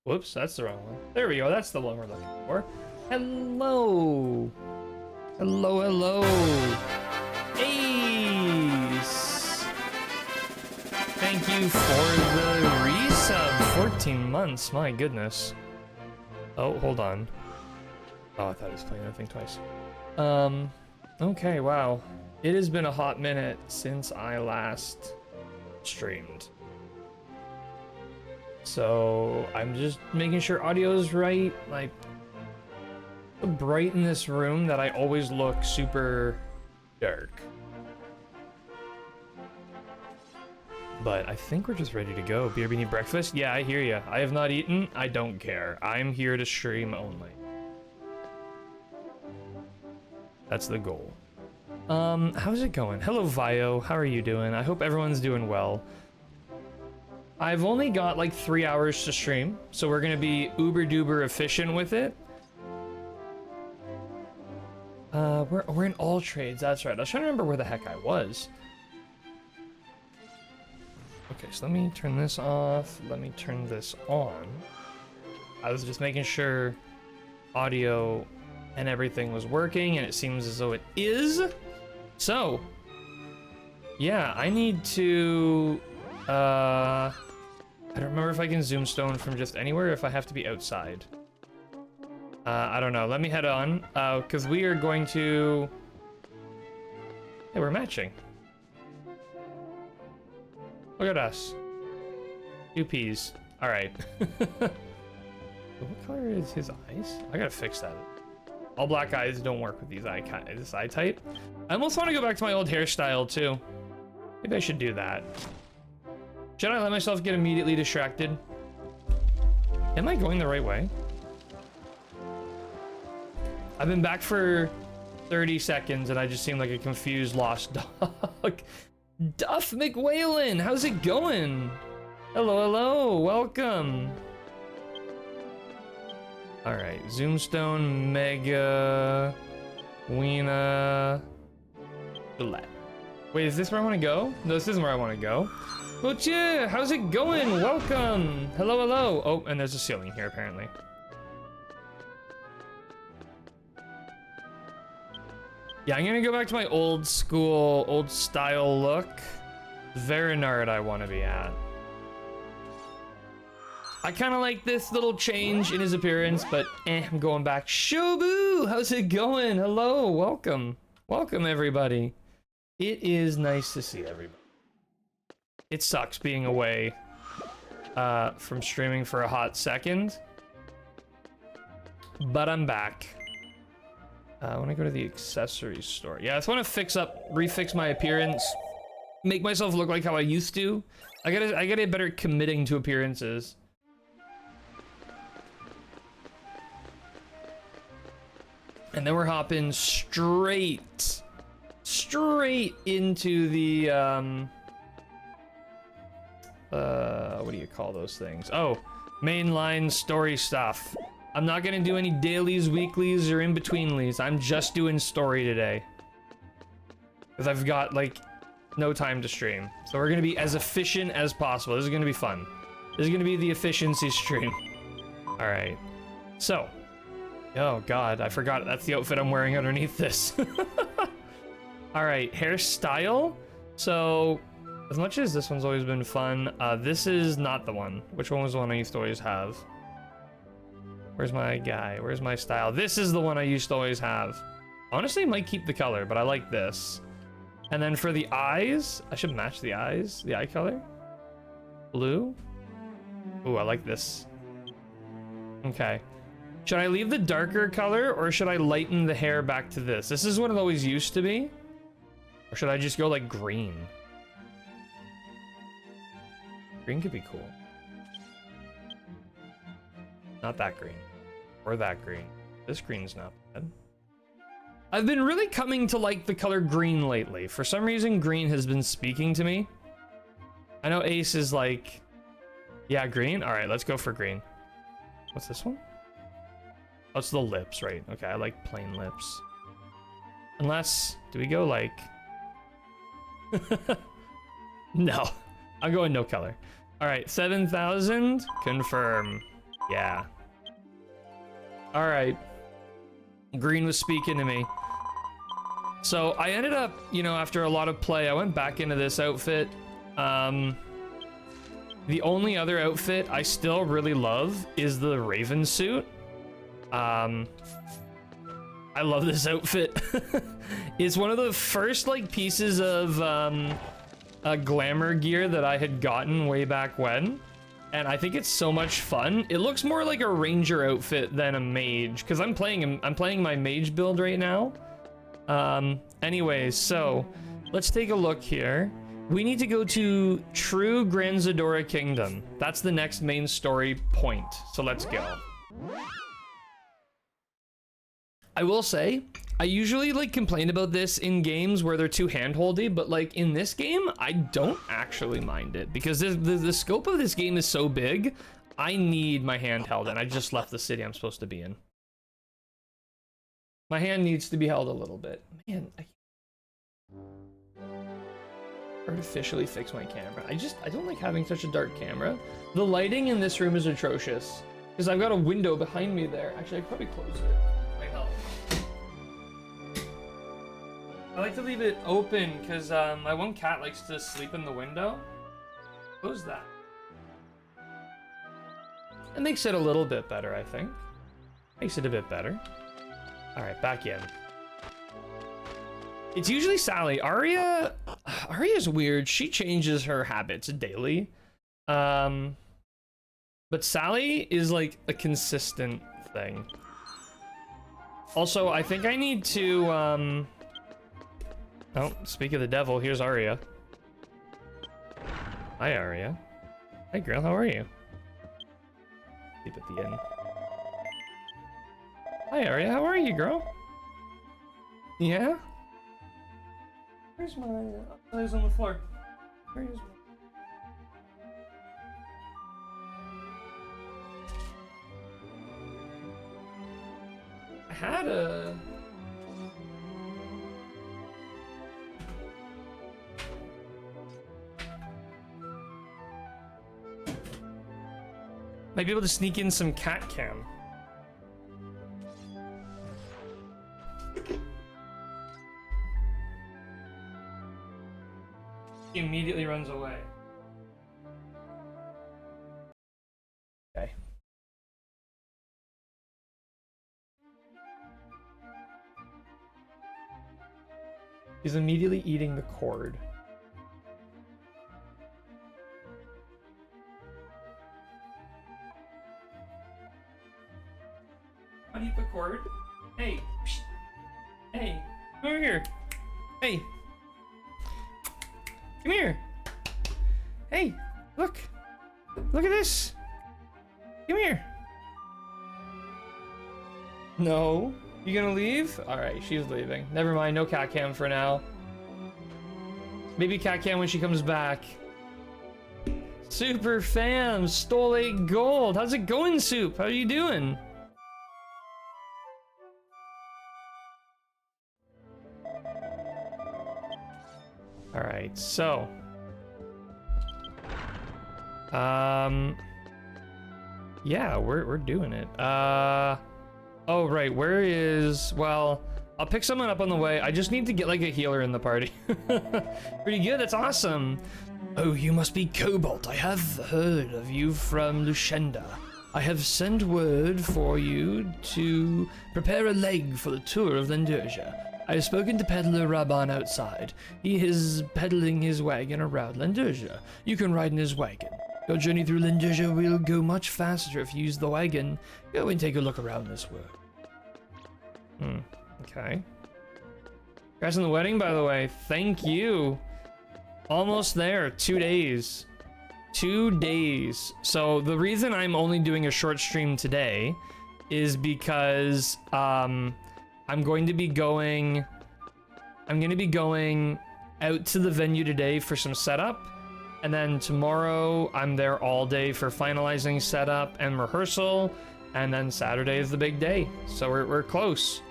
Whoops, that's the wrong one. There we go, that's the one we're looking for. Hello. Hello, hello. Ace. Thank you for the resub. 14 months, my goodness. Oh, hold on. Oh, I thought I was playing that thing twice. Okay, wow. It has been a hot minute since I last streamed. So I'm just making sure audio is right. Like, so bright in this room that I always look super dark. But I think we're just ready to go. BRB need breakfast? Yeah, I hear you. I have not eaten. I don't care. I'm here to stream only. That's the goal. How's it going? Hello, Vio. How are you doing? I hope everyone's doing well. I've only got like 3 hours to stream, so we're gonna be uber duper efficient with it. We're in all trades, that's right. I was trying to remember where the heck I was. Okay, so let me turn this off. Let me turn this on. I was just making sure audio and everything was working, and it seems as though it is. So, yeah, I need to, I don't remember if I can zoom stone from just anywhere or if I have to be outside. I don't know. Let me head on, because we are going to... Hey, we're matching. Look at us. 2 peas. All right. What color is his eyes? I gotta fix that. All black eyes don't work with this eye type. I almost want to go back to my old hairstyle too. Maybe I should do that. Should I let myself get immediately distracted? Am I going the right way? I've been back for 30 seconds and I just seem like a confused lost dog. Duff McWhalen, how's it going? Hello, hello, welcome. All right, Zoomstone, Mega, Weena, Gillette. Wait, is this where I want to go? No, this isn't where I want to go. Mocha, how's it going? Welcome. Hello, hello. Oh, and there's a ceiling here, apparently. Yeah, I'm gonna go back to my old school, old style look. Verinard I want to be at. I kind of like this little change in his appearance, but I'm going back. Shobu, how's it going? Hello, welcome. Welcome, everybody. It is nice to see everybody. It sucks being away from streaming for a hot second, but I'm back. I want to go to the accessories store. Yeah, I just want to refix my appearance, make myself look like how I used to. I gotta get better at committing to appearances. And then we're hopping straight into the, what do you call those things? Oh, mainline story stuff. I'm not gonna do any dailies, weeklies, or in-betweenlies. I'm just doing story today. Because I've got, like, no time to stream. So we're gonna be as efficient as possible. This is gonna be fun. This is gonna be the efficiency stream. Alright. So. Oh god, I forgot that's the outfit I'm wearing underneath this. Alright, hairstyle. So, as much as this one's always been fun, this is not the one. Which one was the one I used to always have? Where's my guy? Where's my style? This is the one I used to always have. Honestly, I might keep the color, but I like this. And then for the eyes, I should match the eyes, the eye color. Blue. Ooh, I like this. Okay. Should I leave the darker color or should I lighten the hair back to this? This is what it always used to be. Or should I just go like green? Green could be cool. Not that green. Or that green. This green's not bad. I've been really coming to like the color green lately. For some reason, green has been speaking to me. I know Ace is like, yeah, green. All right, let's go for green. What's this one? Oh, it's the lips, right? Okay, I like plain lips. Unless, do we go like... No, I'm going no color. All right, 7,000, confirm. Yeah. All right. Green was speaking to me. So I ended up, you know, after a lot of play, I went back into this outfit. The only other outfit I still really love is the Raven suit. I love this outfit. It's one of the first like pieces of glamour gear that I had gotten way back when, and I think it's so much fun. It looks more like a ranger outfit than a mage, because I'm playing my mage build right now. Anyways, so let's take a look here. We need to go to True Grand Zadora Kingdom. That's the next main story point. So let's go. I will say, I usually like complain about this in games where they're too handholdy, but like in this game, I don't actually mind it because the scope of this game is so big. I need my hand held, and I just left the city I'm supposed to be in. My hand needs to be held a little bit. Man, I artificially fix my camera. I don't like having such a dark camera. The lighting in this room is atrocious because I've got a window behind me there. Actually, I could probably close it. Might help. I like to leave it open because my one cat likes to sleep in the window. Close that. It makes it a little bit better, I think. Makes it a bit better. All right, back in. It's usually Sally. Aria's weird. She changes her habits daily. But Sally is like a consistent thing. Also, I think I need to, oh, speak of the devil, here's Aria. Hi, Aria. Hey, girl, how are you? Sleep at the inn. Hi, Aria, how are you, girl? Yeah? Where's my... Oh, he's on the floor. Where is my... I had a... Might be able to sneak in some cat cam. He immediately runs away. Okay. He's immediately eating the cord. How do you put cord? Hey. Psst. Hey. Come over here. Hey. Come here. Hey. Look. Look at this. Come here. No. You gonna leave? Alright, she's leaving. Never mind, no cat cam for now. Maybe cat cam when she comes back. Super fam, stole 8 gold. How's it going, Soup? How are you doing? Alright, so. Yeah, we're doing it. Oh, right, where is... Well, I'll pick someone up on the way. I just need to get, like, a healer in the party. Pretty good, that's awesome. Oh, you must be Cobalt. I have heard of you from Lushenda. I have sent word for you to prepare a leg for the tour of Lendosia. I have spoken to Peddler Raban outside. He is peddling his wagon around Lendosia. You can ride in his wagon. Your journey through Lendosia will go much faster if you use the wagon. Go and take a look around this world. Okay. Congrats on the wedding, by the way. Thank you. Almost there. 2 days. 2 days. So the reason I'm only doing a short stream today is because I'm going to be going out to the venue today for some setup, and then tomorrow I'm there all day for finalizing setup and rehearsal, and then Saturday is the big day. So we're close.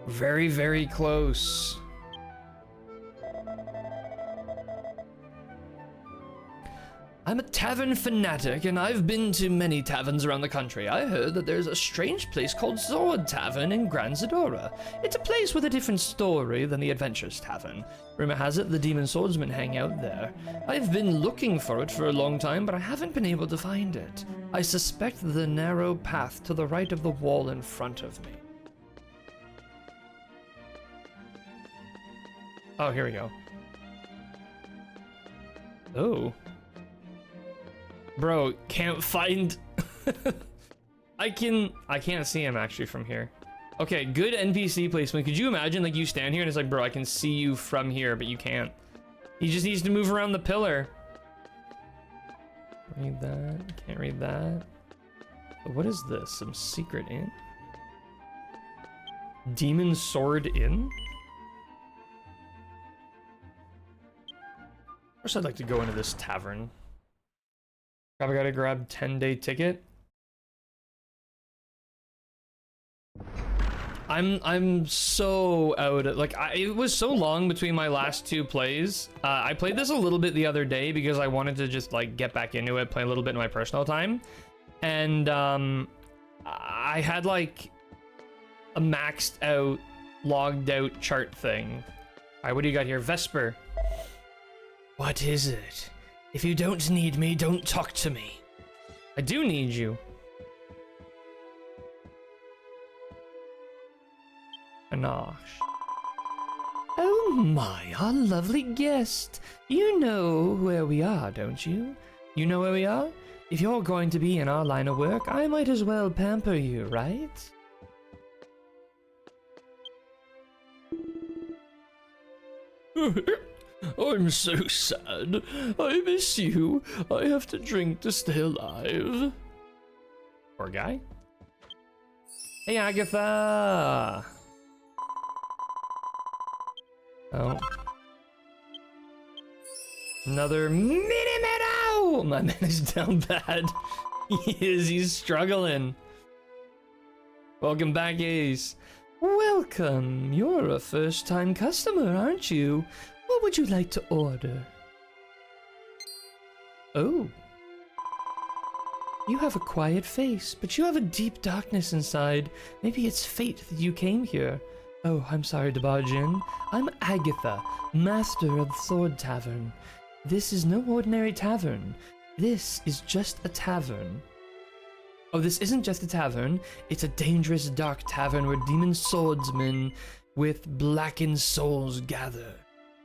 Very, very close. I'm a tavern fanatic, and I've been to many taverns around the country. I heard that there's a strange place called Sword Tavern in Gran Zadora. It's a place with a different story than the Adventures Tavern. Rumor has it the demon swordsmen hang out there. I've been looking for it for a long time, but I haven't been able to find it. I suspect the narrow path to the right of the wall in front of me. Oh, here we go. Oh. Bro, can't find... I can't see him actually from here. Okay, good NPC placement. Could you imagine, like, you stand here and it's like, bro, I can see you from here, but you can't. He just needs to move around the pillar. Read that. Can't read that. But what is this? Some secret inn? Demon Sword Inn? First, I'd like to go into this tavern. Probably gotta grab 10-day ticket. I'm so out of, like, it was so long between my last two plays. I played this a little bit the other day because I wanted to just like get back into it, play a little bit in my personal time. And I had like a maxed out, logged out chart thing. All right, what do you got here? Vesper. What is it? If you don't need me, don't talk to me. I do need you. Anash. Oh my, our lovely guest. You know where we are, don't you? You know where we are? If you're going to be in our line of work, I might as well pamper you, right? I'm so sad. I miss you. I have to drink to stay alive. Poor guy. Hey, Agatha. Oh. Another mini-meadow! My man is down bad. He's struggling. Welcome back, Ace. Welcome. You're a first-time customer, aren't you? What would you like to order? Oh. You have a quiet face, but you have a deep darkness inside. Maybe it's fate that you came here. Oh, I'm sorry to barge in. I'm Agatha, master of the Sword Tavern. This is no ordinary tavern. This is just a tavern. Oh, this isn't just a tavern. It's a dangerous dark tavern where demon swordsmen with blackened souls gather.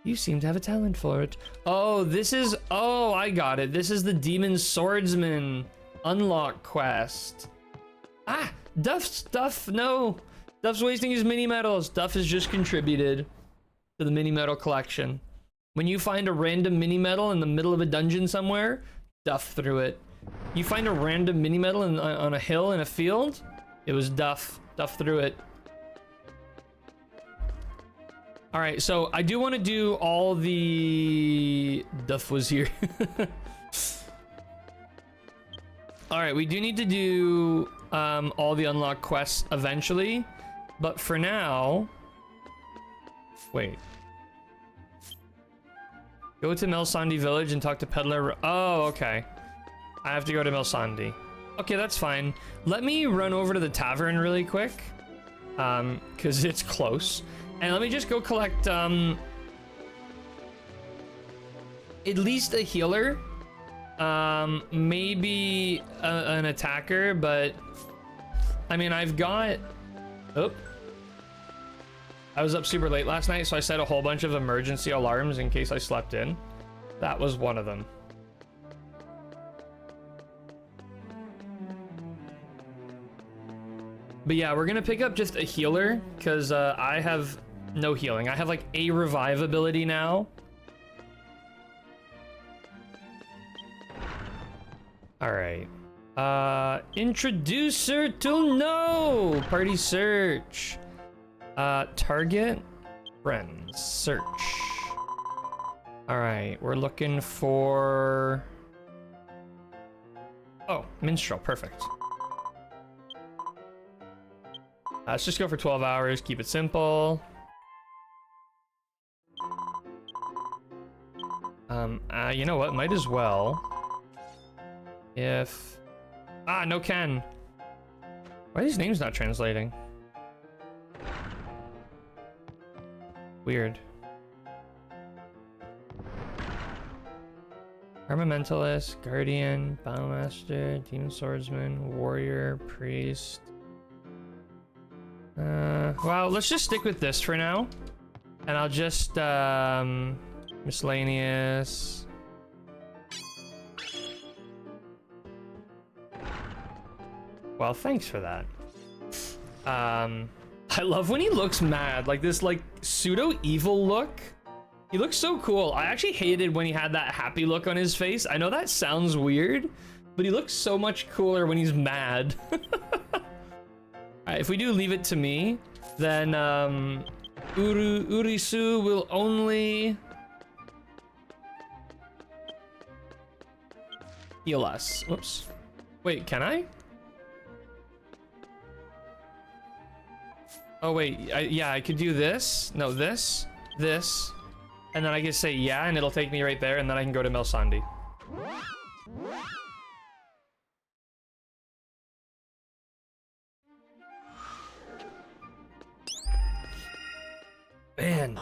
You seem to have a talent for it. Oh, this is... Oh, I got it. This is the Demon Swordsman unlock quest. Ah, Duff, no. Duff's wasting his mini medals. Duff has just contributed to the mini medal collection. When you find a random mini medal in the middle of a dungeon somewhere, Duff threw it. You find a random mini medal on a hill in a field, it was Duff. Duff threw it. All right, so I do want to do all the... Duff was here. All right, we do need to do all the unlocked quests eventually, but for now... Wait. Go to Melsandi Village and talk to Peddler... Oh, okay. I have to go to Melsandi. Okay, that's fine. Let me run over to the tavern really quick, because it's close. And let me just go collect, at least a healer. Maybe an attacker, but... I mean, I've got... Oh. I was up super late last night, so I set a whole bunch of emergency alarms in case I slept in. That was one of them. But yeah, we're gonna pick up just a healer, because I have no healing. I have like a revive ability now. All right. Introducer to no party search. Target friends search. All right, we're looking for... Oh, minstrel, perfect. Let's just go for 12 hours, keep it simple. You know what, might as well. If... Ah, no Ken. Why are these names not translating? Weird. Armamentalist, Guardian, Battlemaster, Demon Swordsman, Warrior, Priest. Well, let's just stick with this for now. And I'll just, miscellaneous. Well, thanks for that. I love when he looks mad, like this, like, pseudo-evil look. He looks so cool. I actually hated when he had that happy look on his face. I know that sounds weird, but he looks so much cooler when he's mad. Alright, if we do leave it to me, then, Urisu will only heal us. Whoops. Wait, can I? Oh wait, yeah, I could do this. No, this, and then I can say yeah, and it'll take me right there, and then I can go to Melsandi. Man,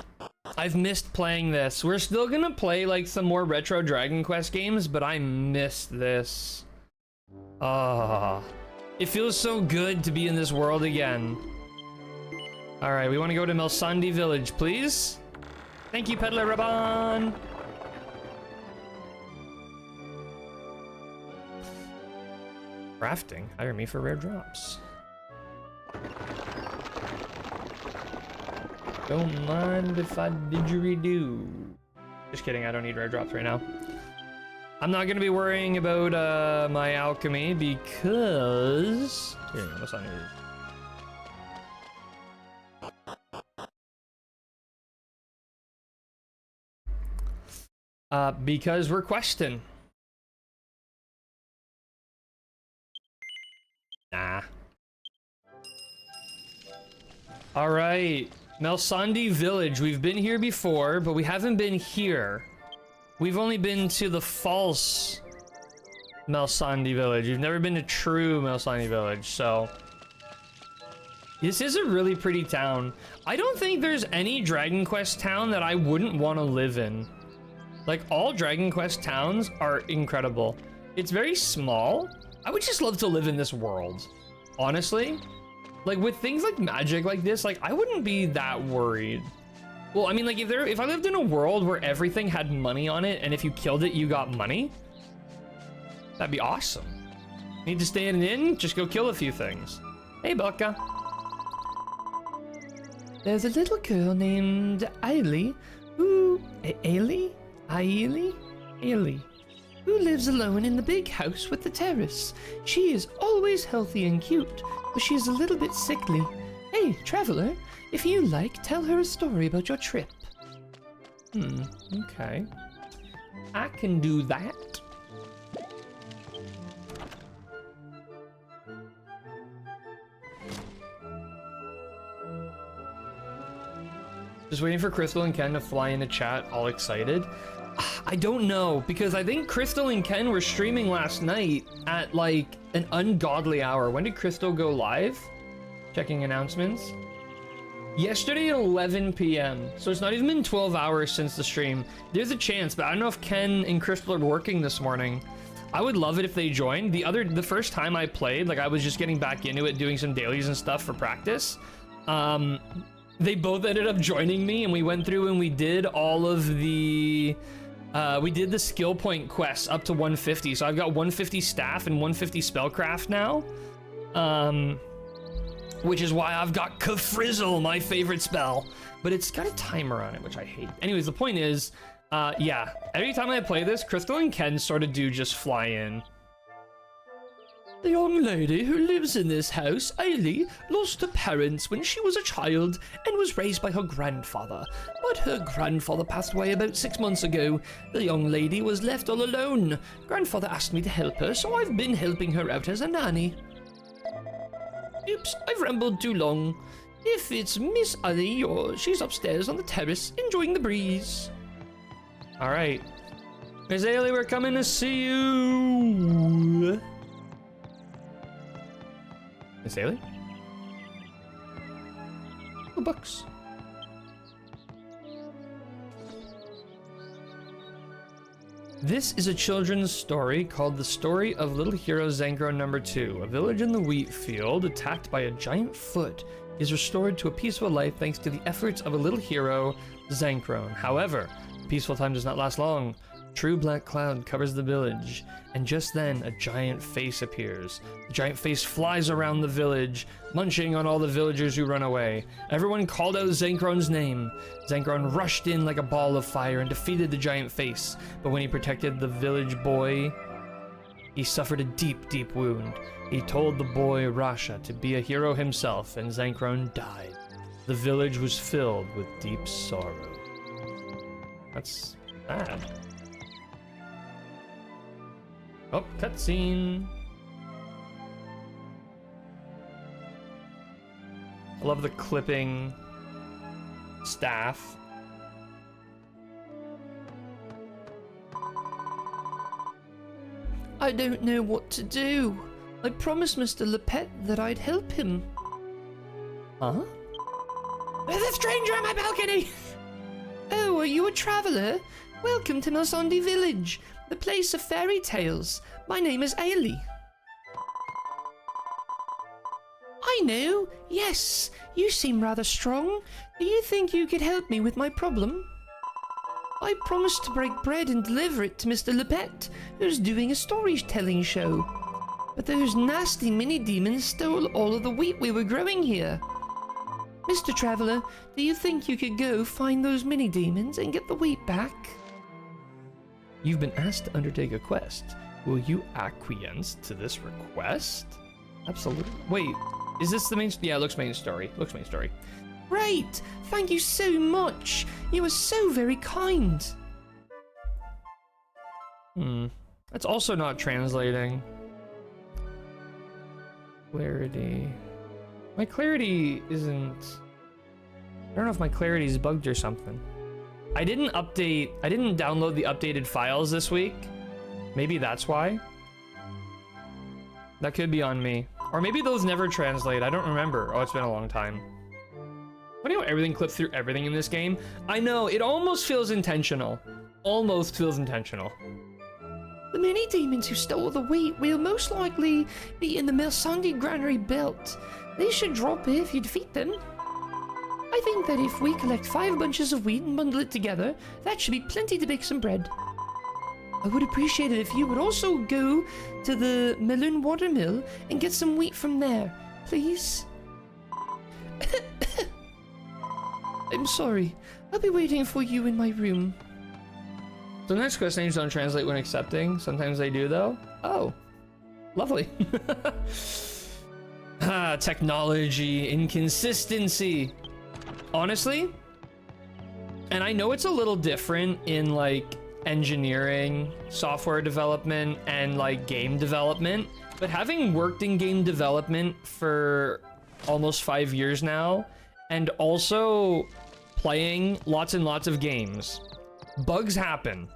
I've missed playing this. We're still gonna play like some more retro Dragon Quest games, but I missed this. Ah, it feels so good to be in this world again. All right, we want to go to Melsandi Village, please. Thank you, Peddler Raban. Crafting. Hire me for rare drops. Don't mind if I didgeridoo. Just kidding, I don't need rare drops right now. I'm not gonna be worrying about my alchemy because... Here, Melsandi Village. Because we're questing. Nah. All right, Melsandi Village. We've been here before, but we haven't been here. We've only been to the false Melsandi Village. We've never been to true Melsandi Village, so... This is a really pretty town. I don't think there's any Dragon Quest town that I wouldn't want to live in. Like, all Dragon Quest towns are incredible. It's very small. I would just love to live in this world, honestly. Like, with things like magic like this, like, I wouldn't be that worried. Well, I mean, like, if I lived in a world where everything had money on it, and if you killed it, you got money, that'd be awesome. Need to stay in an inn? Just go kill a few things. Hey, Belka. There's a little girl named Ailey who... Ailey, who lives alone in the big house with the terrace. She is always healthy and cute, but she's a little bit sickly. Hey, traveler, if you like, tell her a story about your trip. Okay. I can do that. Just waiting for Crystal and Ken to fly into chat, all excited. I don't know, because I think Crystal and Ken were streaming last night at like an ungodly hour. When did Crystal go live? Checking announcements. Yesterday at 11 p.m. So it's not even been 12 hours since the stream. There's a chance, but I don't know if Ken and Crystal are working this morning. I would love it if they joined. The first time I played, like I was just getting back into it, doing some dailies and stuff for practice. They both ended up joining me, and we went through and we did all of the we did the skill point quests up to 150. So I've got 150 staff and 150 spellcraft now, which is why I've got Kafrizzle, my favorite spell, but it's got a timer on it, which I hate. Anyways, the point is, yeah, every time I play this, Crystal and Ken sort of do just fly in. The young lady who lives in this house, Ailey, lost her parents when she was a child and was raised by her grandfather. But her grandfather passed away about 6 months ago. The young lady was left all alone. Grandfather asked me to help her, so I've been helping her out as a nanny. Oops, I've rambled too long. If it's Miss Ailey, she's upstairs on the terrace, enjoying the breeze. All right. Miss Ailey, we're coming to see you. Miss Ailey? Oh, books. This is a children's story called The Story of Little Hero Zankron No. 2. A village in the wheat field, attacked by a giant foot, is restored to a peaceful life thanks to the efforts of a little hero, Zankron. However, the peaceful time does not last long. A true black cloud covers the village, and just then a giant face appears. The giant face flies around the village, munching on all the villagers who run away. Everyone called out Zankron's name. Zankron rushed in like a ball of fire and defeated the giant face, but when he protected the village boy, he suffered a deep, deep wound. He told the boy Rasha to be a hero himself, and Zankron died. The village was filled with deep sorrow. That's bad. Oh, cutscene. I love the clipping staff. I don't know what to do. I promised Mr. Lepet that I'd help him. Huh? There's a stranger on my balcony! Oh, are you a traveler? Welcome to Milsandi Village, the place of fairy tales. My name is Ailey. I know. Yes, you seem rather strong. Do you think you could help me with my problem? I promised to break bread and deliver it to Mr. Lepet, who's doing a storytelling show. But those nasty mini-demons stole all of the wheat we were growing here. Mr. Traveler, do you think you could go find those mini-demons and get the wheat back? You've been asked to undertake a quest. Will you acquiesce to this request? Absolutely. Wait, is this the main? Yeah, it looks main story. Looks main story. Great! Thank you so much! You are so very kind! That's also not translating. Clarity. My clarity isn't... I don't know if my clarity is bugged or something. I didn't download the updated files this week. Maybe that's why. That could be on me. Or maybe those never translate. I don't remember. Oh, it's been a long time. Funny how everything clips through everything in this game. I know, it almost feels intentional. Almost feels intentional. The mini-demons who stole the wheat will most likely be in the Milsandi Granary Belt. They should drop if you defeat them. I think that if we collect 5 bunches of wheat and bundle it together, that should be plenty to bake some bread. I would appreciate it if you would also go to the Melon Watermill and get some wheat from there, please. I'm sorry. I'll be waiting for you in my room. So the next quest names don't translate when accepting. Sometimes they do, though. Oh, lovely. Technology inconsistency. Honestly, and I know it's a little different in like engineering, software development, and like game development, but having worked in game development for almost 5 years now, and also playing lots and lots of games, bugs happen.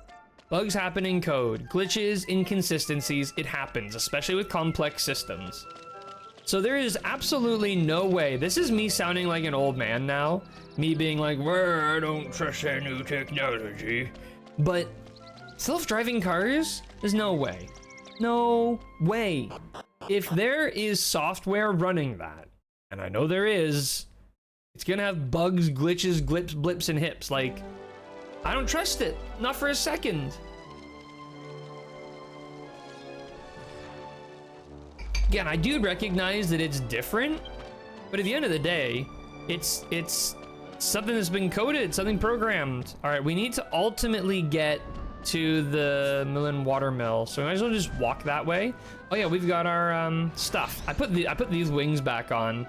Bugs happen in code, glitches, inconsistencies, it happens, especially with complex systems. So there is absolutely no way, this is me sounding like an old man now, me being like, well, I don't trust that new technology. But self-driving cars, there's no way. No way. If there is software running that, and I know there is, it's gonna have bugs, glitches, blips, and hips. Like, I don't trust it, not for a second. Again, I do recognize that it's different, but at the end of the day, it's something that's been coded, something programmed. All right, we need to ultimately get to the Millen Watermill, so we might as well just walk that way. Oh yeah, we've got our stuff. I put these wings back on.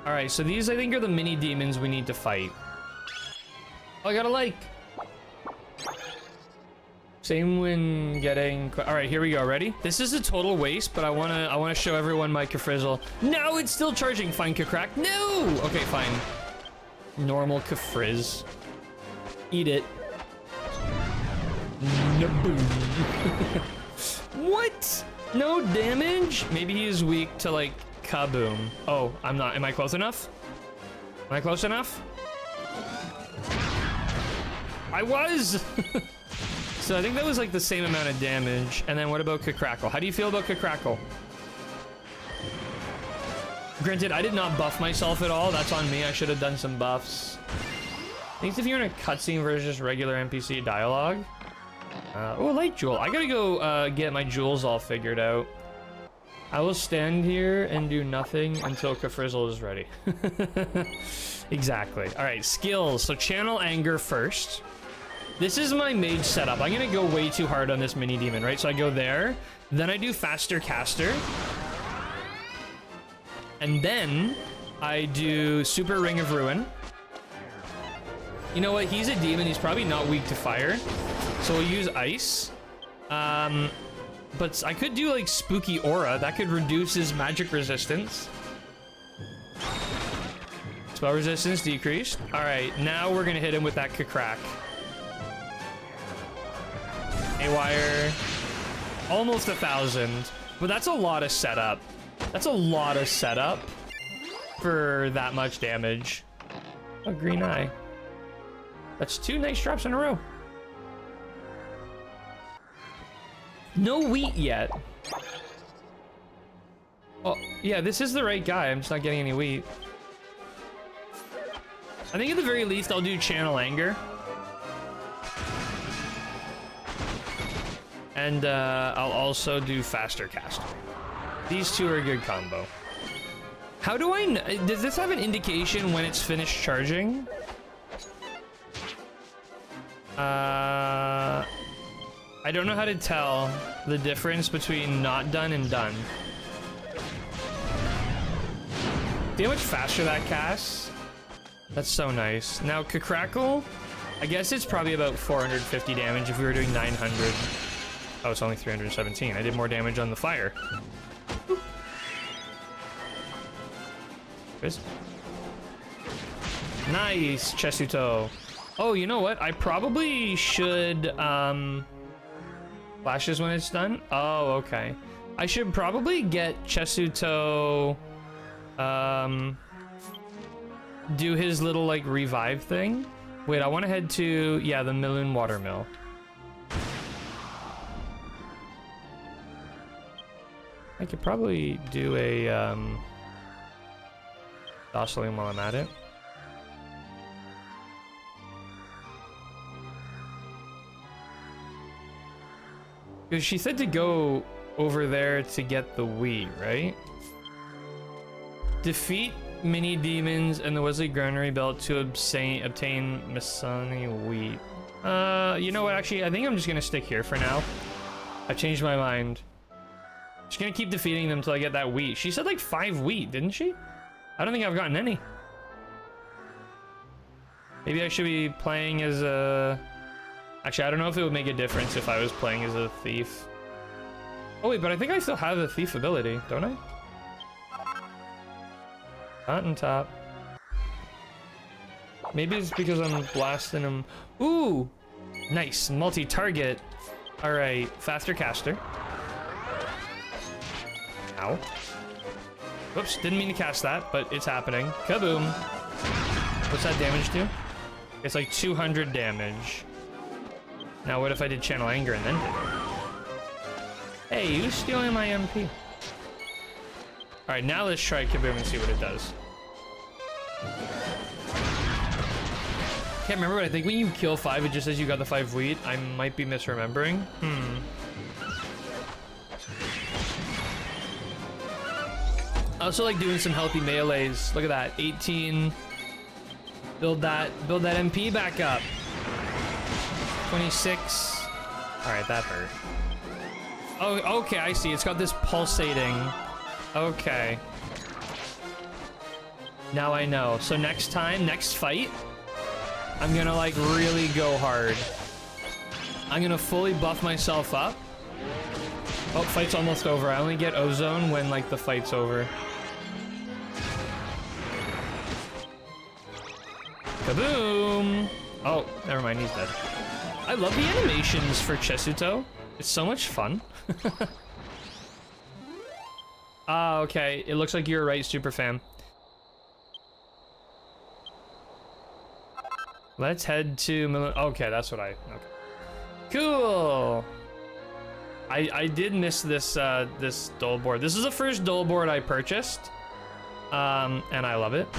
All right, so these I think are the mini demons we need to fight. Oh, I got a like. Same when getting. All right, here we go. Ready? This is a total waste, but I wanna show everyone my Kafrizzle. No, it's still charging. Fine, Kakrak. No. Okay, fine. Normal Kafrizz. Eat it. Naboom. What? No damage? Maybe he is weak to like kaboom. Oh, I'm not. Am I close enough? Am I close enough? I was! So I think that was like the same amount of damage. And then what about Crackle? How do you feel about Crackle? Granted, I did not buff myself at all. That's on me. I should have done some buffs. Thanks if you're in a cutscene versus just regular NPC dialogue. Oh, light jewel. I gotta go get my jewels all figured out. I will stand here and do nothing until Kafrizzle is ready. Exactly. All right, skills. So channel anger first. This is my mage setup. I'm gonna go way too hard on this mini demon, right? So I go there, then I do faster caster. And then I do super ring of ruin. You know what? He's a demon. He's probably not weak to fire. So we'll use ice. But I could do like spooky aura. That could reduce his magic resistance. Spell resistance decreased. All right, now we're gonna hit him with that crack. A-wire. Almost 1,000. But that's a lot of setup. That's a lot of setup for that much damage. A green eye. That's 2 nice drops in a row. No wheat yet. Oh, yeah, this is the right guy. I'm just not getting any wheat. I think at the very least, I'll do channel anger. And I'll also do faster caster. These two are a good combo. How do I know? Does this have an indication when it's finished charging? I don't know how to tell the difference between not done and done. See how much faster that casts? That's so nice. Now, Crackle, I guess it's probably about 450 damage if we were doing 900. Oh, it's only 317. I did more damage on the fire. Chris? Nice, Chesuto. Oh, you know what? I probably should, flashes when it's done? Oh, okay. I should probably get Chesuto, do his little, like, revive thing. Wait, I want to head to, yeah, the Milloon Watermill. I could probably do a, Docillium while I'm at it. Because she said to go over there to get the wheat, right? Defeat mini demons and the Wesley Granary Belt to obtain Masani wheat. You know what? Actually, I think I'm just gonna stick here for now. I've changed my mind. Just gonna keep defeating them until I get that wheat. She said like 5 wheat, didn't she? I don't think I've gotten any. Maybe I should be playing as a... Actually, I don't know if it would make a difference if I was playing as a thief. Oh wait, but I think I still have the thief ability, don't I? Mountain top. Maybe it's because I'm blasting him. Ooh! Nice, multi-target. Alright, faster caster. Ow. Whoops, didn't mean to cast that, but it's happening. Kaboom! What's that damage do? It's like 200 damage. Now what if I did channel anger and then did it? Hey, you stealing my MP. Alright, now let's try Kaboom and see what it does. Can't remember, but I think when you kill 5, it just says you got the 5 wheat. I might be misremembering. I also like doing some healthy melees. Look at that, 18. Build that MP back up. 26. All right, that hurt. Oh, okay, I see. It's got this pulsating. Okay. Now I know. So next time, next fight, I'm gonna like really go hard. I'm gonna fully buff myself up. Oh, fight's almost over. I only get ozone when like the fight's over. Kaboom! Oh, never mind, he's dead. I love the animations for Chesuto. It's so much fun. Ah, okay. It looks like you're right, Superfam. Let's head to okay, that's what okay. Cool. I did miss this this dole board. This is the first dole board I purchased. And I love it.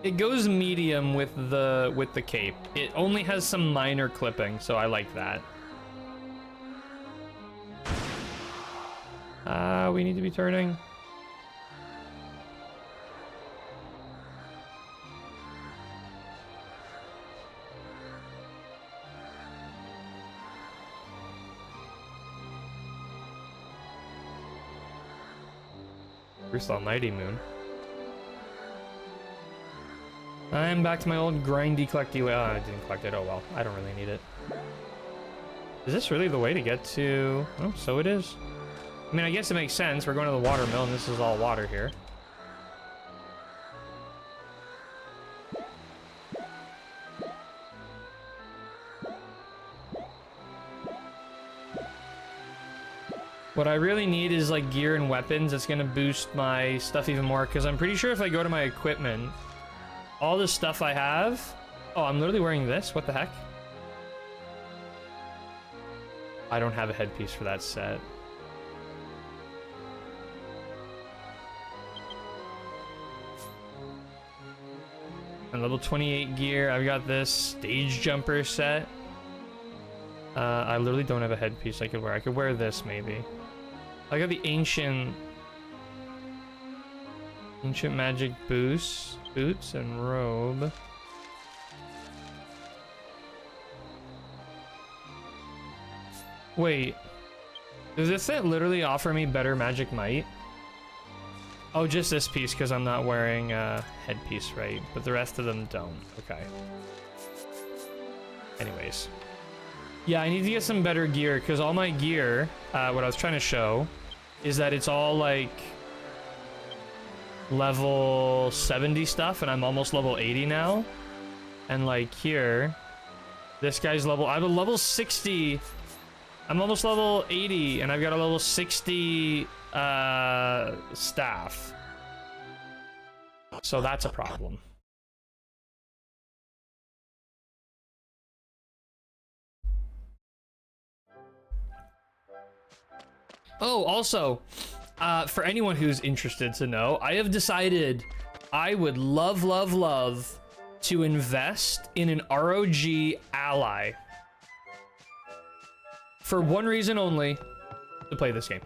It goes medium with the cape. It only has some minor clipping, so I like that. We need to be turning. Bruce Almighty Moon. I'm back to my old grindy collecty way. Oh, I didn't collect it. Oh well, I don't really need it. Is this really the way to get to... Oh, so it is. I mean, I guess it makes sense. We're going to the water mill and this is all water here. What I really need is like gear and weapons. That's gonna boost my stuff even more, because I'm pretty sure if I go to my equipment, all the stuff I have... Oh, I'm literally wearing this? What the heck? I don't have a headpiece for that set. And level 28 gear. I've got this stage jumper set. I literally don't have a headpiece I could wear. I could wear this maybe. I got the ancient magic boots and robe. Wait, does this set literally offer me better magic might? Oh, just this piece because I'm not wearing a headpiece, right? But the rest of them don't. Okay. Anyways. Yeah, I need to get some better gear because all my gear, what I was trying to show, is that it's all like level 70 stuff and I'm almost level 80 now. And like here, this guy's level, I have a level 60, I'm almost level 80 and I've got a level 60 staff. So that's a problem. Oh, also, for anyone who's interested to know, I have decided I would love to invest in an ROG ally. For one reason only, to play this game.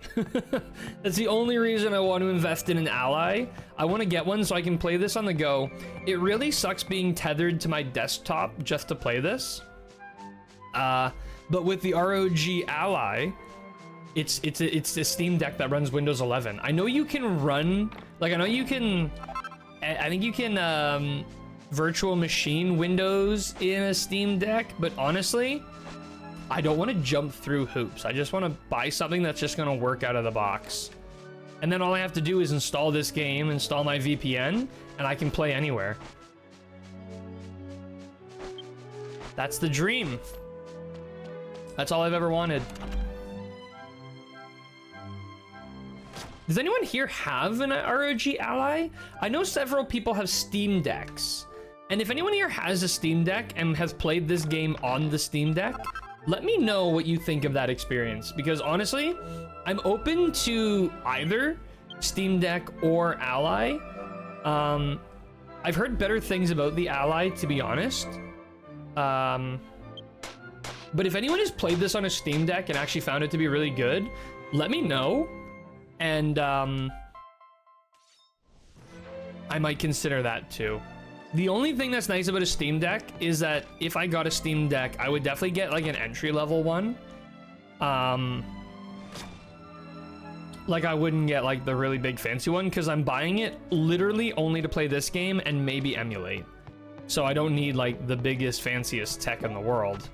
That's the only reason I want to invest in an ally. I want to get one so I can play this on the go. It really sucks being tethered to my desktop just to play this. But with the ROG ally, it's a Steam Deck that runs Windows 11. I know you can run, like, I think you can virtual machine Windows in a Steam Deck, but honestly, I don't want to jump through hoops. I just want to buy something that's just going to work out of the box. And then all I have to do is install this game, install my VPN, and I can play anywhere. That's the dream. That's all I've ever wanted. Does anyone here have an ROG ally? I know several people have Steam Decks. And if anyone here has a Steam Deck and has played this game on the Steam Deck, let me know what you think of that experience. Because honestly, I'm open to either Steam Deck or Ally. I've heard better things about the Ally, to be honest. But if anyone has played this on a Steam Deck and actually found it to be really good, let me know. And I might consider that too. The only thing that's nice about a Steam Deck is that if I got a Steam Deck, I would definitely get like an entry-level one. Like I wouldn't get like the really big fancy one because I'm buying it literally only to play this game and maybe emulate. So I don't need like the biggest, fanciest tech in the world.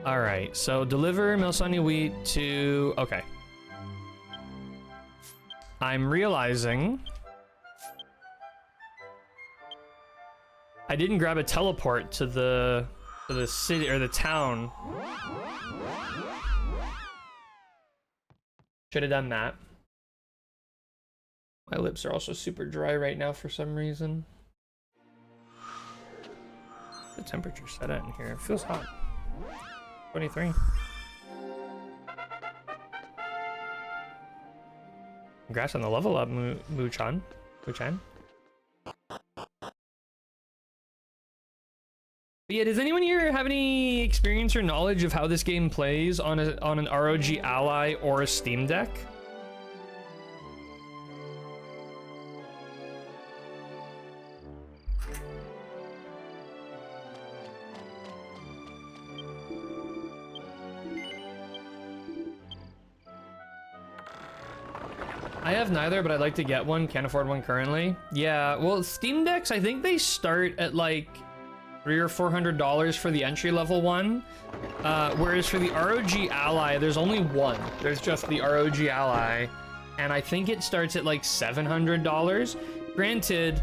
All right, so deliver Milsani wheat to... Okay. I'm realizing... I didn't grab a teleport to the city, or the town. Should have done that. My lips are also super dry right now for some reason. The temperature set in here. It feels hot. 23. Congrats on the level up, Muchan. But yeah, does anyone here have any experience or knowledge of how this game plays on an ROG Ally or a Steam Deck? I have neither, but I'd like to get one. Can't afford one currently. Yeah, well, Steam Decks, I think they start at like $300 or $400 for the entry level one. Whereas for the ROG Ally, there's only one. There's just the ROG Ally. And I think it starts at like $700. Granted,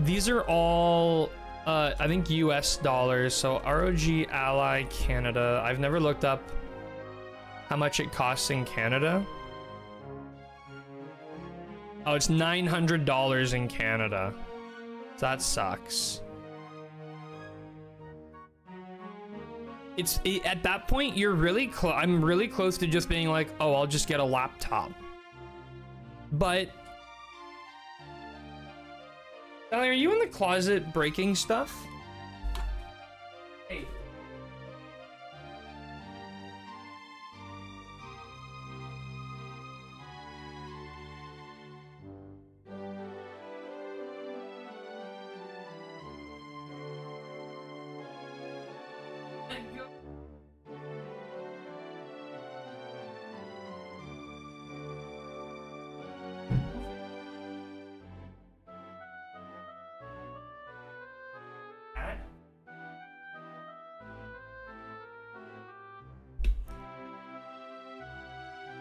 these are all, I think US dollars. So ROG Ally Canada. I've never looked up how much it costs in Canada. Oh, it's $900 in Canada. That sucks. At that point, you're really I'm really close to just being like, oh, I'll just get a laptop. But Sally, are you in the closet breaking stuff? Hey.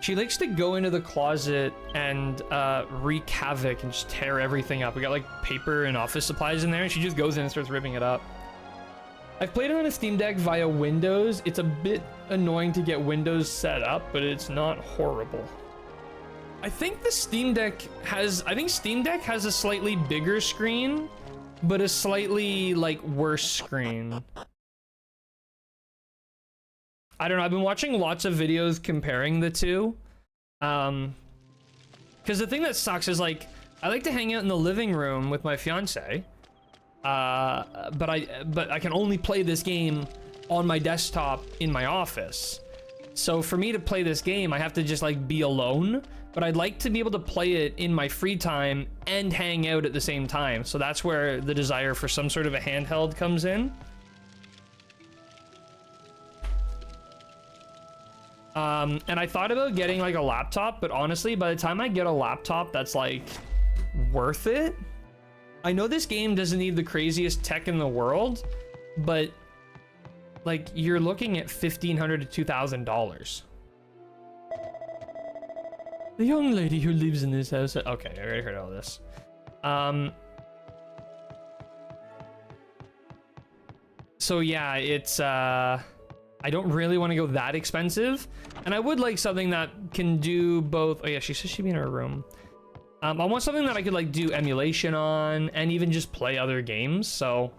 She likes to go into the closet and wreak havoc and just tear everything up. We got like paper and office supplies in there, and she just goes in and starts ripping it up. I've played it on a Steam Deck via Windows. It's a bit annoying to get Windows set up, but it's not horrible. I think Steam Deck has a slightly bigger screen, but a slightly like worse screen. I don't know, I've been watching lots of videos comparing the two. Because the thing that sucks is like, I like to hang out in the living room with my fiance. But I can only play this game on my desktop in my office. So for me to play this game, I have to just like be alone. But I'd like to be able to play it in my free time and hang out at the same time. So that's where the desire for some sort of a handheld comes in. And I thought about getting like a laptop, but honestly, by the time I get a laptop that's like worth it, I know this game doesn't need the craziest tech in the world, but like you're looking at $1,500 to $2,000. The young lady who lives in this house. Okay, I already heard all this. So yeah, it's I don't really want to go that expensive, and I would like something that can do both. Oh yeah, she says she'd be in her room. I want something that I could like do emulation on and even just play other games. So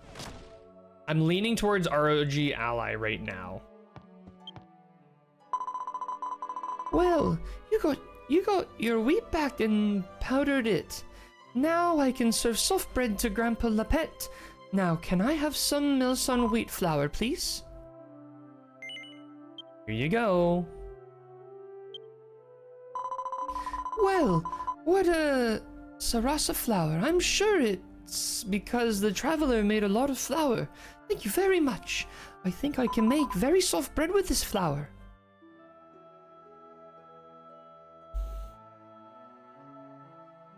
I'm leaning towards ROG Ally right now. Well, you got your wheat back and powdered it. Now I can serve soft bread to Grandpa Lapette. Now, can I have some Milson wheat flour, please? Here you go. Well, what a sarasa flour. I'm sure it's because the traveler made a lot of flour. Thank you very much. I think I can make very soft bread with this flour.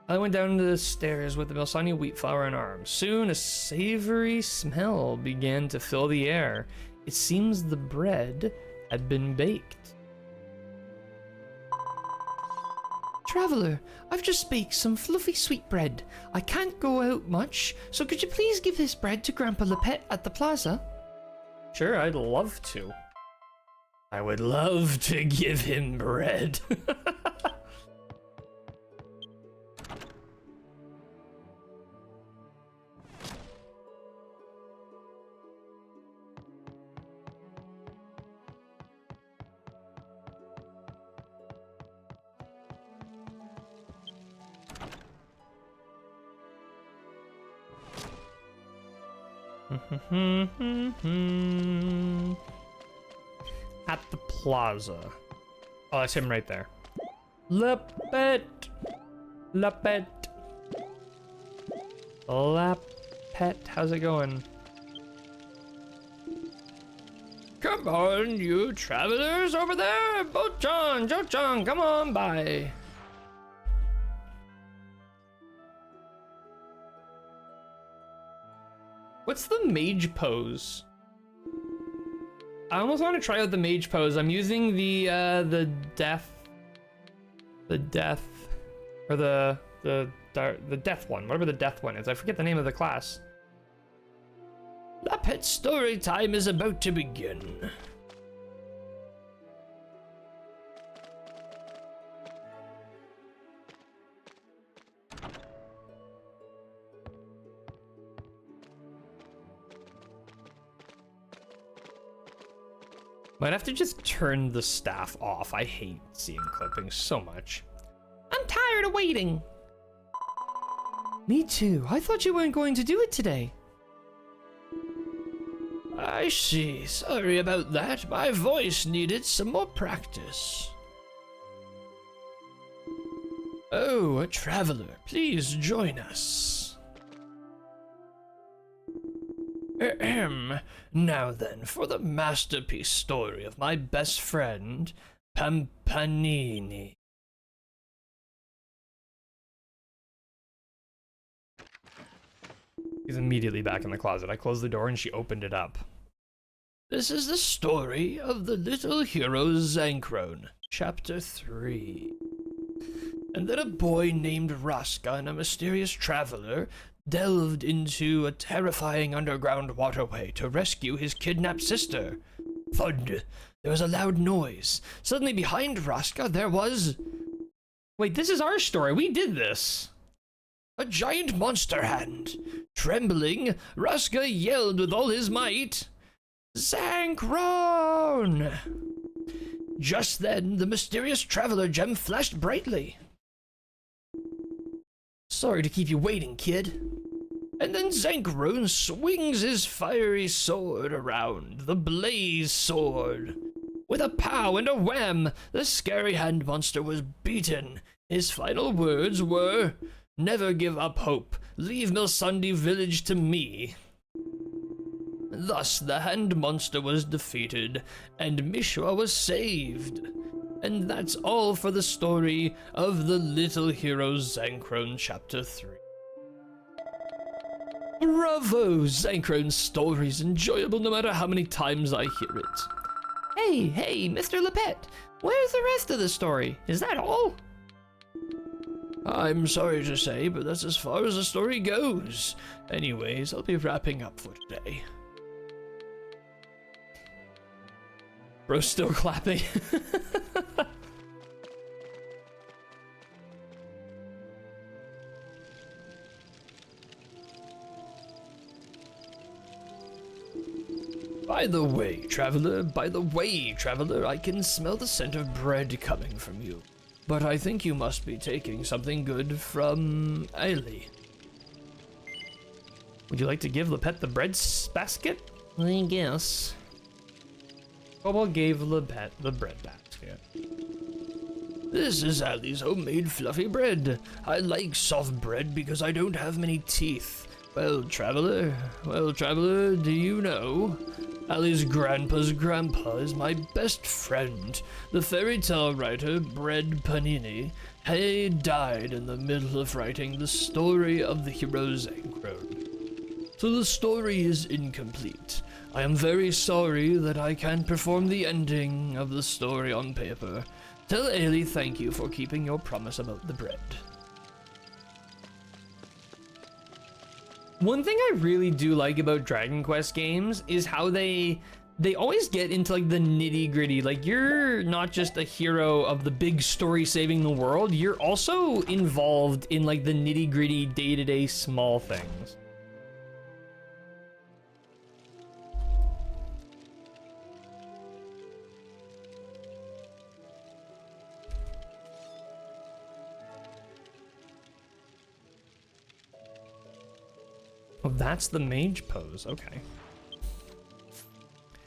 I went down the stairs with the Milsani wheat flour in arms. Soon a savory smell began to fill the air. It seems the bread had been baked. Traveler, I've just baked some fluffy sweet bread. I can't go out much, so could you please give this bread to Grandpa Lepet at the plaza? Sure, I'd love to. I would love to give him bread. At the plaza. Oh, that's him right there. Lepet. Lepet. Lepet. How's it going? Come on, you travelers over there. Bochan, Jochan, come on by. What's the mage pose? I almost want to try out the mage pose. I'm using the death one. Whatever the death one is. I forget the name of the class. Lepet's story time is about to begin. Might have to just turn the staff off. I hate seeing clippings so much. I'm tired of waiting. Me too. I thought you weren't going to do it today. I see. Sorry about that. My voice needed some more practice. Oh, a traveler. Please join us. Ahem. Now then, for the masterpiece story of my best friend, Pampanini. He's immediately back in the closet. I closed the door and she opened it up. This is the story of the little hero Zankron, Chapter 3. And then a boy named Raska and a mysterious traveler delved into a terrifying underground waterway to rescue his kidnapped sister. Thud! There was a loud noise. Suddenly behind Raska there was... Wait, this is our story. We did this. A giant monster hand. Trembling, Raska yelled with all his might, Zankron! Just then, the mysterious traveler gem flashed brightly. Sorry to keep you waiting, kid. And then Zankron swings his fiery sword around, the blaze sword. With a pow and a wham, the scary hand monster was beaten. His final words were, never give up hope, leave Milsundi village to me. Thus the hand monster was defeated, and Mishra was saved. And that's all for the story of the little hero Zankron Chapter 3. Bravo! Zankron's story's enjoyable no matter how many times I hear it. Hey, Mr. Lepet, where's the rest of the story? Is that all? I'm sorry to say, but that's as far as the story goes. Anyways, I'll be wrapping up for today. Bro's still clapping. By the way, traveler, I can smell the scent of bread coming from you. But I think you must be taking something good from Ailey. Would you like to give Lepet the bread basket? I guess. Bobo gave Lepet the bread basket. This is Ailey's homemade fluffy bread. I like soft bread because I don't have many teeth. Well, traveler, do you know? Ailey's grandpa's grandpa is my best friend. The fairy tale writer, Bread Panini, he died in the middle of writing the story of the hero Zankron. So the story is incomplete. I am very sorry that I can't perform the ending of the story on paper. Tell Ailey thank you for keeping your promise about the bread. One thing I really do like about Dragon Quest games is how they always get into like the nitty gritty. Like, you're not just a hero of the big story saving the world, you're also involved in like the nitty gritty day-to-day small things. Oh, that's the mage pose. Okay.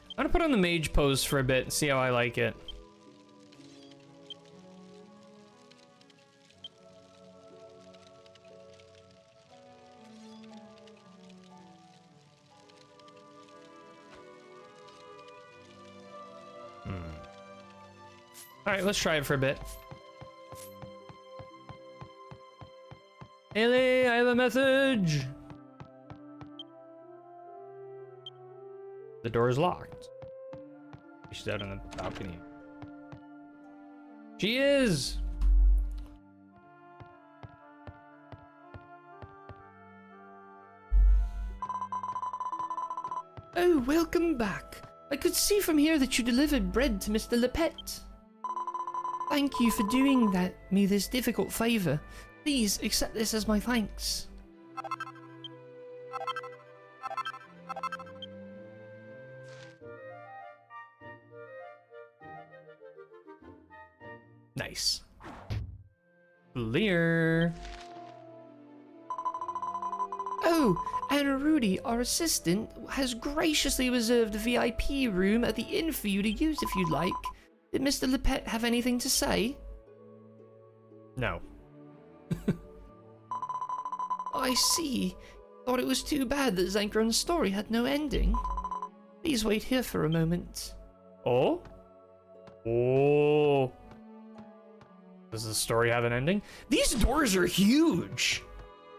I'm gonna put on the mage pose for a bit and see how I like it. Alright, let's try it for a bit. Haley, I have a message! The door is locked. She's out on the balcony. She is! Oh, welcome back. I could see from here that you delivered bread to Mr. Lepet. Thank you for doing me this difficult favor. Please accept this as my thanks. Nice. Clear. Oh, and Rudy, our assistant, has graciously reserved a VIP room at the inn for you to use if you'd like. Did Mr. Lepet have anything to say? No. I see. Thought it was too bad that Zankron's story had no ending. Please wait here for a moment. Oh? Oh. Does the story have an ending? These doors are huge!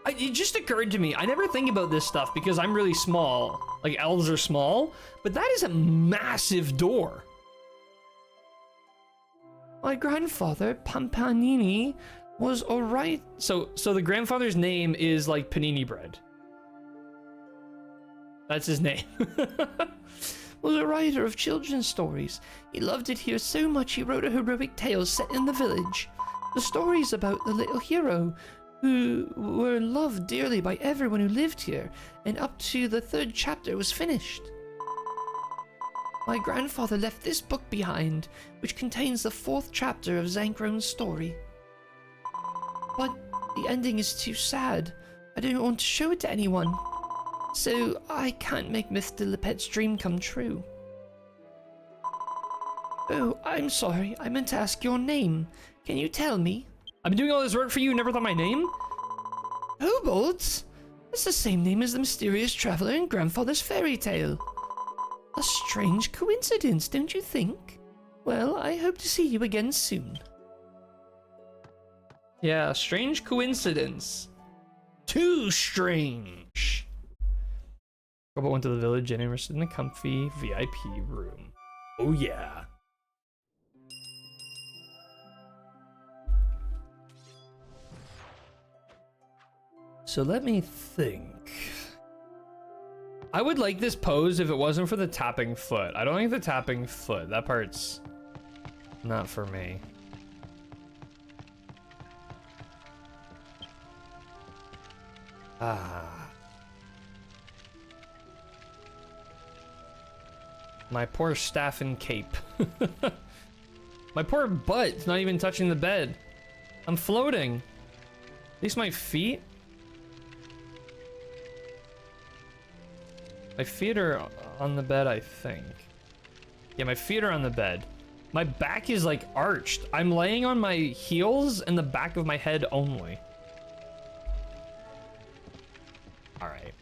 It just occurred to me, I never think about this stuff because I'm really small. Like, elves are small, but that is a massive door. My grandfather, Pampanini, was alright. So the grandfather's name is like panini bread. That's his name. Was a writer of children's stories. He loved it here so much he wrote a heroic tale set in the village. The stories about the little hero who were loved dearly by everyone who lived here, and up to the 3rd chapter was finished. My grandfather left this book behind, which contains the 4th chapter of Zankron's story. But the ending is too sad. I don't want to show it to anyone. So I can't make Mr. Lepet's dream come true. Oh, I'm sorry. I meant to ask your name. Can you tell me? I've been doing all this work for you, never thought my name? Kobolds? That's the same name as the mysterious traveler in Grandfather's fairy tale. A strange coincidence, don't you think? Well, I hope to see you again soon. Yeah, strange coincidence. Too strange. Robot went to the village and interested in a comfy VIP room. Oh yeah. So let me think. I would like this pose if it wasn't for the tapping foot. I don't like the tapping foot. That part's not for me. Ah. My poor staff and cape. My poor butt's not even touching the bed. I'm floating. At least my feet. My feet are on the bed, I think. Yeah, my feet are on the bed. My back is like arched. I'm laying on my heels and the back of my head only. All right.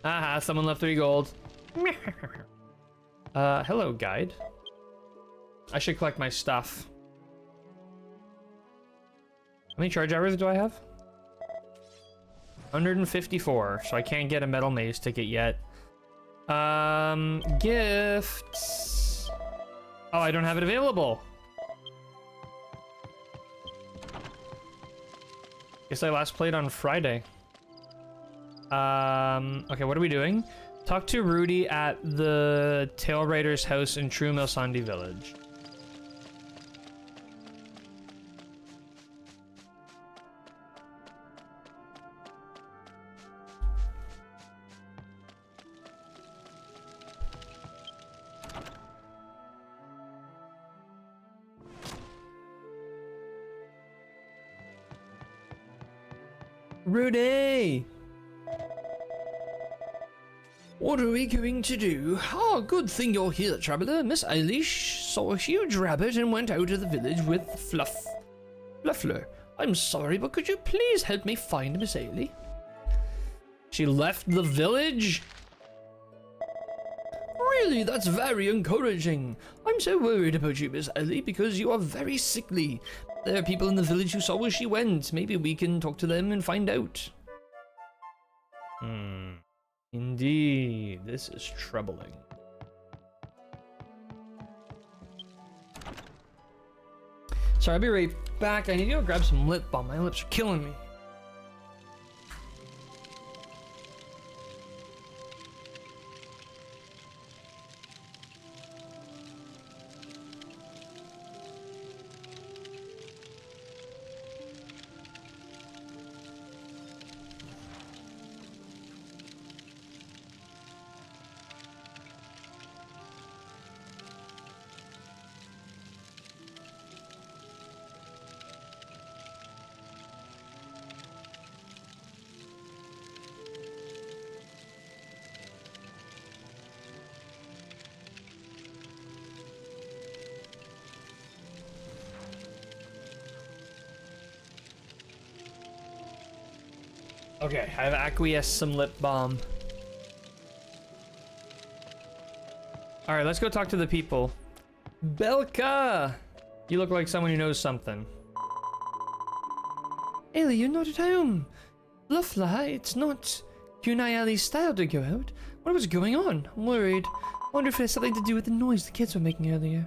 Aha, someone left 3 gold. Hello, guide. I should collect my stuff. How many charge hours do I have? 154, so I can't get a metal maze ticket yet. Gifts. Oh, I don't have it available. Guess I last played on Friday. Okay, what are we doing? Talk to Rudy at the Tail Rider's house in True Milsandi Village. Rudy! What are we going to do? Oh, good thing you're here, traveler. Miss Eilish saw a huge rabbit and went out of the village with Fluffler. I'm sorry, but could you please help me find Miss Eilish? She left the village? Really, that's very encouraging. I'm so worried about you, Miss Eilish, because you are very sickly. There are people in the village who saw where she went. Maybe we can talk to them and find out. Indeed, this is troubling. Sorry, I'll be right back. I need to go grab some lip balm. My lips are killing me. Okay, I've acquiesced some lip balm. Alright, let's go talk to the people. Belka! You look like someone who knows something. Ellie, you're not at home. Fluffla, it's not Kunai Ali's style to go out. What was going on? I'm worried. Wonder if it has something to do with the noise the kids were making earlier.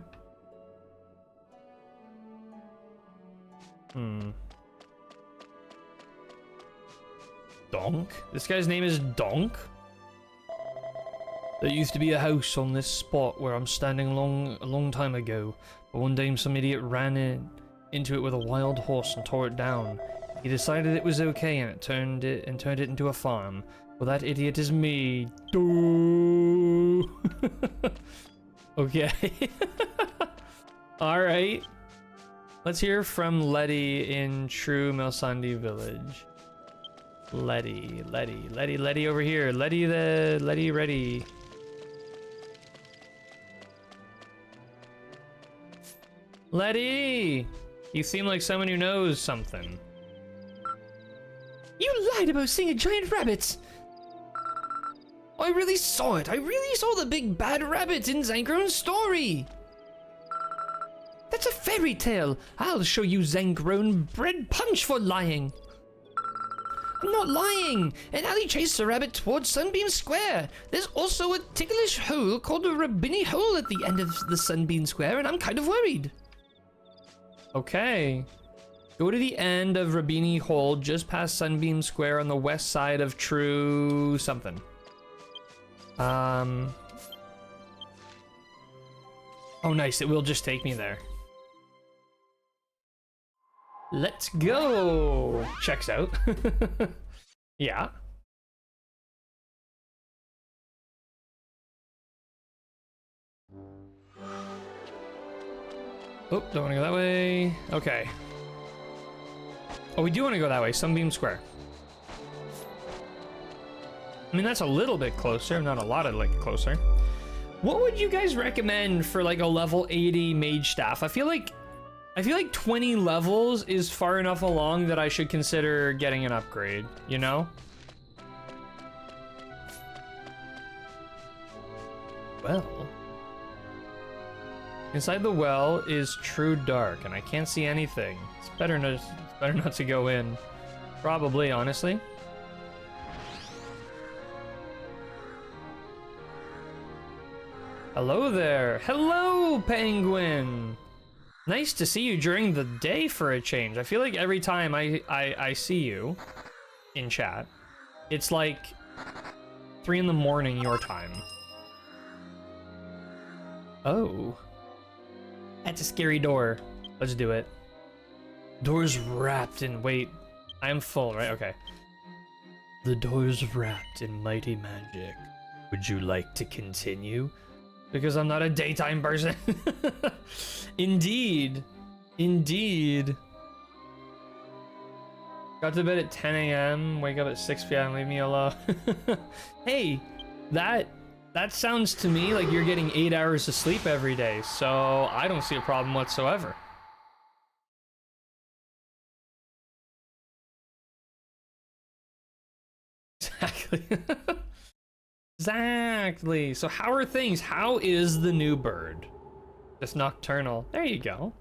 Donk? This guy's name is Donk? There used to be a house on this spot where I'm standing a long time ago, but one day some idiot ran into it with a wild horse and tore it down. He decided it was okay and turned it into a farm. Well, that idiot is me. Doo. Okay. Alright. Let's hear from Letty in True Milsandi Village. Letty over here. Letty ready. Letty! You seem like someone who knows something. You lied about seeing a giant rabbit! I really saw it. I really saw the big bad rabbit in Zankron's story. That's a fairy tale. I'll show you Zankron bread punch for lying. I'm not lying. And Ali chased the rabbit towards Sunbeam Square. There's also a ticklish hole called the Rabini Hole at the end of the Sunbeam Square, and I'm kind of worried. Okay. Go to the end of Rabini Hole, just past Sunbeam Square on the west side of True something. Oh, nice. It will just take me there. Let's go. Checks out. Yeah. Oh, don't want to go that way. Okay. Oh, we do want to go that way. Sunbeam Square. I mean, that's a little bit closer, not a lot of, like, closer. What would you guys recommend for, like, a level 80 mage staff? I feel like 20 levels is far enough along that I should consider getting an upgrade, you know? Well. Inside the well is true dark, and I can't see anything. It's better not to go in. Probably, honestly. Hello there. Hello, penguin. Nice to see you during the day for a change. I feel like every time I see you in chat, it's like 3 in the morning your time. Oh. That's a scary door. Let's do it. Door's wrapped in... Wait. I am full, right? Okay. The door's wrapped in mighty magic. Would you like to continue? Because I'm not a daytime person. Indeed. Indeed. Got to bed at 10 a.m. Wake up at 6 p.m. Leave me alone. Hey, that sounds to me like you're getting 8 hours of sleep every day. So I don't see a problem whatsoever. Exactly. Exactly. So how are things? How is the new bird? Just nocturnal. There you go.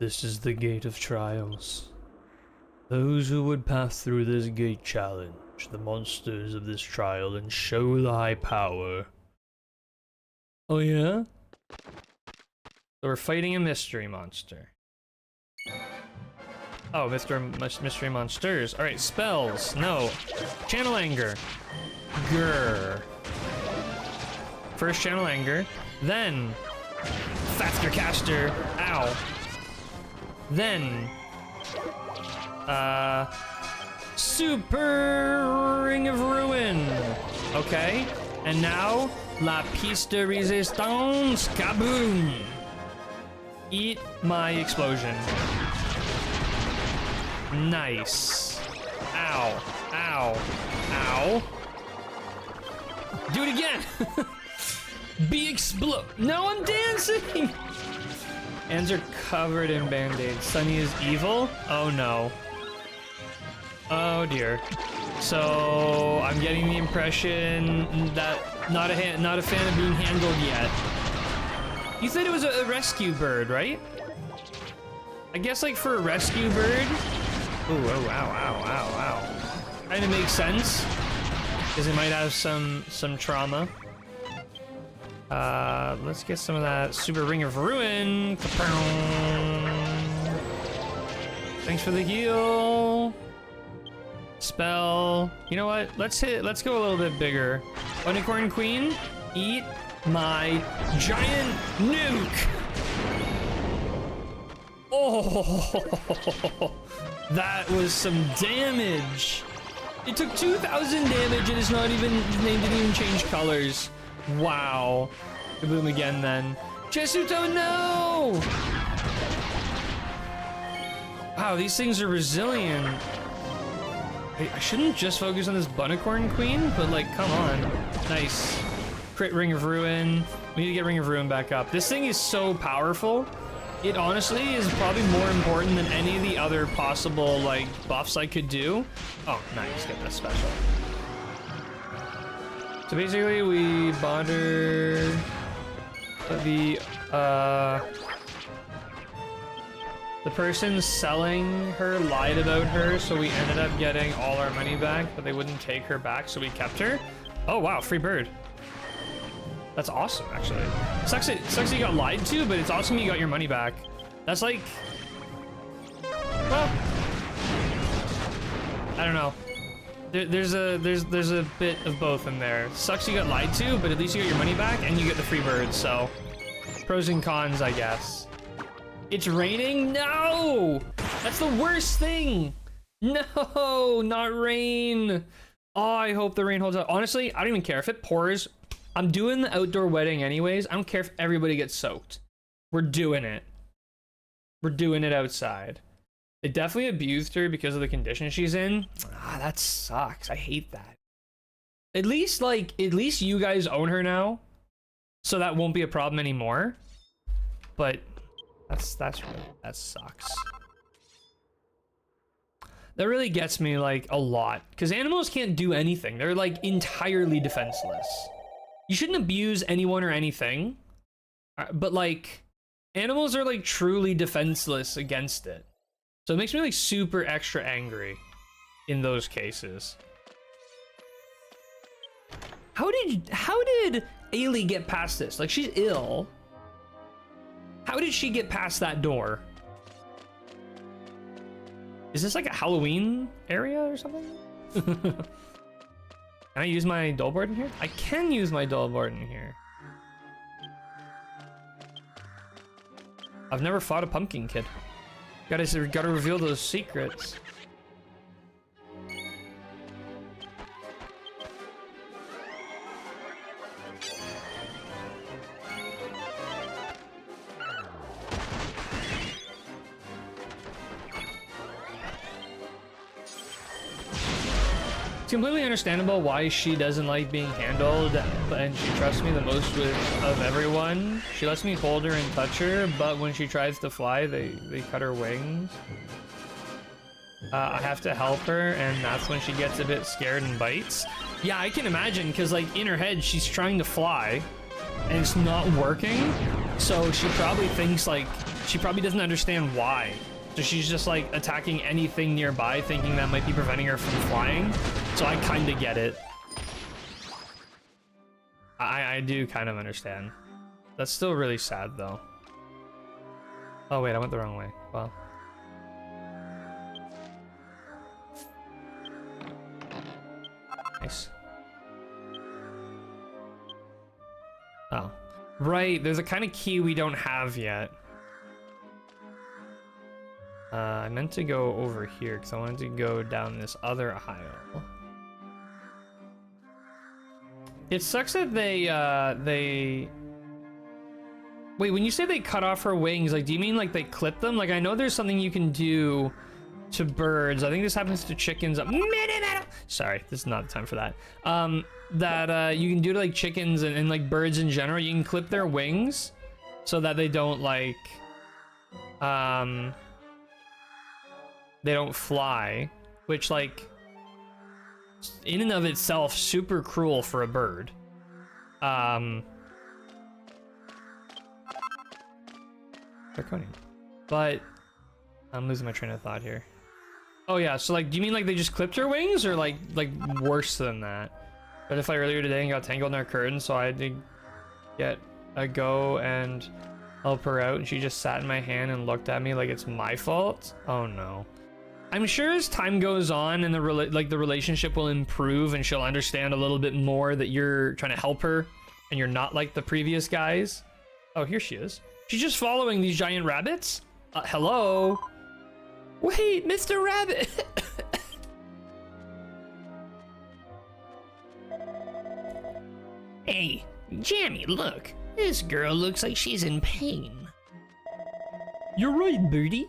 This is the gate of trials. Those who would pass through this gate challenge the monsters of this trial and show thy power. Oh yeah? So we're fighting a mystery monster. Oh, mystery monsters. All right, spells. No. Channel anger. Grr. First channel anger, then faster caster. Ow. Then super ring of ruin. Okay, and now la piece de resistance. Kaboom. Eat my explosion. Nice. Ow. Ow. Ow. Do it again. Be explode. No, I'm dancing. Hands are covered in band-aids. Sunny is evil. Oh no. Oh dear. So I'm getting the impression that not a fan of being handled yet. You said it was a rescue bird, right? I guess like for a rescue bird. Ooh, oh, ow, ow, ow, ow. Kind of makes sense. Because it might have some trauma. Let's get some of that super ring of ruin. Thanks for the heal. Spell. You know what? Let's go a little bit bigger. Unicorn Queen, eat my giant nuke. Oh, that was some damage. It took 2,000 damage and it's not even, his name didn't even change colors. Wow. Kaboom again then. Chesuto, no! Wow, these things are resilient. I shouldn't just focus on this Bunicorn Queen, but like, come on. Nice. Crit Ring of Ruin. We need to get Ring of Ruin back up. This thing is so powerful. It honestly is probably more important than any of the other possible like buffs I could do. Oh, nice, get that special. So basically we bought her the person selling her lied about her, so we ended up getting all our money back, but they wouldn't take her back, so we kept her. Oh wow, free bird. That's awesome, actually. Sucks that you got lied to, but it's awesome you got your money back. That's like, well, I don't know. There's a bit of both in there. Sucks you got lied to, but at least you got your money back and you get the free bird. So, pros and cons, I guess. It's raining? No! That's the worst thing. No, not rain. Oh, I hope the rain holds up. Honestly, I don't even care if it pours. I'm doing the outdoor wedding anyways. I don't care if everybody gets soaked. We're doing it. We're doing it outside. They definitely abused her because of the condition she's in. Ah, that sucks. I hate that. At least you guys own her now, so that won't be a problem anymore. But that sucks. That really gets me like a lot, because animals can't do anything. They're like entirely defenseless. You shouldn't abuse anyone or anything, but like animals are like truly defenseless against it. So it makes me like super extra angry in those cases. How did Ailey get past this? Like, she's ill. How did she get past that door? Is this like a Halloween area or something? Can I use my dull board in here? I can use my dull board in here. I've never fought a pumpkin kid. Gotta reveal those secrets. It's completely understandable why she doesn't like being handled, and she trusts me the most of everyone. She lets me hold her and touch her, but when she tries to fly, they cut her wings. I have to help her, and that's when she gets a bit scared and bites. Yeah, I can imagine, because like in her head, she's trying to fly, and it's not working. So she probably thinks like, she probably doesn't understand why. So she's just like attacking anything nearby, thinking that might be preventing her from flying. So I kind of get it. I do kind of understand. That's still really sad though. Oh wait, I went the wrong way. Well. Nice. Oh. Right, there's a kind of key we don't have yet. I meant to go over here because I wanted to go down this other aisle. It sucks that they... Wait, when you say they cut off her wings, like, do you mean like they clip them? Like, I know there's something you can do to birds. I think this happens to chickens. Sorry, this is not the time for that. You can do to like chickens and like birds in general. You can clip their wings so that they don't like... they don't fly, which like in and of itself super cruel for a bird. Draconian. But I'm losing my train of thought here. Oh yeah, so like do you mean like they just clipped her wings or like worse than that? But if I earlier today and got tangled in her curtain, so I had to get a go and help her out, and she just sat in my hand and looked at me like it's my fault. Oh no. I'm sure as time goes on and the relationship will improve and she'll understand a little bit more that you're trying to help her and you're not like the previous guys. Oh, here she is. She's just following these giant rabbits? Hello? Wait, Mr. Rabbit! Hey, Jammy, look. This girl looks like she's in pain. You're right, Birdie.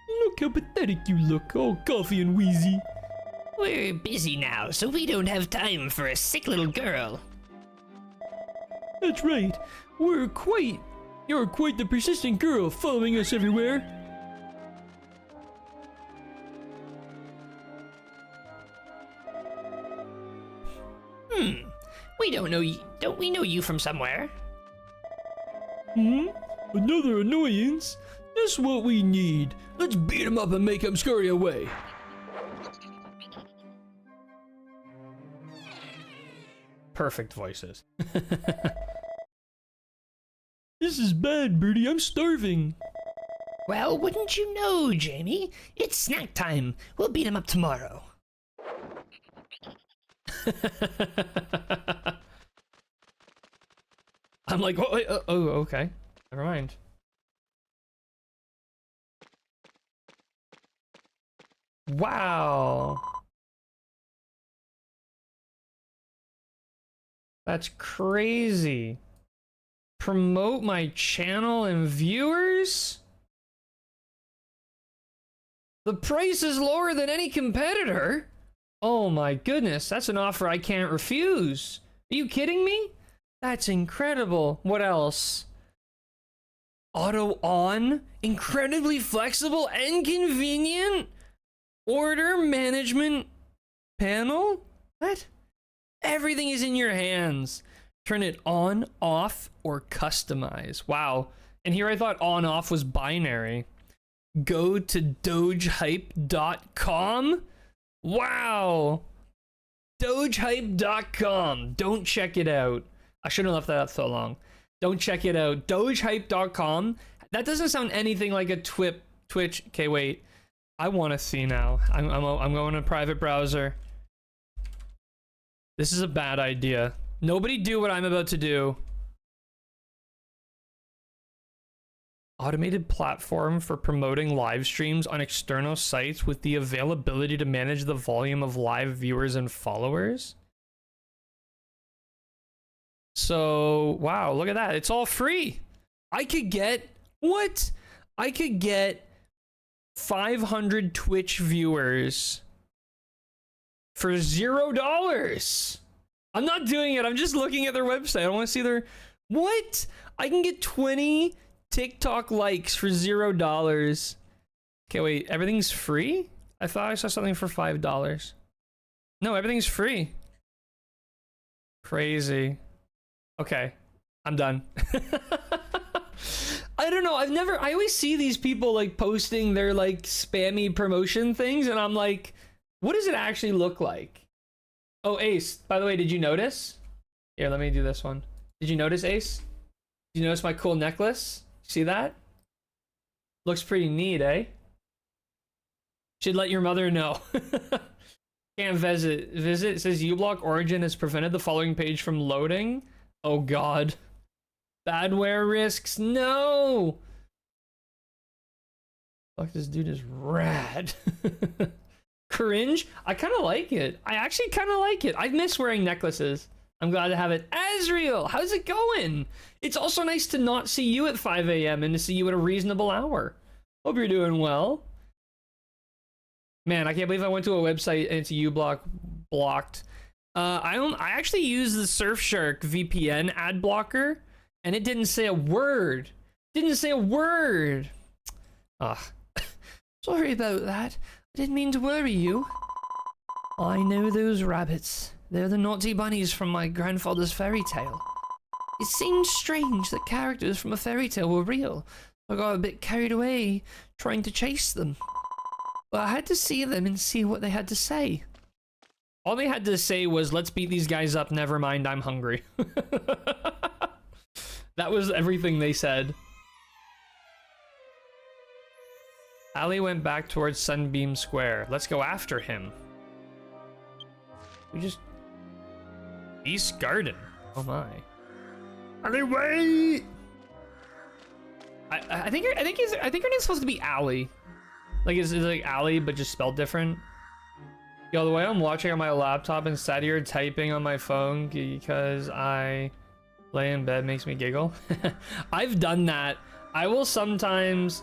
Look how pathetic you look, all coffee and wheezy. We're busy now, so we don't have time for a sick little girl. That's right. You're quite the persistent girl following us everywhere. We don't know you. Don't we know you from somewhere? Another annoyance? That's what we need. Let's beat him up and make him scurry away. Perfect voices. This is bad, Birdie. I'm starving. Well, wouldn't you know, Jamie? It's snack time. We'll beat him up tomorrow. I'm like, oh, okay. Never mind. Wow. That's crazy. Promote my channel and viewers? The price is lower than any competitor? Oh my goodness, that's an offer I can't refuse. Are you kidding me? That's incredible. What else? Auto on? Incredibly flexible and convenient? Order management panel? What? Everything is in your hands. Turn it on, off, or customize. Wow. And here I thought on, off was binary. Go to dogehype.com? Wow. Dogehype.com. Don't check it out. I shouldn't have left that up so long. Don't check it out. Dogehype.com. That doesn't sound anything like a Twitch. Okay, wait. I want to see now. I'm going to private browser. This is a bad idea. Nobody do what I'm about to do. Automated platform for promoting live streams on external sites with the availability to manage the volume of live viewers and followers. So, wow, look at that. It's all free. I could get, what? I could get 500 Twitch viewers for $0. I'm not doing it. I'm just looking at their website. I want to see their, what? I can get 20 TikTok likes for $0. Okay, wait, everything's free? I thought I saw something for $5. No, everything's free. Crazy. Okay, I'm done. I don't know, I always see these people like posting their like spammy promotion things and I'm like, what does it actually look like? Oh, Ace, by the way, did you notice? Here, let me do this one. Did you notice, Ace? Did you notice my cool necklace? See that? Looks pretty neat, eh? Should let your mother know. Can't visit. It says uBlock origin has prevented the following page from loading. Oh god. Badware risks. No! Fuck, this dude is rad. Cringe? I kind of like it. I actually kind of like it. I miss wearing necklaces. I'm glad to have it. Azriel, how's it going? It's also nice to not see you at 5 a.m. and to see you at a reasonable hour. Hope you're doing well. Man, I can't believe I went to a website and it's uBlock blocked. I actually use the Surfshark VPN ad blocker and it didn't say a word. Didn't say a word. Ugh. Sorry about that. I didn't mean to worry you. I know those rabbits. They're the naughty bunnies from my grandfather's fairy tale. It seemed strange that characters from a fairy tale were real. I got a bit carried away trying to chase them. But I had to see them and see what they had to say. All they had to say was, let's beat these guys up, never mind, I'm hungry. That was everything they said. Ali went back towards Sunbeam Square. Let's go after him. We just... East Garden. Oh my. Ali, wait! I think her name's supposed to be Ali. Like it's like Ali, but just spelled different. Yo, the way I'm watching on my laptop instead here typing on my phone because I lay in bed makes me giggle. I've done that. I will sometimes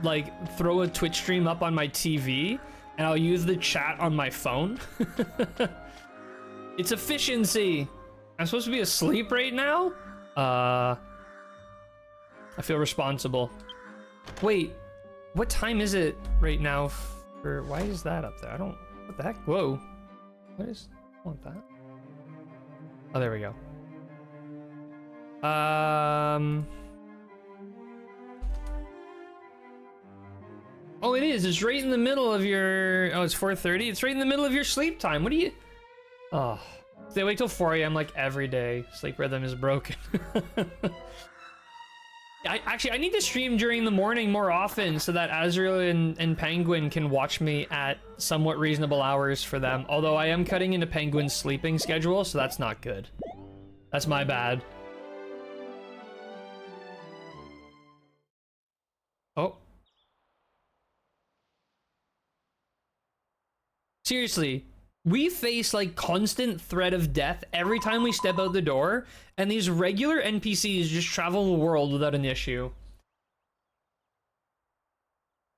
like throw a Twitch stream up on my TV and I'll use the chat on my phone. It's efficiency. I'm supposed to be asleep right now? I feel responsible. Wait, what time is it right now for, why is that up there? I don't, what the heck? Whoa. What is, I want that. Oh, there we go. Oh, it is. It's right in the middle of your, oh, it's 4:30. It's right in the middle of your sleep time. What do you, oh. They wait till 4 a.m. like every day. Sleep rhythm is broken. I need to stream during the morning more often so that Azriel and Penguin can watch me at somewhat reasonable hours for them. Although I am cutting into Penguin's sleeping schedule, so that's not good. That's my bad. Oh. Seriously. We face like constant threat of death every time we step out the door, and these regular NPCs just travel the world without an issue.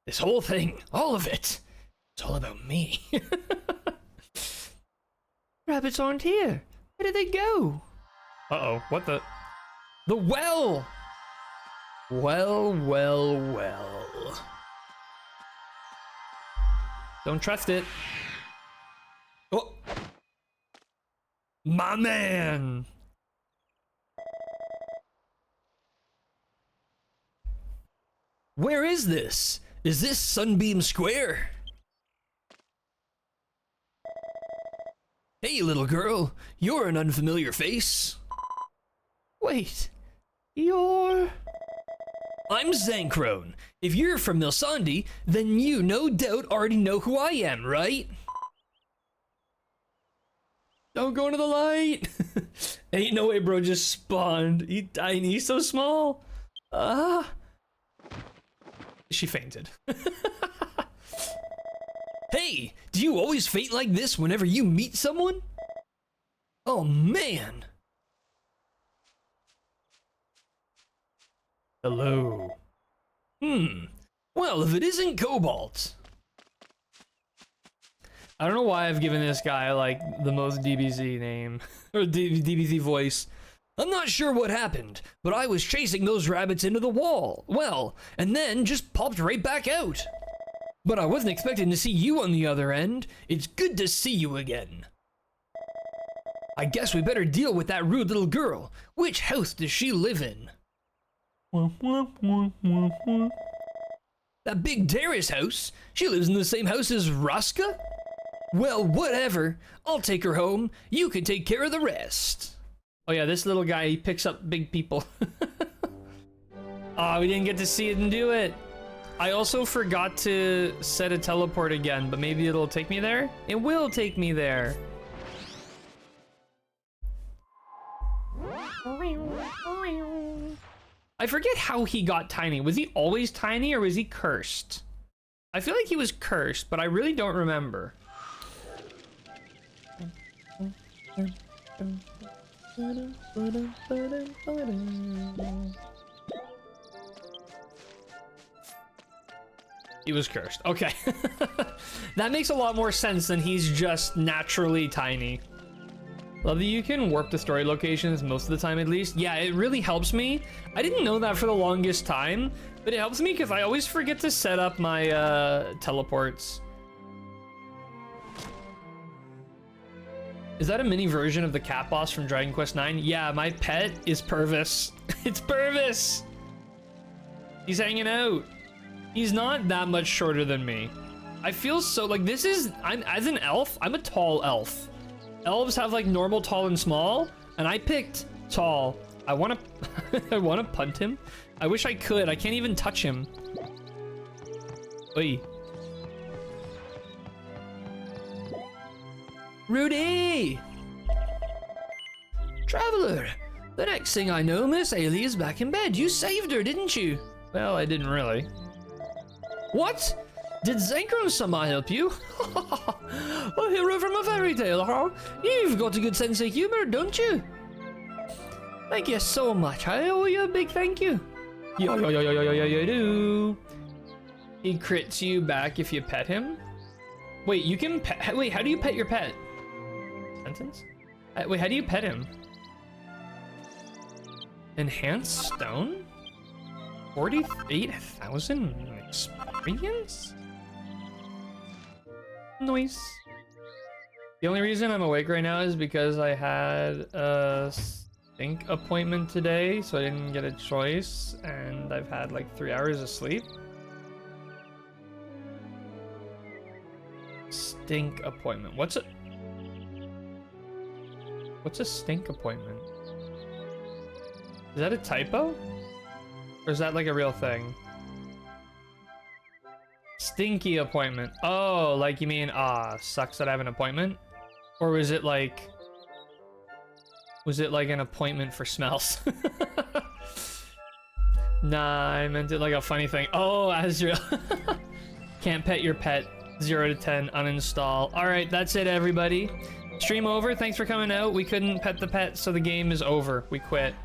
This whole thing, all of it, it's all about me. Rabbits aren't here. Where did they go? Uh-oh, what the? The well! Well, well, well. Don't trust it. Oh, my man. Where is this? Is this Sunbeam Square? Hey, little girl, you're an unfamiliar face. Wait, you're... I'm Zanchrone. If you're from Milsandi, then you no doubt already know who I am, right? Don't go into the light. Ain't no way, bro. Just spawned. He tiny. He's so small. She fainted. Hey, do you always faint like this whenever you meet someone? Oh man. Hello. Well, if it isn't Cobalt. I don't know why I've given this guy like the most DBZ name or DBZ voice. I'm not sure what happened, but I was chasing those rabbits into the wall. Well, and then just popped right back out. But I wasn't expecting to see you on the other end. It's good to see you again. I guess we better deal with that rude little girl. Which house does she live in? That big Darius house? She lives in the same house as Raska? Well, whatever. I'll take her home. You can take care of the rest. Oh yeah, this little guy, he picks up big people. Oh, we didn't get to see it and do it. I also forgot to set a teleport again, but maybe it'll take me there? It will take me there. I forget how he got tiny. Was he always tiny or was he cursed? I feel like he was cursed, but I really don't remember. He was cursed. Okay. That makes a lot more sense than he's just naturally tiny. Love that you can warp to story locations most of the time, at least. Yeah, it really helps me. I didn't know that for the longest time, but it helps me because I always forget to set up my teleports. Is that a mini version of the cat boss from Dragon Quest IX? Yeah, my pet is Purvis. It's Purvis! He's hanging out. He's not that much shorter than me. I feel so, like, this is, as an elf, I'm a tall elf. Elves have, like, normal, tall, and small, and I picked tall. I want to, I want to punt him. I wish I could. I can't even touch him. Oi. Rudy! Traveler, the next thing I know, Miss Ailey is back in bed. You saved her, didn't you? Well, I didn't really. What? Did Zanchrone-sama help you? A hero from a fairy tale, huh? You've got a good sense of humor, don't you? Thank you so much. I owe you a big thank you. Yo, yo, yo, yo, yo, yo, yo, yo, do. He crits you back if you pet him? Wait, you can pet, wait, how do you pet your pet? Sentence? Wait, how do you pet him? Enhanced stone? 48,000 experience? Nice. The only reason I'm awake right now is because I had a stink appointment today, so I didn't get a choice, and I've had like 3 hours of sleep. Stink appointment. What's a stink appointment? Is that a typo? Or is that like a real thing? Stinky appointment. Oh, like you mean, sucks that I have an appointment? Or was it like an appointment for smells? Nah, I meant it like a funny thing. Oh, Azrael. Can't pet your pet. 0 to 10, uninstall. Alright, that's it, everybody. Stream over. Thanks for coming out. We couldn't pet the pet, so the game is over. We quit.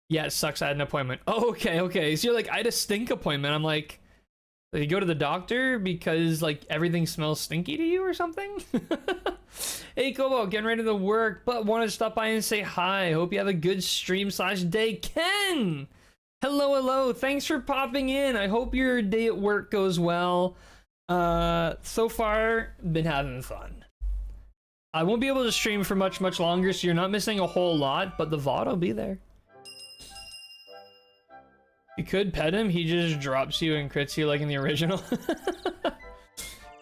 Yeah, it sucks. I had an appointment. Oh, okay. So you're like, I had a stink appointment. I'm like, did you go to the doctor because, like, everything smells stinky to you or something? Hey, Kobo, getting ready to work, but wanted to stop by and say hi. Hope you have a good stream/day. Ken! Hello. Thanks for popping in. I hope your day at work goes well. So far, been having fun. I won't be able to stream for much longer, so you're not missing a whole lot, but the VOD will be there. You could pet him, he just drops you and crits you like in the original.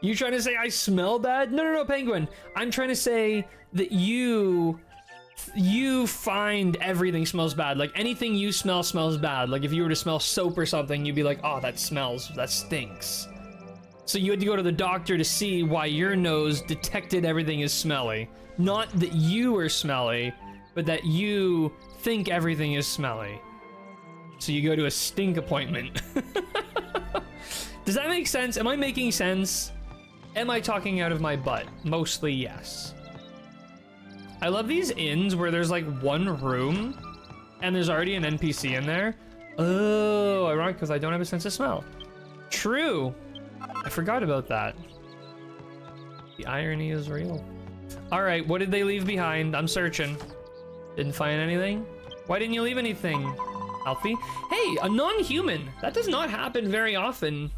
You trying to say I smell bad? No, no, no, Penguin. I'm trying to say that you find everything smells bad. Like anything you smell smells bad. Like if you were to smell soap or something, you'd be like, oh, that stinks. So you had to go to the doctor to see why your nose detected everything as smelly. Not that you were smelly, but that you think everything is smelly. So you go to a stink appointment. Does that make sense? Am I making sense? Am I talking out of my butt? Mostly yes. I love these inns where there's like one room and there's already an NPC in there. Oh, ironic because I don't have a sense of smell. True. I forgot about that. The irony is real. All right, what did they leave behind? I'm searching. Didn't find anything? Why didn't you leave anything, Alfie? Hey, a non-human. That does not happen very often.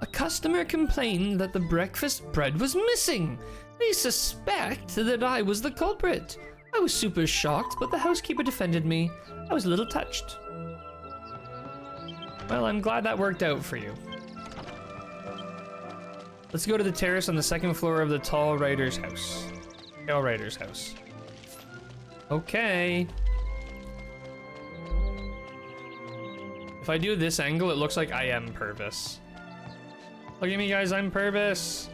A customer complained that the breakfast bread was missing. They suspect that I was the culprit. I was super shocked, but the housekeeper defended me. I was a little touched. Well, I'm glad that worked out for you. Let's go to the terrace on the second floor of the tall writer's house. Tall writer's house. Okay. If I do this angle, it looks like I am Purvis. Look at me, guys, I'm Purvis.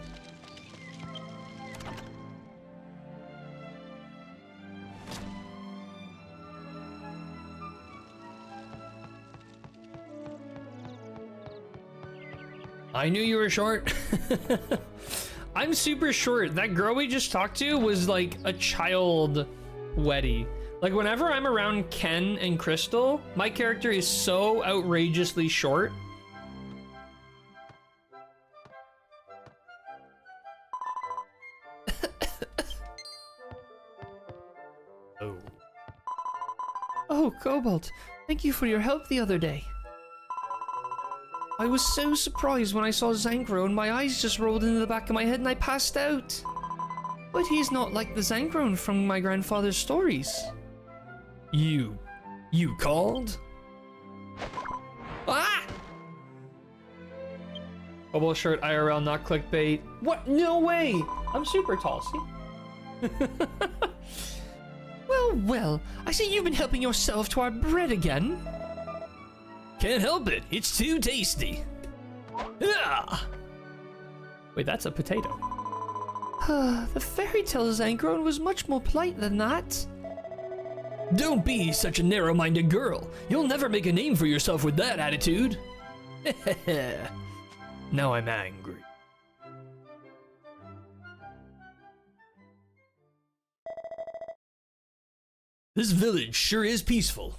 I knew you were short. I'm super short. That girl we just talked to was like a child Weddy. Like whenever I'm around Ken and Crystal, my character is so outrageously short. Oh. Oh, Cobalt, thank you for your help the other day. I was so surprised when I saw Zanchrone, my eyes just rolled into the back of my head and I passed out. But he's not like the Zanchrone from my grandfather's stories. You called? Ah! Bubble shirt IRL, not clickbait. What? No way! I'm super tall, see? Well, I see you've been helping yourself to our bread again. Can't help it. It's too tasty. Yeah. Wait, that's a potato. The fairy tale Zanchrone was much more polite than that. Don't be such a narrow-minded girl. You'll never make a name for yourself with that attitude. Now I'm angry. This village sure is peaceful.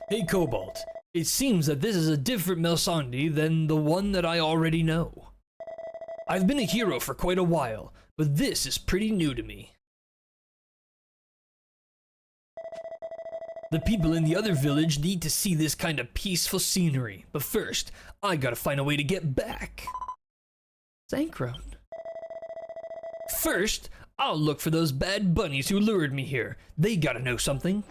Hey, Cobalt. It seems that this is a different Melsandi than the one that I already know. I've been a hero for quite a while, but this is pretty new to me. The people in the other village need to see this kind of peaceful scenery, but first, I gotta find a way to get back. Zanchrone. First, I'll look for those bad bunnies who lured me here. They gotta know something.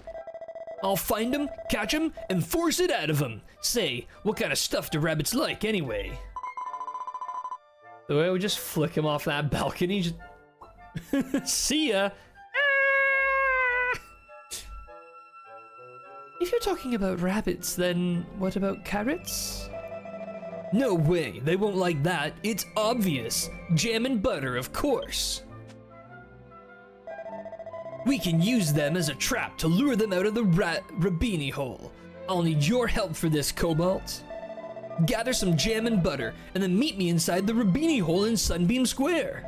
I'll find them, catch them, and force it out of them. Say, what kind of stuff do rabbits like anyway? The way I would just flick him off that balcony, just... See ya! If you're talking about rabbits, then what about carrots? No way, they won't like that. It's obvious. Jam and butter, of course. We can use them as a trap to lure them out of the Rabini hole. I'll need your help for this, Cobalt. Gather some jam and butter, and then meet me inside the Rabini hole in Sunbeam Square.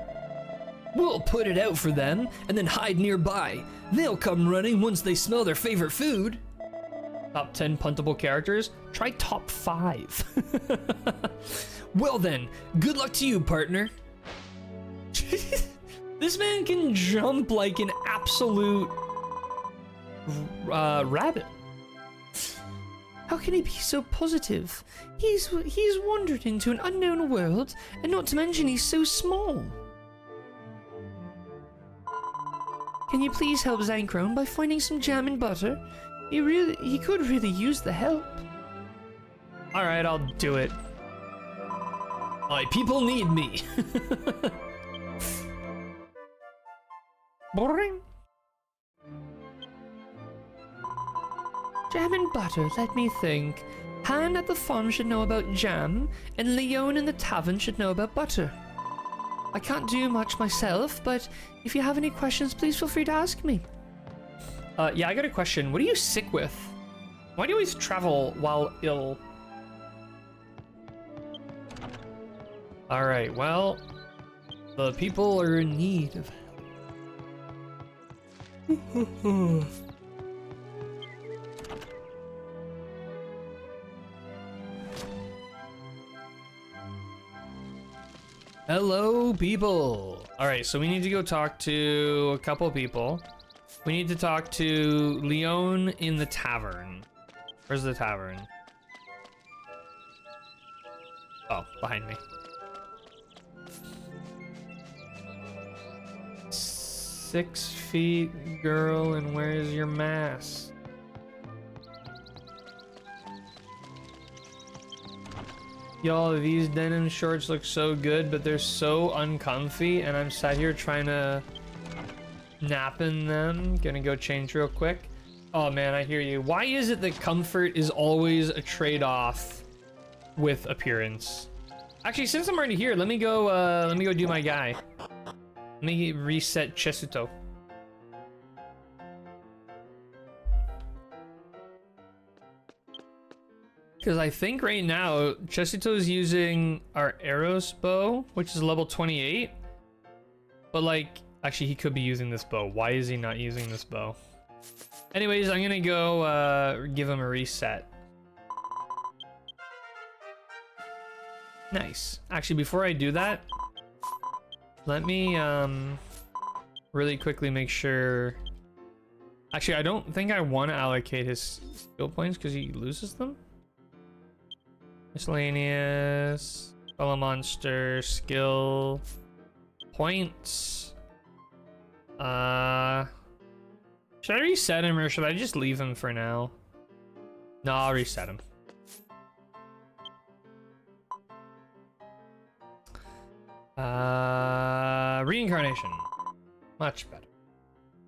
We'll put it out for them, and then hide nearby. They'll come running once they smell their favorite food. Top 10 puntable characters? Try top 5. Well then, good luck to you, partner. This man can jump like an absolute rabbit. How can he be so positive? He's wandered into an unknown world, and not to mention he's so small. Can you please help Zanchrone by finding some jam and butter? He could really use the help. All right, I'll do it. My people need me. Boring. Jam and butter, let me think. Han at the farm should know about jam, and Leon in the tavern should know about butter. I can't do much myself, but if you have any questions, please feel free to ask me. Yeah, I got a question. What are you sick with? Why do you always travel while ill? Alright, well, the people are in need of help. Hello, people. Alright, so we need to go talk to a couple people. We need to talk to Leon in the tavern. Where's the tavern? Oh, behind me. 6 feet, girl, and where's your mask? Y'all, these denim shorts look so good, but they're so uncomfy, and I'm sat here trying to nap in them. Gonna go change real quick. Oh man, I hear you. Why is it that comfort is always a trade-off with appearance? Actually, since I'm already here, let me go do my guy. Let me reset Chesuto. Because I think right now, Chesuto's using our Arrows bow, which is level 28. But like, actually he could be using this bow. Why is he not using this bow? Anyways, I'm gonna go give him a reset. Nice. Actually, before I do that, let me really quickly make sure. Actually, I don't think I want to allocate his skill points because he loses them. Miscellaneous, fellow monster, skill points. Should I reset him or should I just leave him for now? No, I'll reset him. Reincarnation. Much better.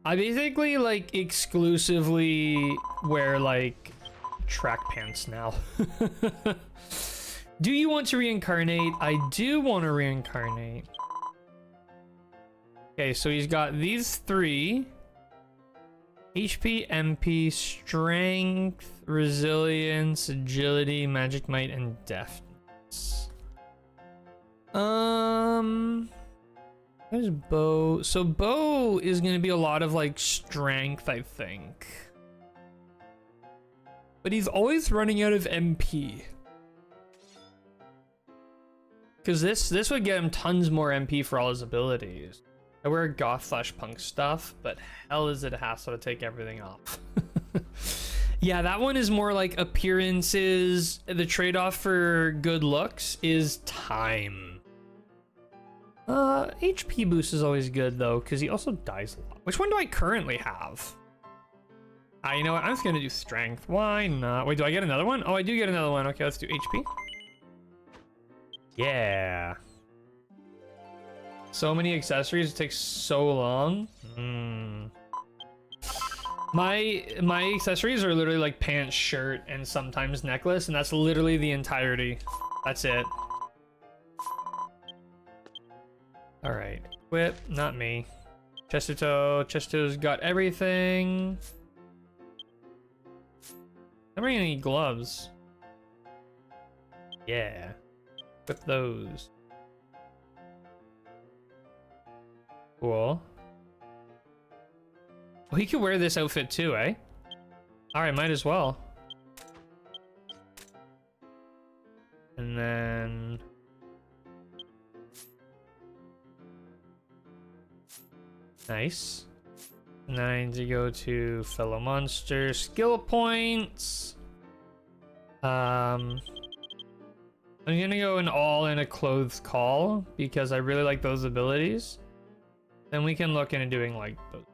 I basically like exclusively wear like track pants now. Do you want to reincarnate? I do want to reincarnate. Okay, so he's got these 3. HP, MP, Strength, Resilience, Agility, Magic Might, and Deftness. There's Bow. So Bow is gonna be a lot of like Strength, I think. But he's always running out of MP. Because this would get him tons more MP for all his abilities. I wear goth/punk stuff, but hell is it a hassle to take everything off. Yeah, that one is more like appearances. The trade-off for good looks is time. HP boost is always good though, because he also dies a lot. Which one do I currently have? You know what? I'm just gonna do strength. Why not? Wait, do I get another one? Oh, I do get another one. Okay, let's do HP. Yeah. So many accessories, it takes so long. My accessories are literally like pants, shirt, and sometimes necklace, and that's literally the entirety. That's it. All right, whip, not me. Chestuto's got everything. I'm bringing any gloves. Yeah, whip those. Cool. Well, he could wear this outfit too, eh? Alright, might as well. And then... Nice. And then I need to go to fellow monster skill points. I'm gonna go an all in a clothes call because I really like those abilities. Then we can look into doing like those.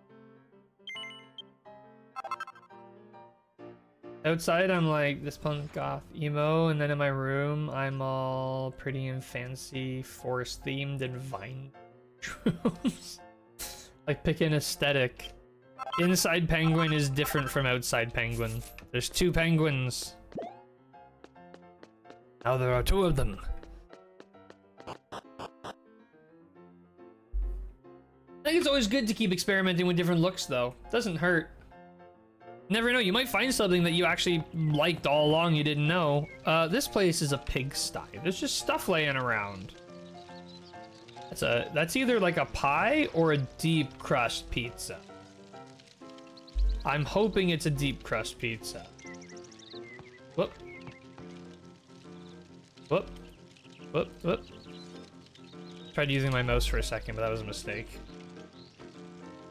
Outside, I'm like this punk goth emo, and then in my room, I'm all pretty and fancy, forest themed, and vine shrooms. Like, pick an aesthetic. Inside penguin is different from outside penguin. There's two penguins. Now there are two of them. I think it's always good to keep experimenting with different looks, though. Doesn't hurt. Never know, you might find something that you actually liked all along you didn't know. This place is a pigsty. There's just stuff laying around. That's either like a pie or a deep crust pizza. I'm hoping it's a deep crust pizza. Whoop. Whoop. Whoop, whoop. Tried using my mouse for a second, but that was a mistake.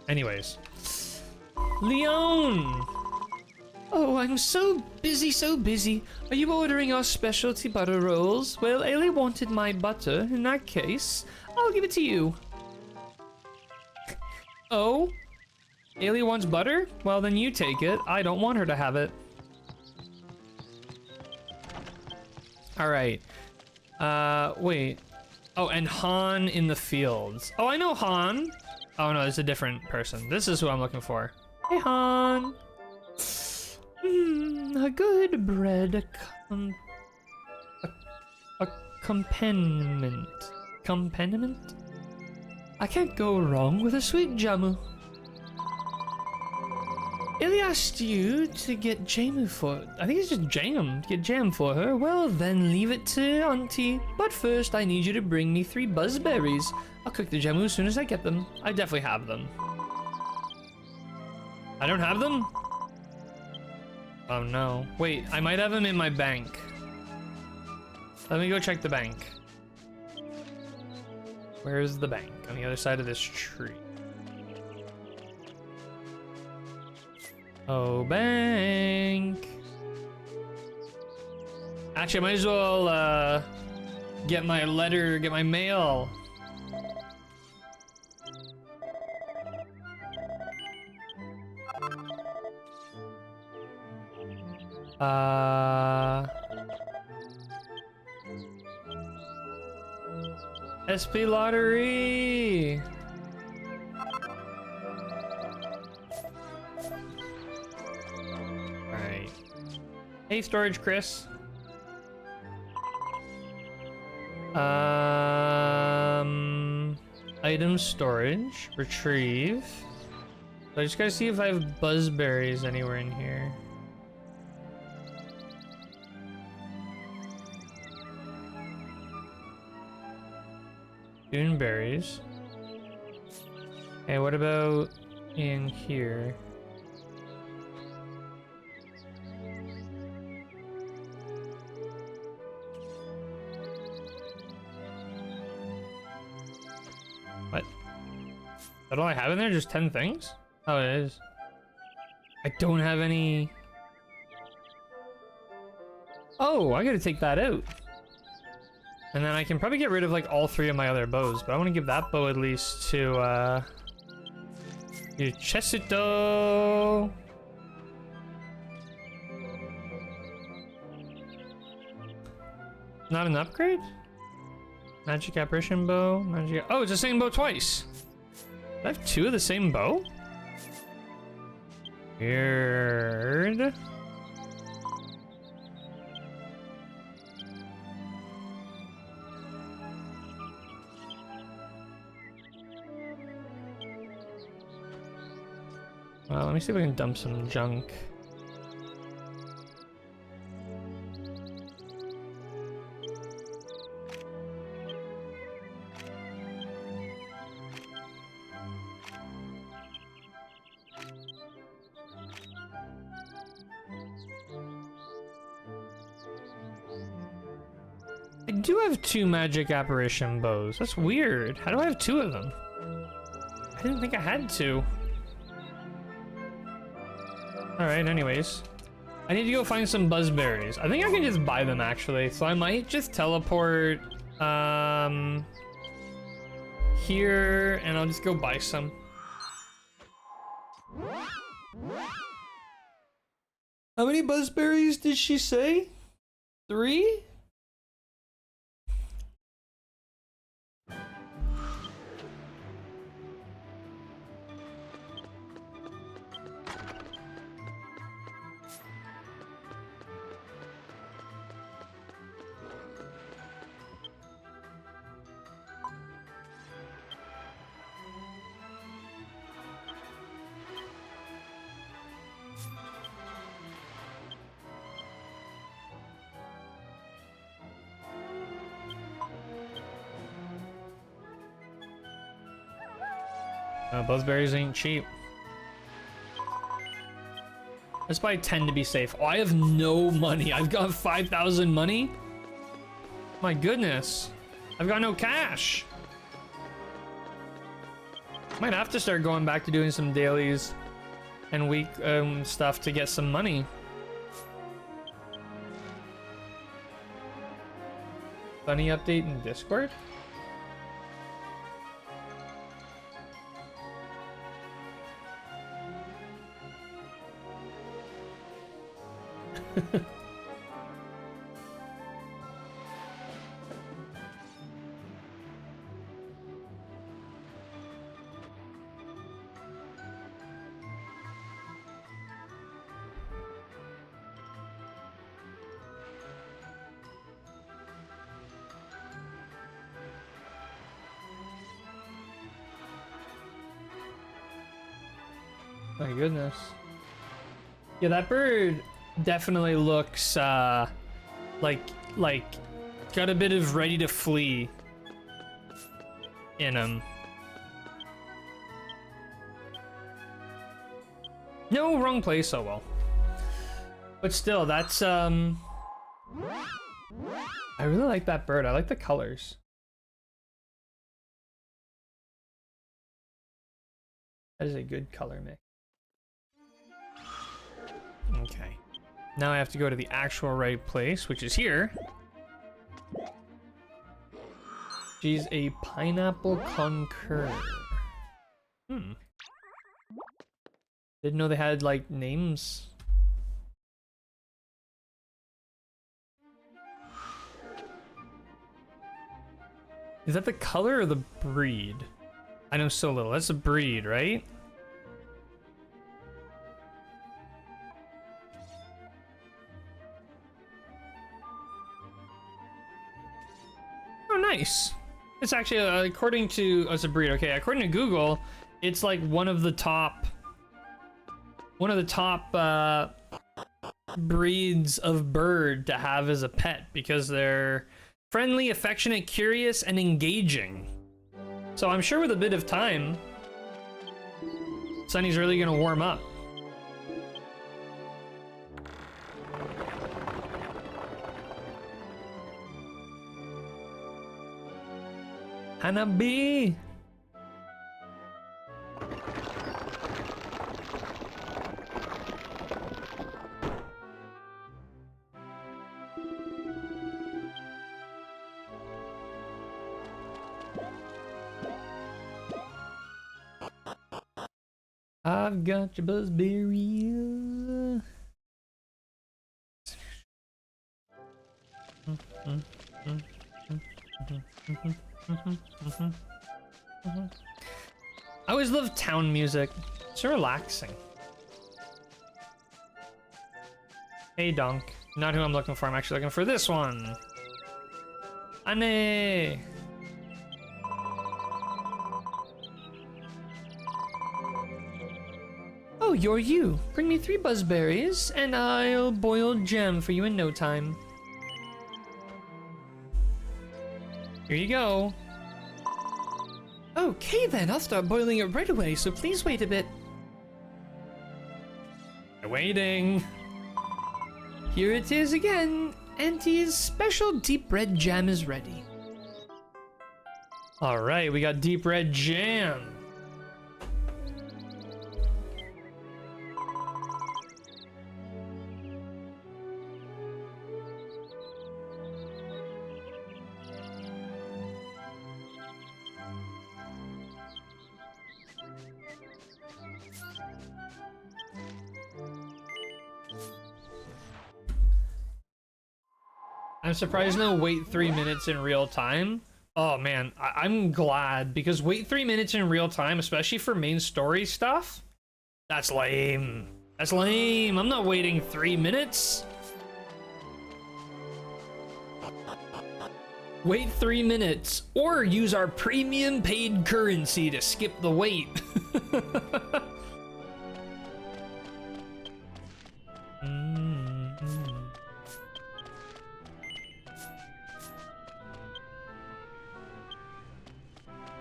Anyways. Leon! Oh, I'm so busy, so busy. Are you ordering our specialty butter rolls? Well, Ailey wanted my butter. In that case, I'll give it to you. Oh? Ailey wants butter? Well, then you take it. I don't want her to have it. Alright. Wait. Oh, and Han in the fields. Oh, I know Han. Oh, no, it's a different person. This is who I'm looking for. Hey, Han. A good bread, A accompaniment. Accompaniment? I can't go wrong with a sweet jamu. Illy asked you to get jamu for... I think it's just jam. Get jam for her. Well, then leave it to Auntie. But first, I need you to bring me 3 buzzberries. I'll cook the jamu as soon as I get them. I definitely have them. I don't have them? Oh no. Wait, I might have them in my bank. Let me go check the bank. Where's the bank? On the other side of this tree. Oh, bank. Actually, I might as well get my letter, get my mail. SP Lottery! Alright. Hey, Storage Chris. Item storage. Retrieve. So I just gotta see if I have buzzberries anywhere in here. Berries. Hey, what about in here? What? Is that all I have in there? Just 10 things? Oh, it is. I don't have any... Oh, I gotta take that out. And then I can probably get rid of like all 3 of my other bows, but I want to give that bow at least to Chesito. Not an upgrade? Magic apparition bow, magic. Oh, it's the same bow twice. I have 2 of the same bow? Weird. Well, let me see if I can dump some junk. I do have 2 magic apparition bows. That's weird. How do I have 2 of them? I didn't think I had 2. Alright, anyways. I need to go find some buzzberries. I think I can just buy them, actually. So I might just teleport, here, and I'll just go buy some. How many buzzberries did she say? 3? Buzzberries ain't cheap. Let's buy 10 to be safe. Oh, I have no money. I've got 5,000 money. My goodness. I've got no cash. Might have to start going back to doing some dailies and week stuff to get some money. Funny update in Discord? My goodness. Yeah, that bird definitely looks like got a bit of ready to flee in him. No, wrong place. Oh well. But still, that's I really like that bird. I like the colors. That is a good color mix. Okay. Now I have to go to the actual right place, which is here. She's a pineapple conqueror. Didn't know they had, like, names. Is that the color or the breed? I know so little. That's a breed, right? Oh, nice. It's actually, according to, it's a breed, okay, according to Google, it's like one of the top breeds of bird to have as a pet because they're friendly, affectionate, curious, and engaging. So I'm sure with a bit of time, Sunny's really gonna warm up. Hanabi! I've got your buzzberries. I always love town music. It's so relaxing. Hey, Donk. Not who I'm looking for. I'm actually looking for this one. Anne. Oh, you're you. Bring me 3 buzzberries, and I'll boil jam for you in no time. Here you go. Okay then, I'll start boiling it right away, so please wait a bit. Waiting. Here it is again. Auntie's special deep red jam is ready. Alright, we got deep red jam. I'm surprised no wait 3 minutes in real time. Oh man, I'm glad, because wait 3 minutes in real time, especially for main story stuff, that's lame. That's lame. I'm not waiting 3 minutes. Wait 3 minutes, or use our premium paid currency to skip the wait.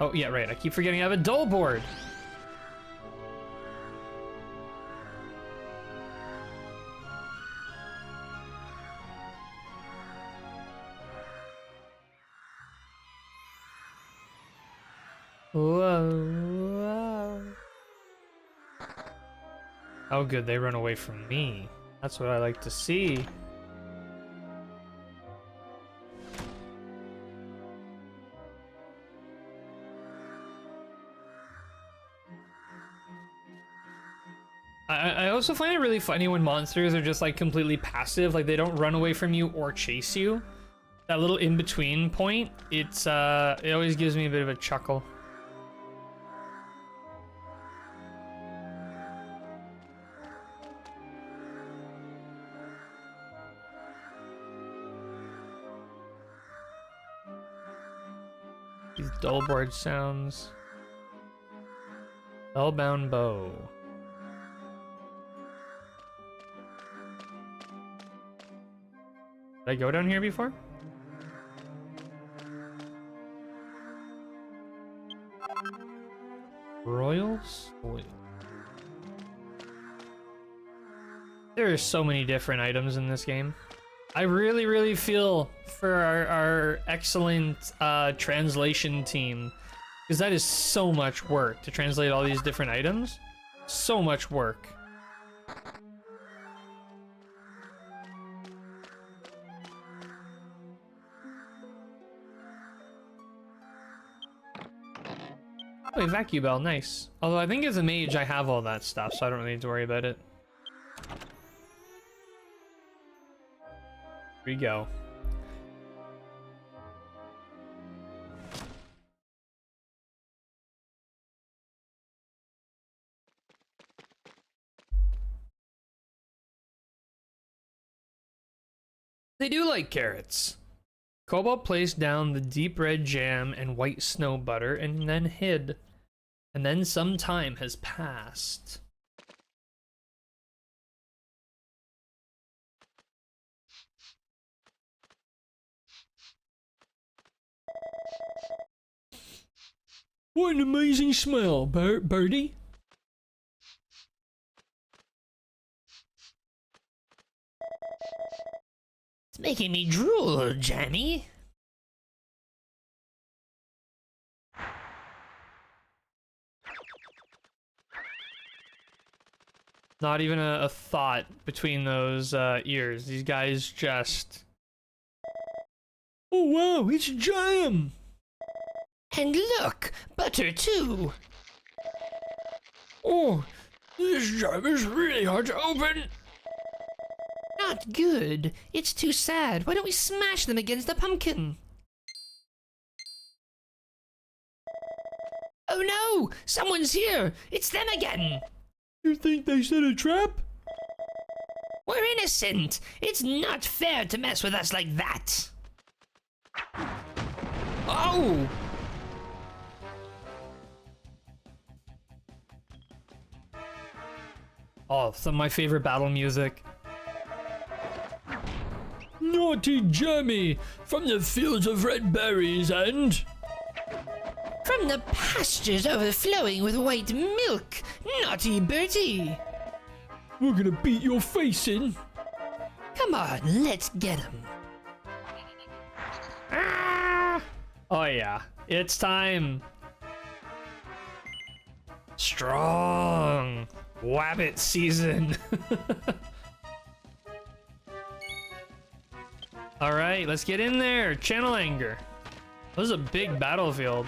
Oh, yeah, right. I keep forgetting I have a dull board. Whoa. Oh, good. They run away from me. That's what I like to see. I also find it really funny when monsters are just like completely passive, like they don't run away from you or chase you. That little in-between point, it always gives me a bit of a chuckle. These dull board sounds. Spellbound bow. Did I go down here before? Royal Soil. There are so many different items in this game. I really, really feel for our excellent translation team, because that is so much work to translate all these different items. So much work. Oh, a vacuum bell, nice. Although I think as a mage I have all that stuff, so I don't really need to worry about it. Here we go. They do like carrots. Cobalt placed down the deep red jam and white snow butter and then hid. And then some time has passed. What an amazing smell, Birdie. It's making me drool, Jammy. Not even a thought between those ears. These guys just... Oh wow, it's jam! And look, butter too. Oh, this jam is really hard to open. Not good. It's too sad. Why don't we smash them against the pumpkin? Oh no! Someone's here! It's them again! You think they set a trap? We're innocent! It's not fair to mess with us like that! Oh! Oh, some of my favorite battle music. Naughty Jammy, from the fields of red berries and... From the pastures overflowing with white milk, naughty Bertie! We're gonna beat your face in. Come on, let's get him. Ah! Oh yeah, it's time. Strong. Wabbit season. All right, let's get in there. Channel anger. This is a big battlefield.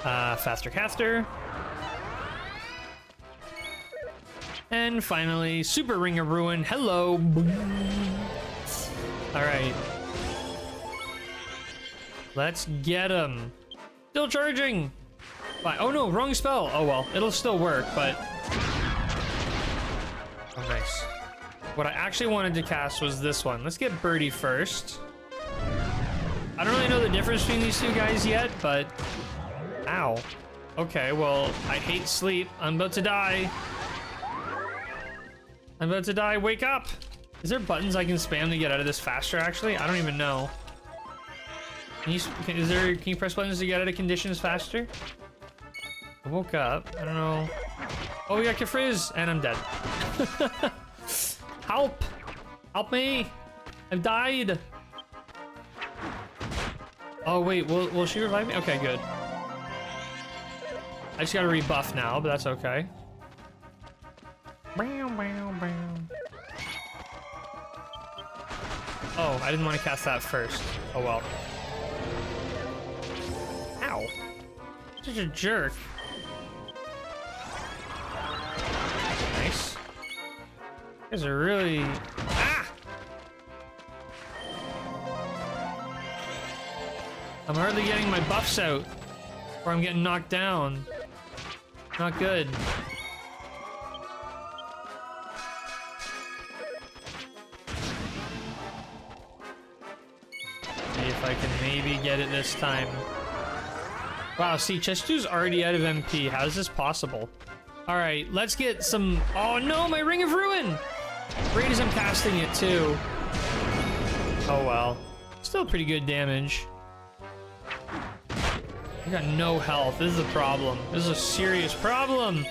Faster caster. And finally, Super Ring of Ruin. Hello. Alright. Let's get him. Still charging. Fine. Oh no, wrong spell. Oh well, it'll still work, but... Oh, nice. What I actually wanted to cast was this one. Let's get Birdie first. I don't really know the difference between these two guys yet, but... Ow. Okay, well, I hate sleep. I'm about to die. I'm about to die. Wake up! Is there buttons I can spam to get out of this faster, actually? I don't even know. Can you press buttons to get out of conditions faster? I woke up. I don't know. Oh, we got Kafrizz, and I'm dead. Help! Help me! I've died! Oh, wait, will she revive me? Okay, good. I just gotta rebuff now, but that's okay. Oh, I didn't want to cast that first. Oh well. Ow. Such a jerk. Nice. You guys are really... Ah! I'm hardly getting my buffs out, or I'm getting knocked down. Not good. See if I can maybe get it this time. Wow, see, Chestu's already out of MP. How is this possible? All right, let's get some... Oh no, my Ring of Ruin! Great as I'm casting it too. Oh well. Still pretty good damage. I got no health. This is a problem. This is a serious problem.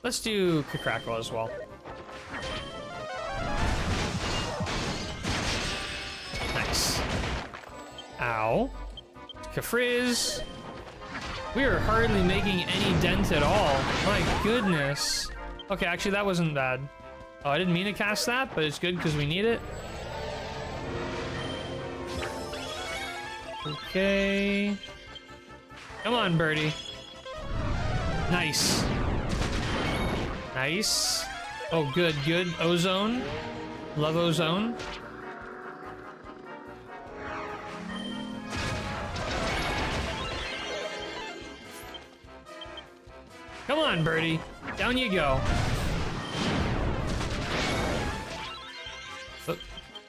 Let's do Crackle as well. Nice. Ow. Kafrizz. We are hardly making any dent at all. My goodness. Okay, actually that wasn't bad. Oh, I didn't mean to cast that, but it's good because we need it. Okay. Come on, Birdie. Nice. Nice. Oh, good, good. Ozone. Love Ozone. Come on, Birdie. Down you go. Oh,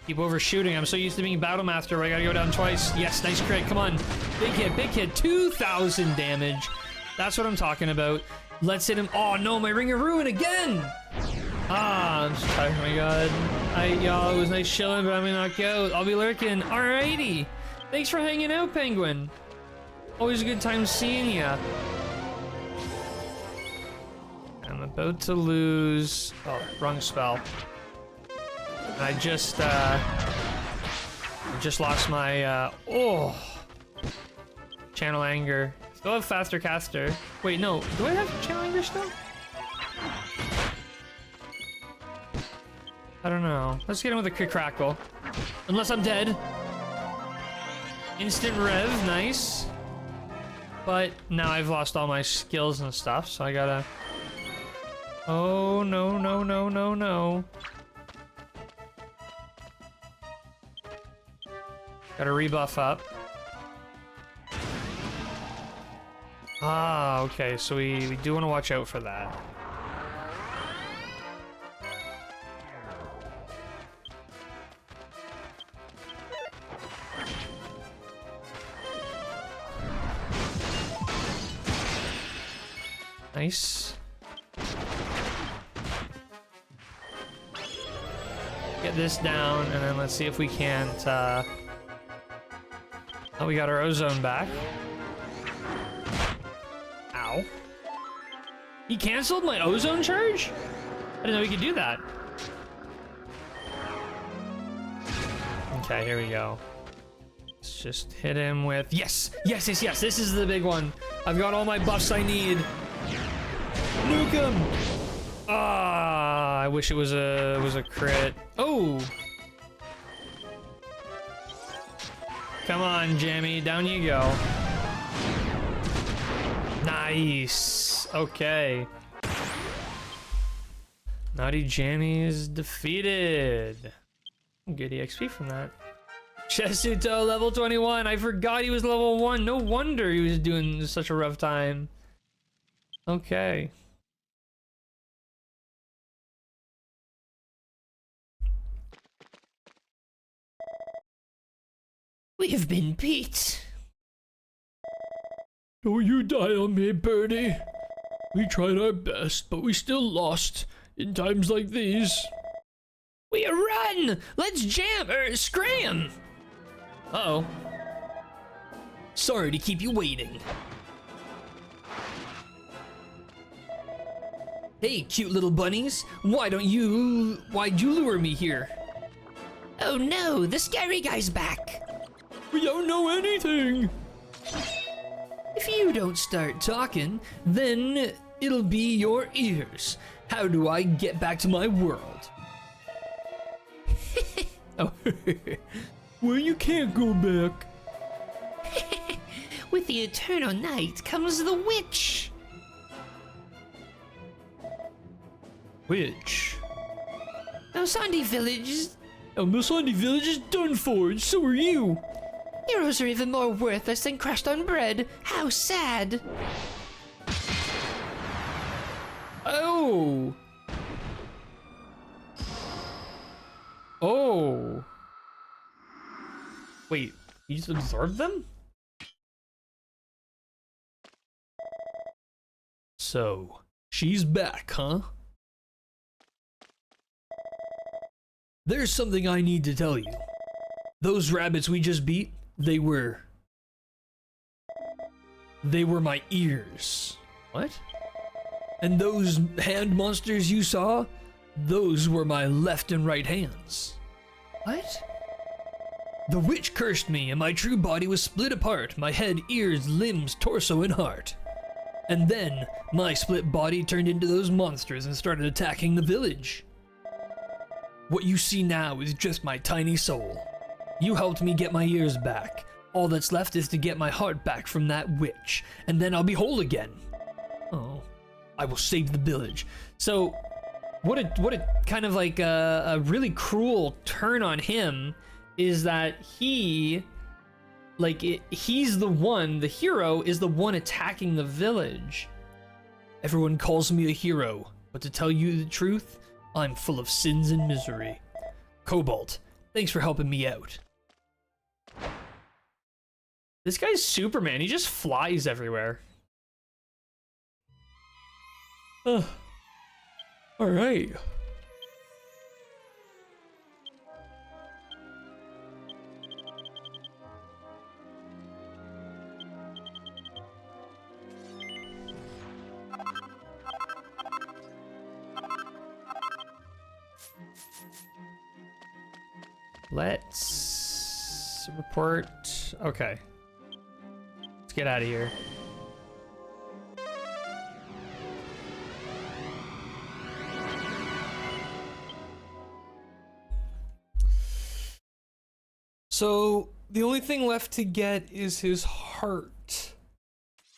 keep overshooting. I'm so used to being Battle Master where I gotta go down twice. Yes, nice crit. Come on. Big hit, big hit. 2,000 damage. That's what I'm talking about. Let's hit him. Oh no, my Ring of Ruin again! Ah, I'm so tired. Oh my god. Y'all, it was nice chilling, but I'm gonna knock out. I'll be lurking. Alrighty. Thanks for hanging out, Penguin. Always a good time seeing ya. I'm about to lose... Oh, wrong spell. I just lost my, oh! Channel Anger. Still have Faster Caster. Wait, no. Do I have Channel Anger still? I don't know. Let's get him with a quick crackle. Unless I'm dead. Instant Rev. Nice. But now I've lost all my skills and stuff, so I gotta... Oh, no, no, no, no, no. Gotta rebuff up. Ah, okay, so we do want to watch out for that. Nice. Get this down, and then let's see if we can't, Oh, we got our Ozone back. Ow. He canceled my Ozone charge? I didn't know he could do that. Okay, here we go. Let's just hit him with... Yes! Yes, yes, yes! This is the big one! I've got all my buffs I need! Nuke him! Ah, I wish it was a crit. Oh! Come on, Jammy, down you go. Nice. Nice. Okay. Naughty Jammy is defeated. Good EXP from that. Chesuto, level 21. I forgot he was level 1. No wonder he was doing such a rough time. Okay. We have been beat. Don't you die on me, Birdie. We tried our best, but we still lost in times like these. We run! Let's jam or scram! Uh-oh. Sorry to keep you waiting. Hey, cute little bunnies. Why'd you lure me here? Oh no, the scary guy's back. We don't know anything. If you don't start talking, then it'll be your ears. How do I get back to my world? Oh, well, you can't go back. With the eternal night comes the witch. Which? Osandi Village is... Masandi Village is done for, and so are you. Heroes are even more worthless than crushed on bread. How sad. Oh. Oh. Wait, you just absorbed them? So, she's back, huh? There's something I need to tell you. Those rabbits we just beat, they were my ears. What? And those hand monsters you saw, those were my left and right hands. What? The witch cursed me and my true body was split apart, my head, ears, limbs, torso, and heart. And then, my split body turned into those monsters and started attacking the village. What you see now is just my tiny soul. You helped me get my ears back. All that's left is to get my heart back from that witch, and then I'll be whole again. Oh. I will save the village. So, what a kind of like a really cruel turn on him is that he's the hero is the one attacking the village. Everyone calls me a hero, but to tell you the truth, I'm full of sins and misery. Cobalt, thanks for helping me out. This guy's Superman. He just flies everywhere. All right. Let's report. Okay. Let's get out of here. So, the only thing left to get is his heart.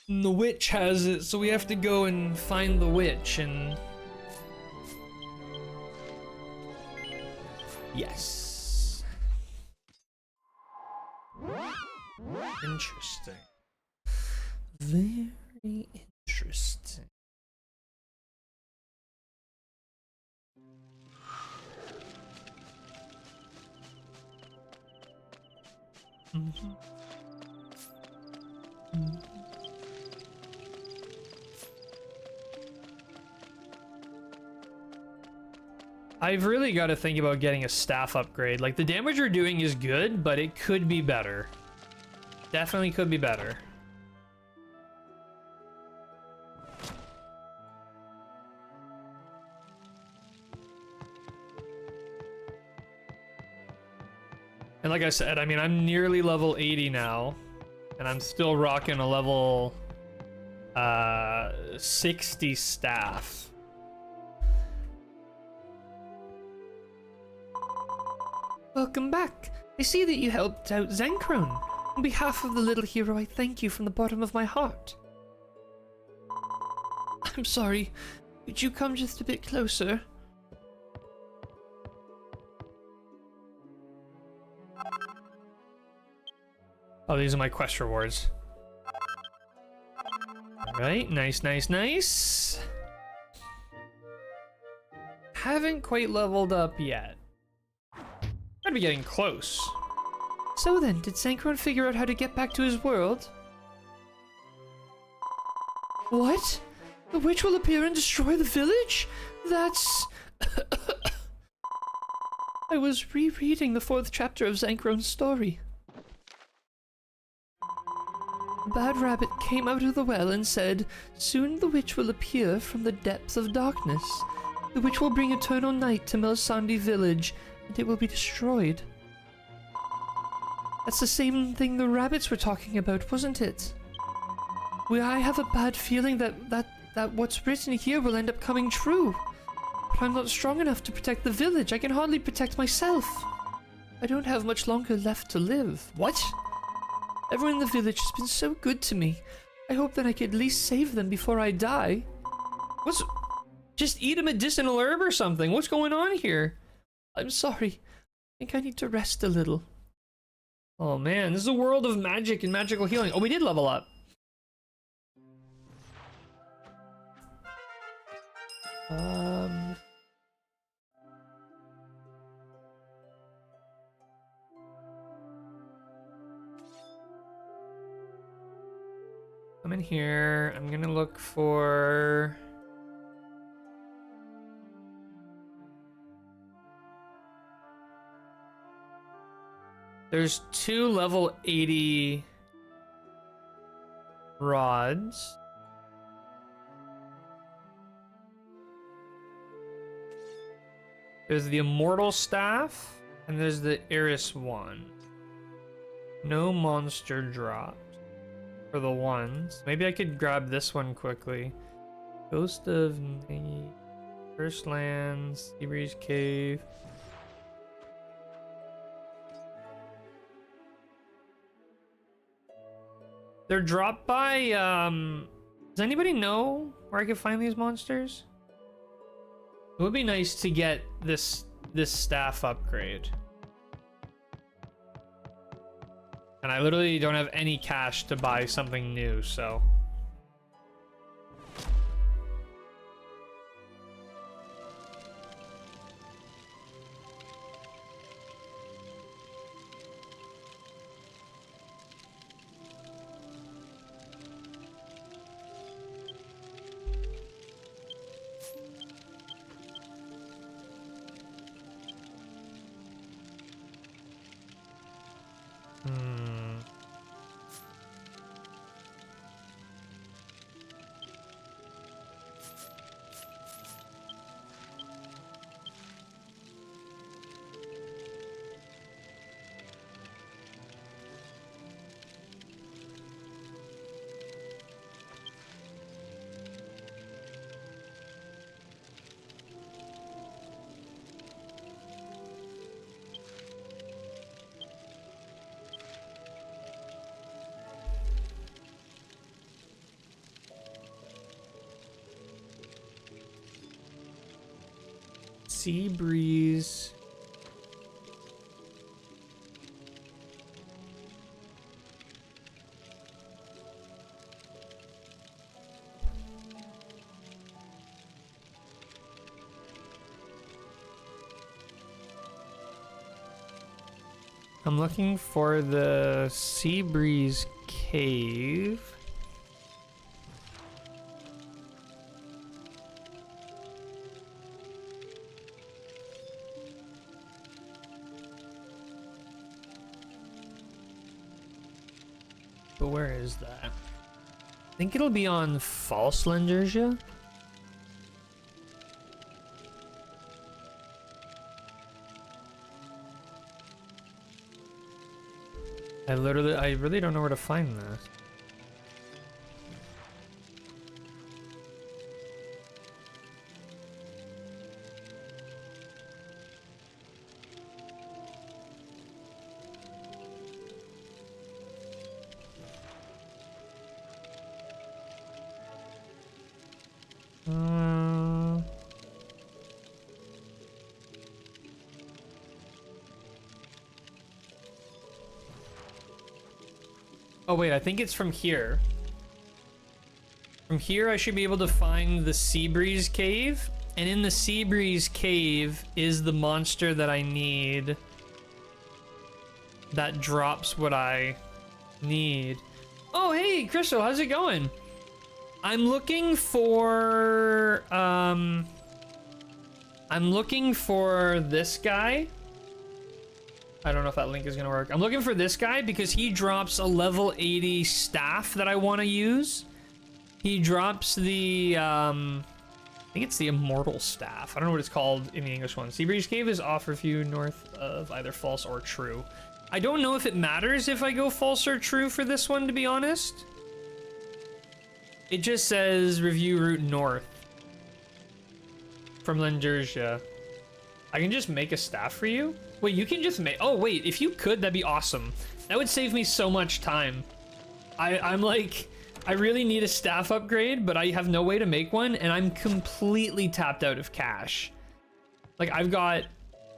And the witch has it, so we have to go and find the witch and... Yes. Interesting. Very interesting. I've really got to think about getting a staff upgrade. Like, the damage we're doing is good, but it could be better. Definitely could be better. And like I said, I mean, I'm nearly level 80 now, and I'm still rocking a level 60 staff. Welcome back. I see that you helped out Zenkron. On behalf of the little hero, I thank you from the bottom of my heart. I'm sorry. Could you come just a bit closer? Oh, these are my quest rewards. Alright, nice, nice, nice. Haven't quite leveled up yet. Gotta be getting close. So then, did Zankron figure out how to get back to his world? What? The witch will appear and destroy the village? That's... I was rereading the 4th chapter of Zankron's story. Bad Rabbit came out of the well and said, "Soon the witch will appear from the depths of darkness. The witch will bring eternal night to Melsandi village, and it will be destroyed." That's the same thing the rabbits were talking about, wasn't it? I have a bad feeling that what's written here will end up coming true. But I'm not strong enough to protect the village. I can hardly protect myself. I don't have much longer left to live. What? Everyone in the village has been so good to me. I hope that I could at least save them before I die. What's... Just eat a medicinal herb or something. What's going on here? I'm sorry. I think I need to rest a little. Oh man, this is a world of magic and magical healing. Oh, we did level up. I'm in here. I'm gonna look for... There's 2 level 80 rods. There's the Immortal Staff, and there's the Iris one. No monster drops for the ones. Maybe I could grab this one quickly. Ghost of First Lands, Seabreeze Cave. They're dropped by, does anybody know where I can find these monsters? It would be nice to get this staff upgrade. And I literally don't have any cash to buy something new, so... Sea breeze. I'm looking for the Sea Breeze Cave. But where is that? I think it'll be on False Lendersia. I really don't know where to find this. Oh wait, I think it's from here. From here, I should be able to find the Seabreeze Cave. And in the Seabreeze Cave is the monster that I need. That drops what I need. Oh, hey, Crystal, how's it going? I'm looking for, I'm looking for this guy. I don't know if that link is gonna work. I'm looking for this guy because he drops a level 80 staff that I want to use. He drops the, I think it's the Immortal Staff. I don't know what it's called in the English one. Seabreeze Cave is off a few north of either false or true. I don't know if it matters if I go false or true for this one, to be honest. It just says review route north from Lendersia. I can just make a staff for you? Wait, you can just make... Oh, wait, if you could, that'd be awesome. That would save me so much time. I'm like... I really need a staff upgrade, but I have no way to make one, and I'm completely tapped out of cash. Like, I've got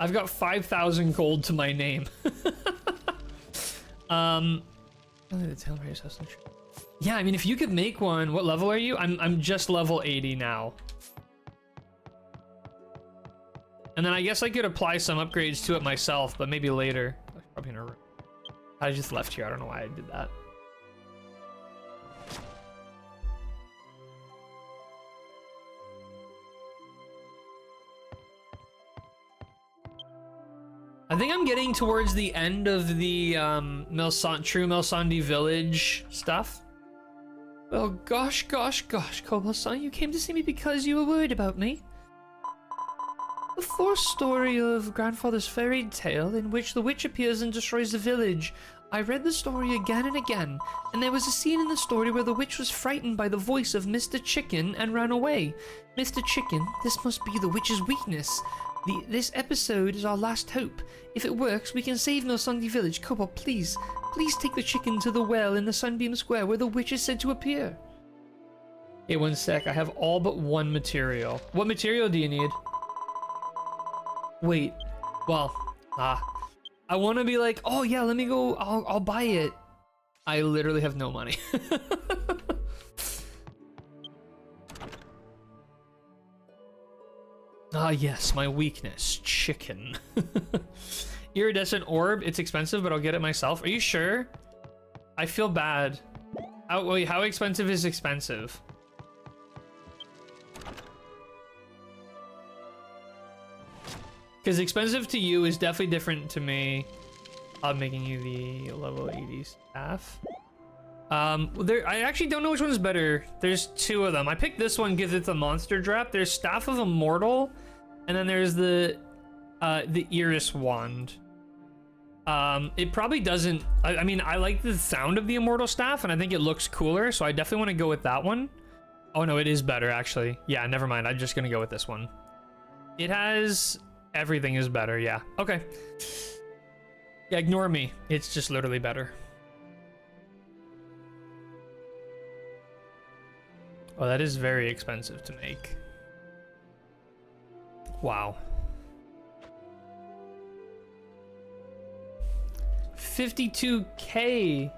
5,000 gold to my name. Yeah, I mean, if you could make one, what level are you? I'm just level 80 now. And then I guess I could apply some upgrades to it myself, but maybe later. Probably in a room. I just left here. I don't know why I did that. I think I'm getting towards the end of the True Milsandi Village stuff. Oh gosh, Kobo-san, you came to see me because you were worried about me. The fourth story of Grandfather's fairy tale in which the witch appears and destroys the village. I read the story again and again, and there was a scene in the story where the witch was frightened by the voice of Mr. Chicken and ran away. Mr. Chicken, this must be the witch's weakness. This episode is our last hope. If it works, we can save Milsandi Village. Kobo, please take the chicken to the well in the Sunbeam Square where the witch is said to appear. Hey, one sec. I have all but one material. What material do you need? Wait. Well, I want to be like, oh yeah, let me go. I'll buy it. I literally have no money. Ah, yes, my weakness, chicken. Iridescent orb, it's expensive, but I'll get it myself. Are you sure? I feel bad. Wait, how expensive is expensive? Because expensive to you is definitely different to me. I'm making you the level 80 staff. I actually don't know which one's better. There's two of them. I picked this one because it's a monster drop. There's Staff of Immortal, and then there's the Iris Wand. It probably doesn't... I mean, I like the sound of the Immortal Staff, and I think it looks cooler, so I definitely want to go with that one. Oh, no, it is better, actually. Yeah, never mind. I'm just going to go with this one. It has... Everything is better, yeah. Okay. Yeah, ignore me. It's just literally better. Oh, that is very expensive to make. Wow. 52K.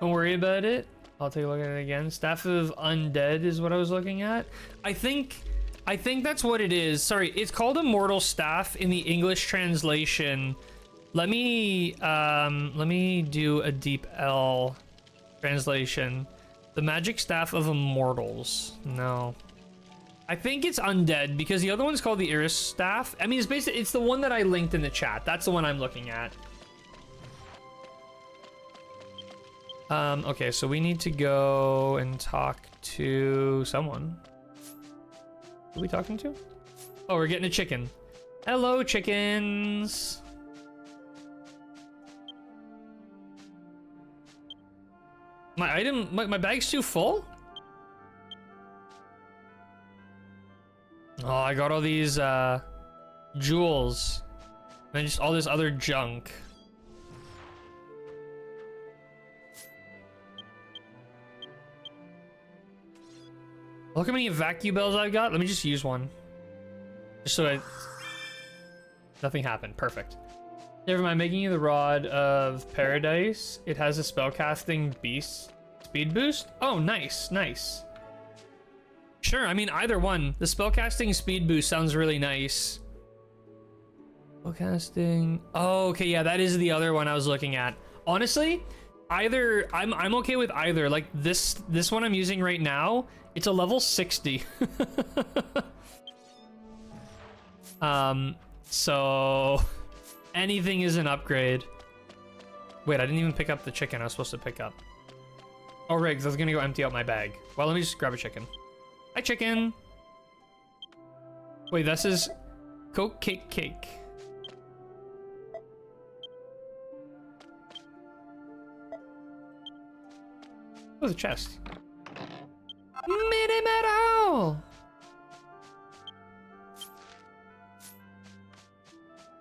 Don't worry about it. I'll take a look at it again. Staff of Undead is what I was looking at. I think that's what it is. Sorry, it's called Immortal Staff in the English translation. Let me do a deep L translation. The Magic Staff of Immortals. No. I think it's Undead because the other one's called the Iris Staff. I mean, it's the one that I linked in the chat. That's the one I'm looking at. Okay, so we need to go and talk to someone. Who are we talking to? Oh, we're getting a chicken. Hello, chickens. My bag's too full? Oh, I got all these jewels and just all this other junk. Look how many vacuum bells I've got. Let me just use one. Just so nothing happened. Perfect. Never mind, making you the Rod of Paradise. It has a spellcasting beast speed boost. Oh, nice, nice. Sure, I mean, either one. The spellcasting speed boost sounds really nice. Spellcasting. Oh, okay, yeah, that is the other one I was looking at. Honestly, either I'm okay with either. Like this one I'm using right now, it's a level 60. So anything is an upgrade. Wait, I didn't even pick up the chicken I was supposed to pick up. Oh, right, 'cause I was gonna go empty out my bag. Well, let me just grab a chicken. Hi, chicken. Wait, this is Coke Cake Cake. Oh, the chest. Mini Meadow!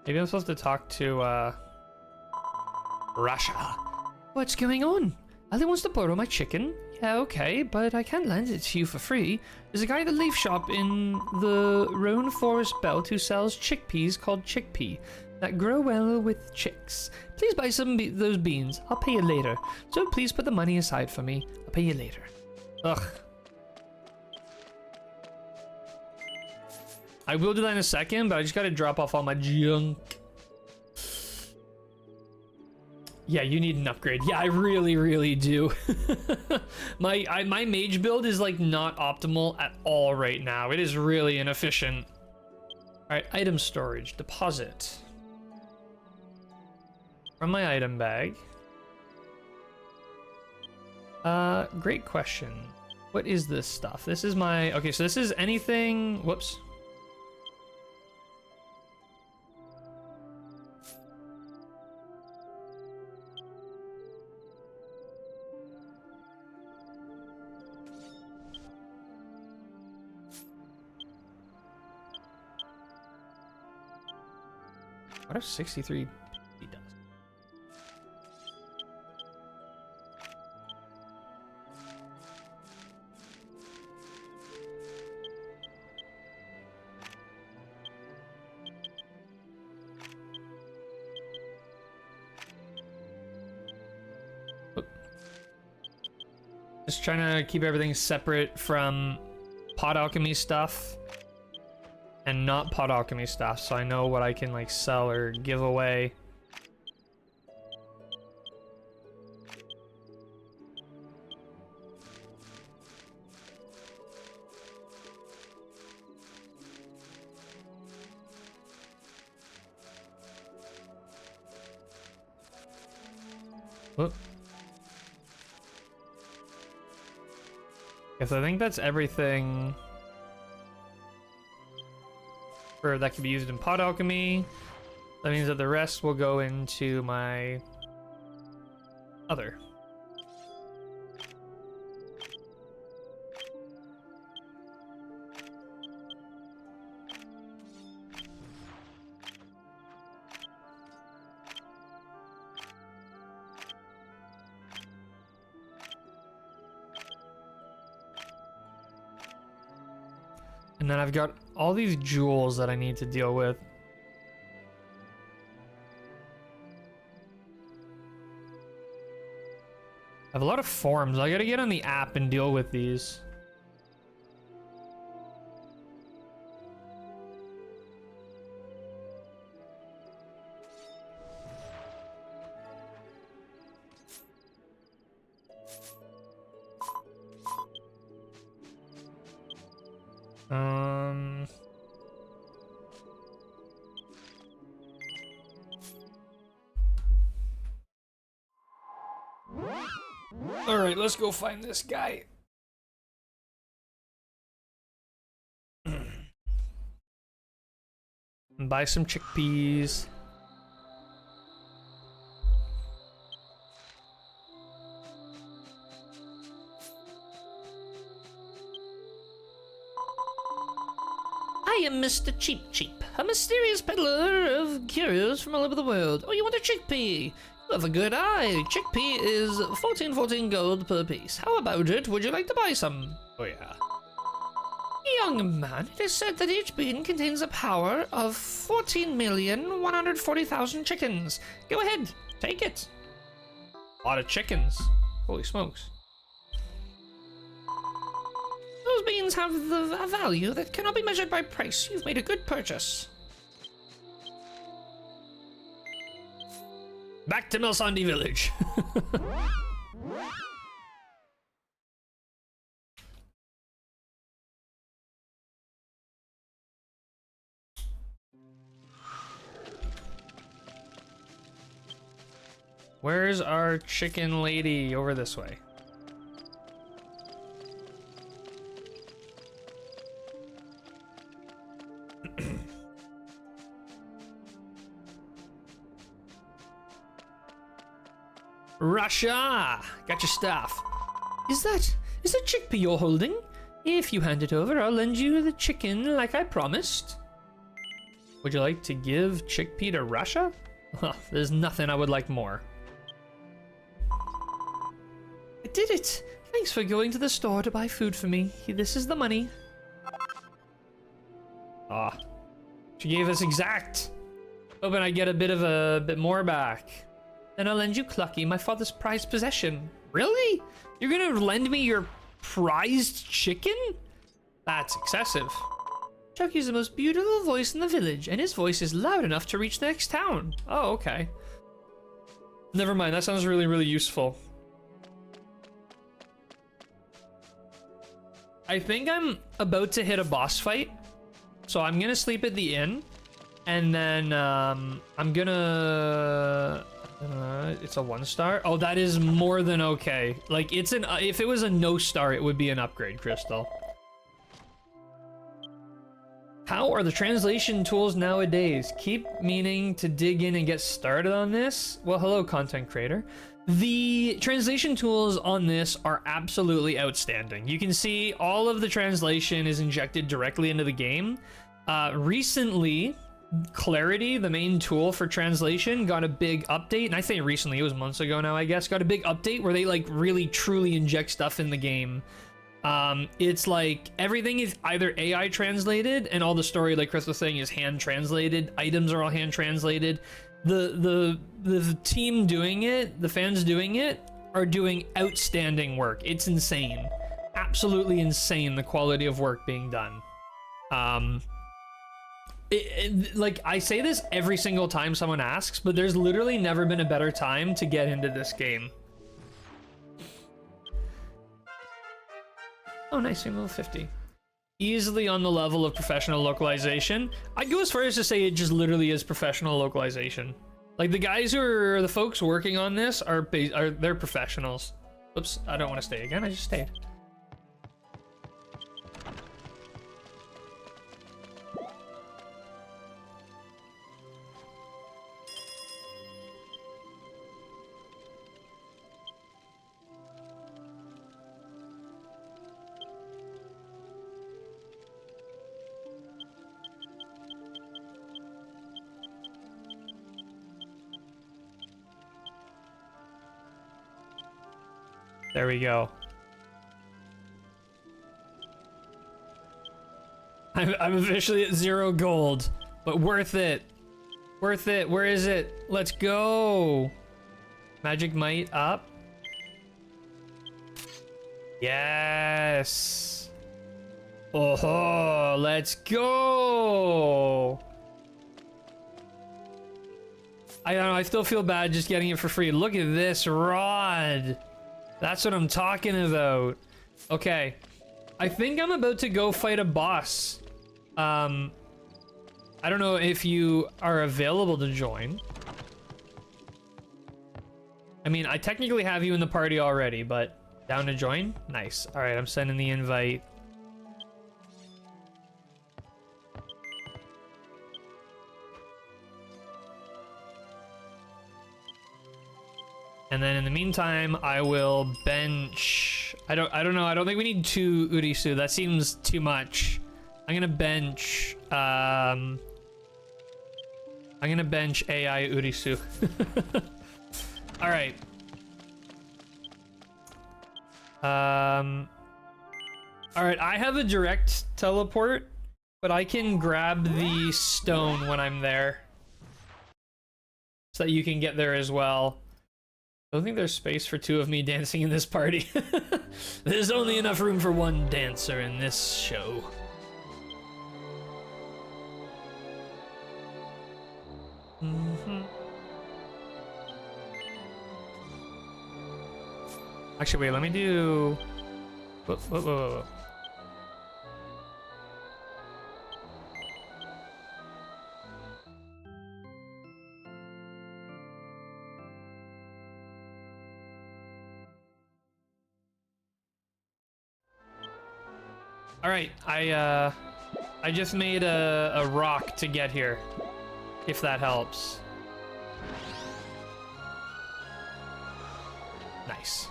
Maybe I'm supposed to talk to, Russia. What's going on? Ali wants to borrow my chicken? Yeah, okay, but I can't lend it to you for free. There's a guy at the leaf shop in the Roan Forest Belt who sells chickpeas called Chickpea that grow well with chicks. Please buy some those beans. I'll pay you later. So please put the money aside for me. I'll pay you later. Ugh. I will do that in a second, but I just gotta drop off all my junk. Yeah, you need an upgrade. Yeah, I really, really do. My mage build is like not optimal at all right now. It is really inefficient. All right, item storage, deposit. From my item bag. Great question. What is this stuff? This is my, okay, so this is anything, whoops. What if 63 he does? Oop. Just trying to keep everything separate from pot alchemy stuff. And not pot alchemy stuff, so I know what I can like sell or give away. Whoop. Yes, I think that's everything. That can be used in pot alchemy. That means that the rest will go into my other. And then I've got all these jewels that I need to deal with. I have a lot of forms. I gotta get on the app and deal with these. All right, let's go find this guy. Buy some chickpeas. I am Mr. Cheap Cheap, a mysterious peddler of curios from all over the world. Oh, you want a chickpea? You have a good eye. Chickpea is 14 gold per piece. How about it? Would you like to buy some? Oh yeah. Young man, it is said that each bean contains a power of 14,140,000 chickens. Go ahead, take it. A lot of chickens. Holy smokes. Those beans have a value that cannot be measured by price. You've made a good purchase. Back to Milsandi Village. Where's our chicken lady? Over this way. Russia! Got your stuff. Is that chickpea you're holding? If you hand it over, I'll lend you the chicken like I promised. Would you like to give chickpea to Russia? Huh, there's nothing I would like more. I did it. Thanks for going to the store to buy food for me. This is the money. Ah, she gave us exact. Hoping I get a bit more back. Then I'll lend you Clucky, my father's prized possession. Really? You're gonna lend me your prized chicken? That's excessive. Chucky's the most beautiful voice in the village, and his voice is loud enough to reach the next town. Oh, okay. Never mind, that sounds really, really useful. I think I'm about to hit a boss fight, so I'm gonna sleep at the inn, and then I'm gonna... it's a 1-star. Oh, that is more than okay. Like, it's an if it was a no star, it would be an upgrade, Crystal. How are the translation tools nowadays? Keep meaning to dig in and get started on this. Well, hello, content creator. The translation tools on this are absolutely outstanding. You can see all of the translation is injected directly into the game. Recently, Clarity, the main tool for translation, got a big update, and I say recently, it was months ago now, I guess, got a big update where they like really truly inject stuff in the game. It's like everything is either AI translated, and all the story, like Chris was saying, is hand translated. Items are all hand translated. The team doing it, the fans doing it, are doing outstanding work. It's insane, absolutely insane, the quality of work being done. Like, I say this every single time someone asks, but there's literally never been a better time to get into this game. Oh, nice, you're level 50. Easily on the level of professional localization. I'd go as far as to say it just literally is professional localization. Like, the guys who are the folks working on this they're professionals. Oops, I don't want to stay again, I just stayed. There we go. I'm officially at 0 gold, but worth it. Worth it. Where is it? Let's go. Magic Might up. Yes. Oh, let's go. I don't know, I still feel bad just getting it for free. Look at this rod. That's what I'm talking about. Okay. I think I'm about to go fight a boss. I don't know if you are available to join. I mean, I technically have you in the party already, but down to join? Nice. All right, I'm sending the invite. And then in the meantime, I will bench. I don't know. I don't think we need 2 Urisu. That seems too much. I'm gonna bench. I'm gonna bench AI Urisu. All right. Alright, I have a direct teleport, but I can grab the stone when I'm there. So that you can get there as well. I don't think there's space for two of me dancing in this party. There's only enough room for one dancer in this show. Actually, wait, let me do... Whoa. All right, I just made a rock to get here, if that helps. Nice.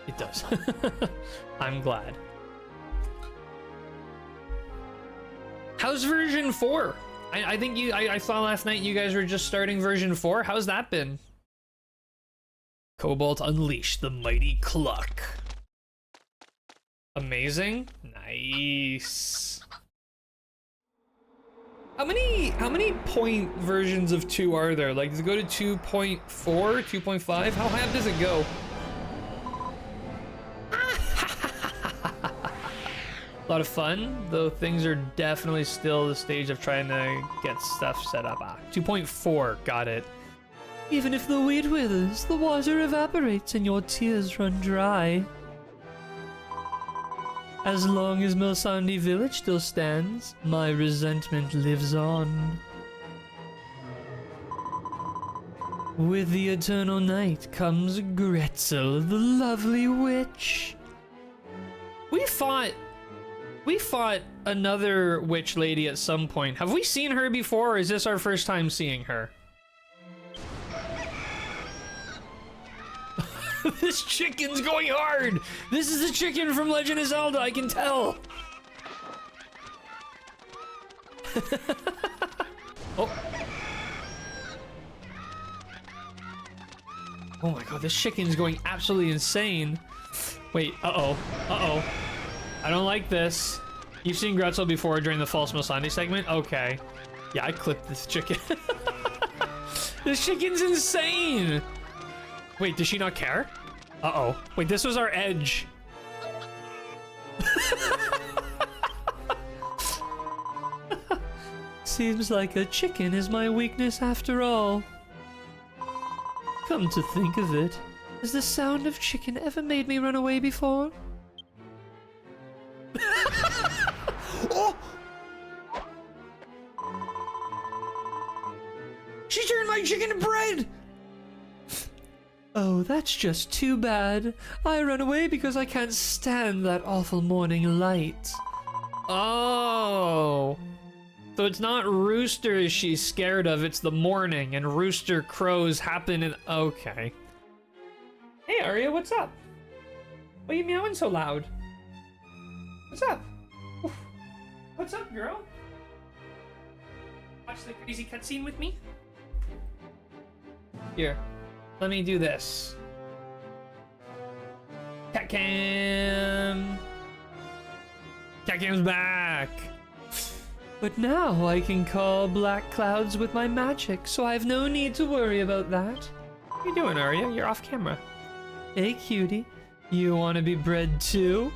It does. I'm glad. How's version 4? I think I saw last night you guys were just starting version 4. How's that been? Cobalt Unleashed, the mighty cluck. Amazing. Nice. How many point versions of 2 are there? Like, does it go to 2.4, 2.5? How high up does it go? A lot of fun, though things are definitely still the stage of trying to get stuff set up. 2.4, got it. Even if the wheat withers, the water evaporates and your tears run dry. As long as Milsandi village still stands, my resentment lives on. With the eternal night comes Gretzel, the lovely witch. We fought another witch lady at some point. Have we seen her before, or is this our first time seeing her? This chicken's going hard! This is the chicken from Legend of Zelda, I can tell! Oh. Oh my god, this chicken's going absolutely insane. Wait, uh-oh. I don't like this. You've seen Gretzel before during the False Milsandi segment? Okay. Yeah, I clipped this chicken. This chicken's insane! Wait, does she not care? Uh-oh. Wait, this was our edge. Seems like a chicken is my weakness after all. Come to think of it, has the sound of chicken ever made me run away before? Oh! She turned my chicken to bread! Oh, that's just too bad. I run away because I can't stand that awful morning light. Oh. So it's not roosters she's scared of, it's the morning, and rooster crows happen in... Okay. Hey, Arya, what's up? Why are you meowing so loud? What's up? Oof. What's up, girl? Watch the crazy cutscene with me? Here. Let me do this. Cat cam. Cat cam's back. But now I can call black clouds with my magic, so I have no need to worry about that. What are you doing, Arya? You're off camera. Hey, cutie. You want to be bred too?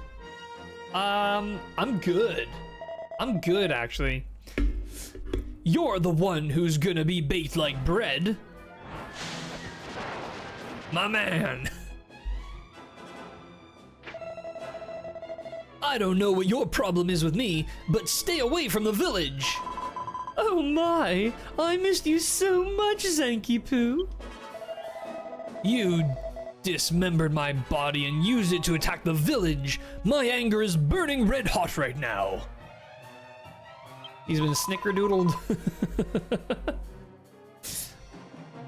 I'm good. I'm good, actually. You're the one who's gonna be baked like bread. My man. I don't know what your problem is with me, but stay away from the village. Oh my, I missed you so much, Zanky Poo. You dismembered my body and used it to attack the village. My anger is burning red hot right now. He's been snickerdoodled.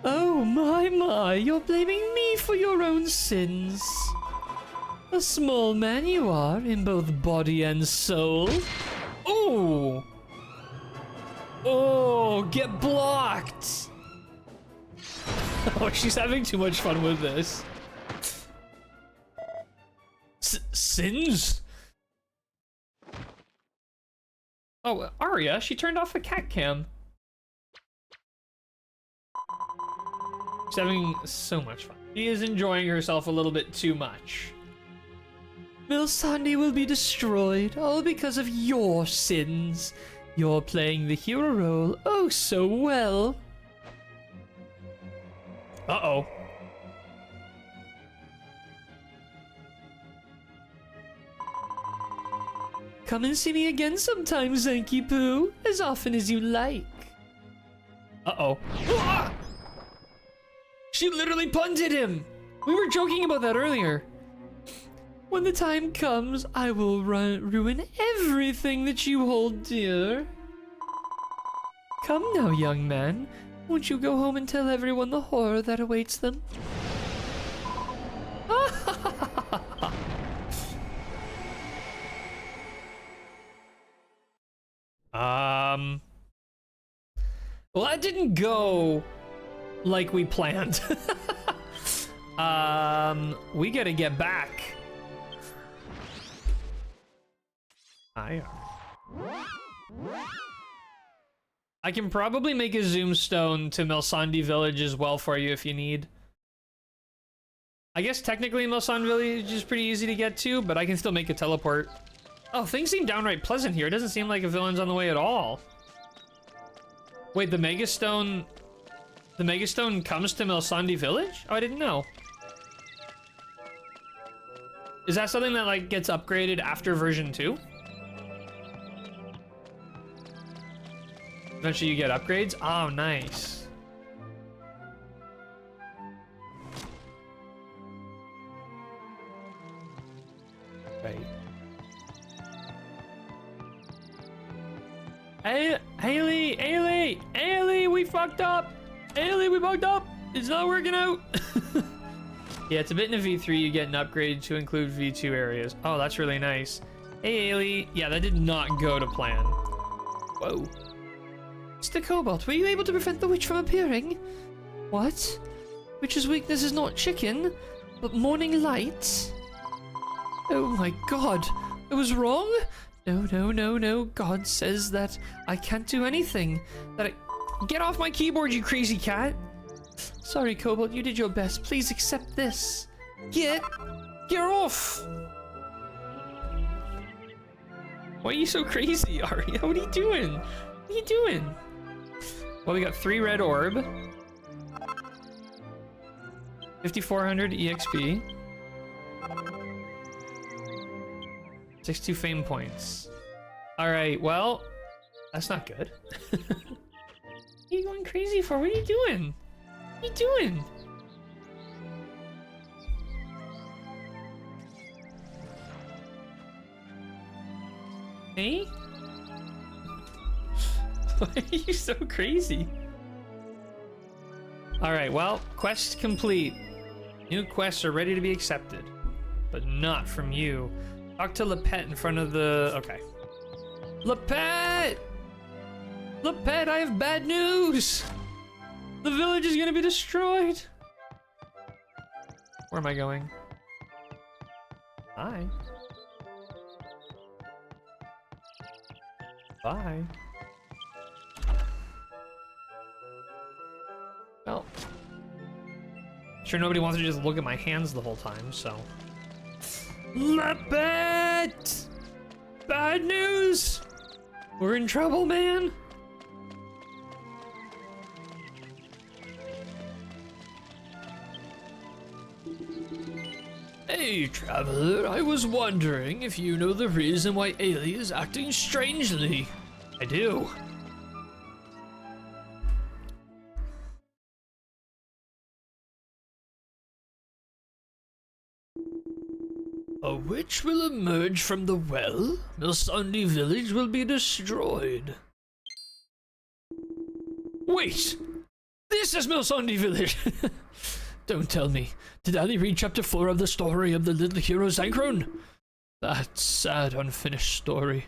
Oh my, you're blaming me for your own sins. A small man you are, in both body and soul. Oh! Oh, get blocked! Oh, she's having too much fun with this. sins? Oh, Arya, she turned off the cat cam. She's having so much fun. She is enjoying herself a little bit too much. Milsandi will be destroyed, all because of your sins. You're playing the hero role oh so well. Uh-oh. Come and see me again sometime, Zanky Poo, as often as you like. Uh-oh. Ah! She literally punted him! We were joking about that earlier. When the time comes, I will ruin everything that you hold dear. Come now, young man. Won't you go home and tell everyone the horror that awaits them? Well, that didn't go like we planned. We gotta get back. I can probably make a zoom stone to Milsandi Village as well for you if you need. I guess technically Milsandi Village is pretty easy to get to, but I can still make a teleport. Oh, things seem downright pleasant here. It doesn't seem like a villain's on the way at all. Wait, the Megastone comes to Milsandi Village? Oh, I didn't know. Is that something that like gets upgraded after version 2? Eventually you get upgrades? Oh, nice. Right. Ailey, we fucked up. Ailey, we fucked up. It's not working out. Yeah, it's a bit in a V3 you get an upgrade to include V2 areas. Oh, that's really nice. Hey, Ailey. Yeah, that did not go to plan. Whoa. Mr. Cobalt, were you able to prevent the witch from appearing? What? Witch's weakness is not chicken, but morning light? Oh my god, I was wrong? No. God says that I can't do anything. Get off my keyboard, you crazy cat! Sorry, Cobalt, you did your best. Please accept this. Get off! Why are you so crazy, Arya? What are you doing? What are you doing? Well, we got 3 red orb. 5,400 EXP. 62 fame points. Alright, well, that's not good. What are you going crazy for? What are you doing? What are you doing? Hey? Why are you so crazy? Alright, well, quest complete. New quests are ready to be accepted. But not from you. Talk to Lepet in front of the... Okay. Lepet! Lepet, I have bad news! The village is gonna be destroyed! Where am I going? Hi. Bye. Well, sure nobody wants to just look at my hands the whole time, so. Lepet! Bad news! We're in trouble, man! Hey, traveler, I was wondering if you know the reason why Ailey is acting strangely. I do. A witch will emerge from the well. Milsandi village will be destroyed. Wait! This is Milsandi village! Don't tell me. Did Ali read chapter 4 of the story of the little hero Zanchrone? That sad unfinished story.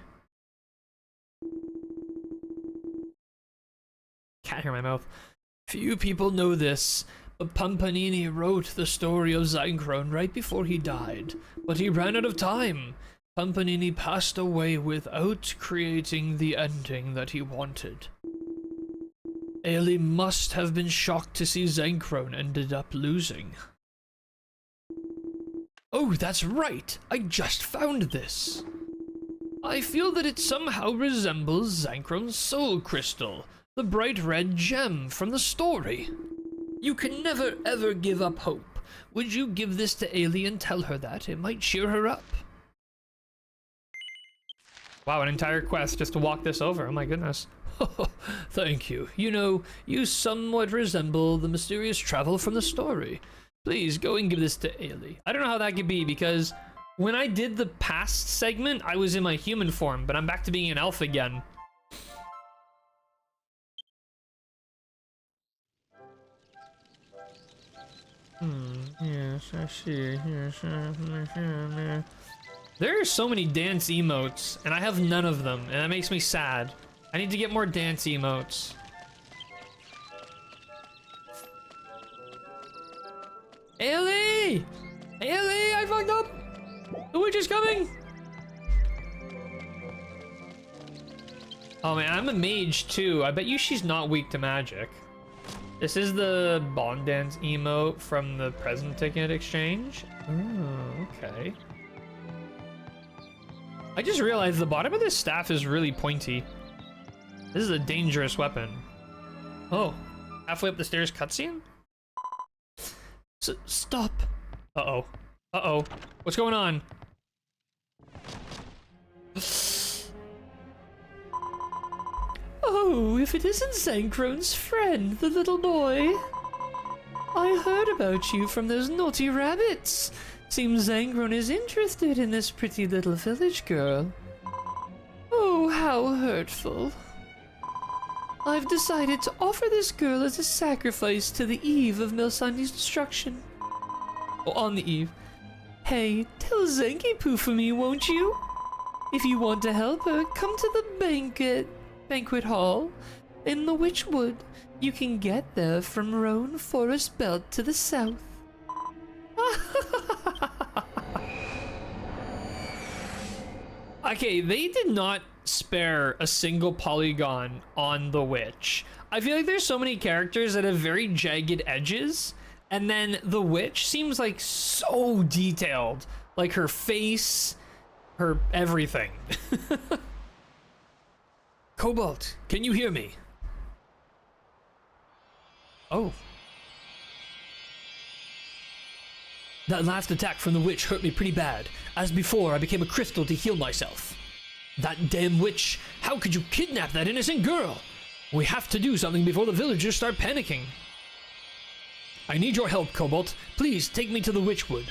Cat hair in my mouth. Few people know this, Pampanini wrote the story of Zanchrone right before he died, but he ran out of time. Pampanini passed away without creating the ending that he wanted. Ailey must have been shocked to see Zanchrone ended up losing. Oh, that's right! I just found this! I feel that it somehow resembles Zancrone's soul crystal, the bright red gem from the story. You can never ever give up hope. Would you give this to Ailey and tell her that? It might cheer her up. Wow, an entire quest just to walk this over. Oh my goodness. Thank you. You know, you somewhat resemble the mysterious travel from the story. Please, go and give this to Ailey. I don't know how that could be, because when I did the past segment, I was in my human form, but I'm back to being an elf again. Yes, I see. Yes, there are so many dance emotes, and I have none of them, and that makes me sad. I need to get more dance emotes. Ailey! Ailey, I fucked up! The witch is coming! Oh man, I'm a mage too. I bet you she's not weak to magic. This is the Bond Dance emote from the present ticket exchange. Oh, okay. I just realized the bottom of this staff is really pointy. This is a dangerous weapon. Oh, halfway up the stairs cutscene? Stop. Uh-oh. Uh-oh. What's going on? Oh, if it isn't Zancrone's friend, the little boy. I heard about you from those naughty rabbits. Seems Zancrone is interested in this pretty little village girl. Oh, how hurtful. I've decided to offer this girl as a sacrifice to the eve of Milsandi's destruction. Oh, on the eve. Hey, tell Zanky-Poo for me, won't you? If you want to help her, come to the banquet hall in the Witchwood. You can get there from Roan Forest Belt to the south. Okay, they did not spare a single polygon on the witch. I feel like there's so many characters that have very jagged edges, and then the witch seems like so detailed. Like her face, her everything. Cobalt, can you hear me? Oh. That last attack from the witch hurt me pretty bad. As before, I became a crystal to heal myself. That damn witch! How could you kidnap that innocent girl? We have to do something before the villagers start panicking. I need your help, Cobalt. Please take me to the Witchwood.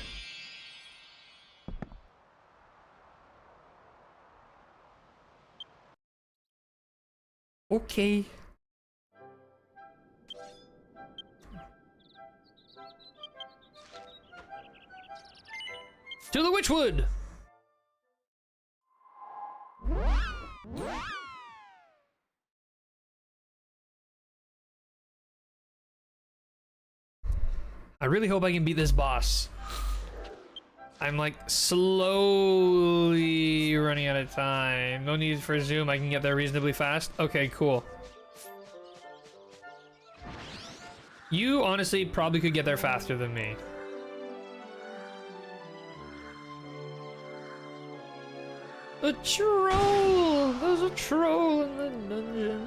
Okay. To the Witchwood! I really hope I can beat this boss. I'm like slowly running out of time. No need for zoom, I can get there reasonably fast. Okay, cool. You honestly probably could get there faster than me. A troll! There's a troll in the dungeon.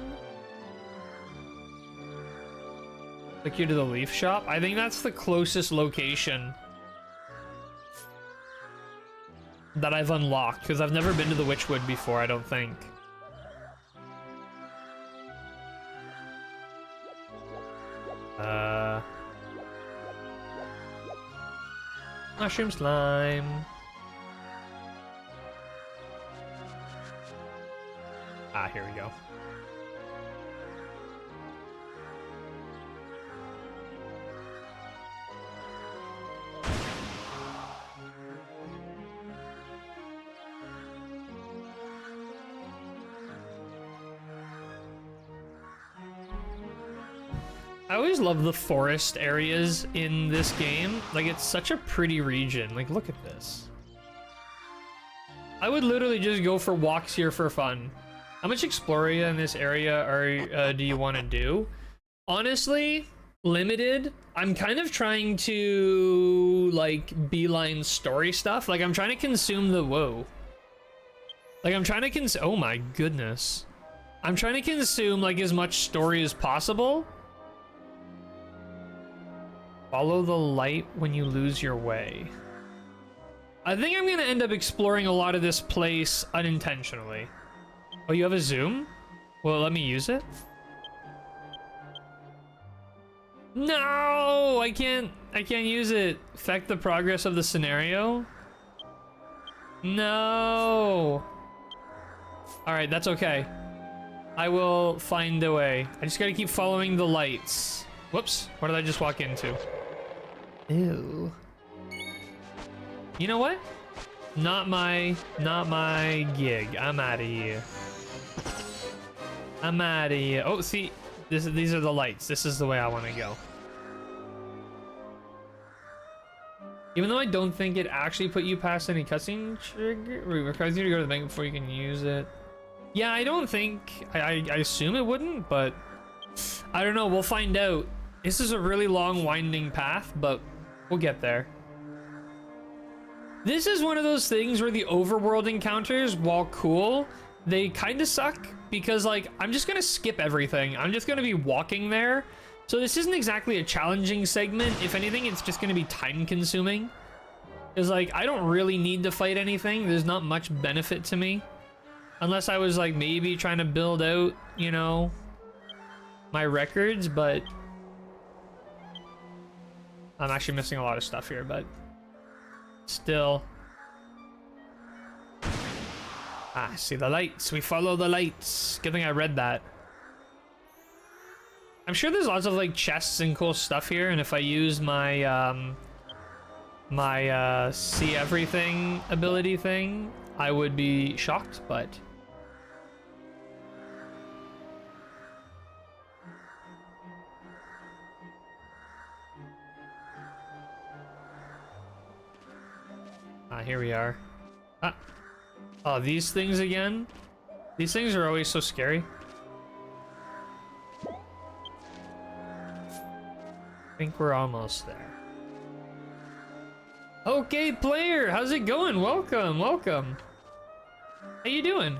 Took you to the leaf shop? I think that's the closest location that I've unlocked, because I've never been to the Witchwood before, I don't think. Mushroom slime. Ah, here we go. I always love the forest areas in this game. Like, it's such a pretty region. Like, look at this. I would literally just go for walks here for fun. How much Exploria in this area do you want to do? Honestly, limited. I'm kind of trying to, like, beeline story stuff. Like, I'm trying to consume the... Whoa. Like, I'm trying to consume... Oh my goodness. I'm trying to consume, like, as much story as possible. Follow the light when you lose your way. I think I'm gonna end up exploring a lot of this place unintentionally. Oh, you have a zoom? Well, let me use it. No, I can't use it. Affect the progress of the scenario. No. All right, that's okay. I will find a way. I just gotta keep following the lights. Whoops, what did I just walk into? Ew. You know what? Not my gig. I'm out of here. I'm out of here. Oh, see, these are the lights. This is the way I want to go. Even though I don't think it actually put you past any cutscene trigger, it requires you to go to the bank before you can use it. Yeah, I don't think, I assume it wouldn't, but I don't know. We'll find out. This is a really long winding path, but we'll get there. This is one of those things where the overworld encounters, while cool, they kind of suck because, like, I'm just gonna skip everything. I'm just gonna be walking there. So this isn't exactly a challenging segment. If anything, it's just gonna be time consuming. Because, like, I don't really need to fight anything. There's not much benefit to me. Unless I was, like, maybe trying to build out, you know, my records, but I'm actually missing a lot of stuff here, but still. Ah, see the lights. We follow the lights. Good thing I read that. I'm sure there's lots of, like, chests and cool stuff here, and if I use my see everything ability thing, I would be shocked, but here we are. Ah. Oh, these things again? These things are always so scary. I think we're almost there. Okay, player, how's it going? Welcome, welcome. How you doing?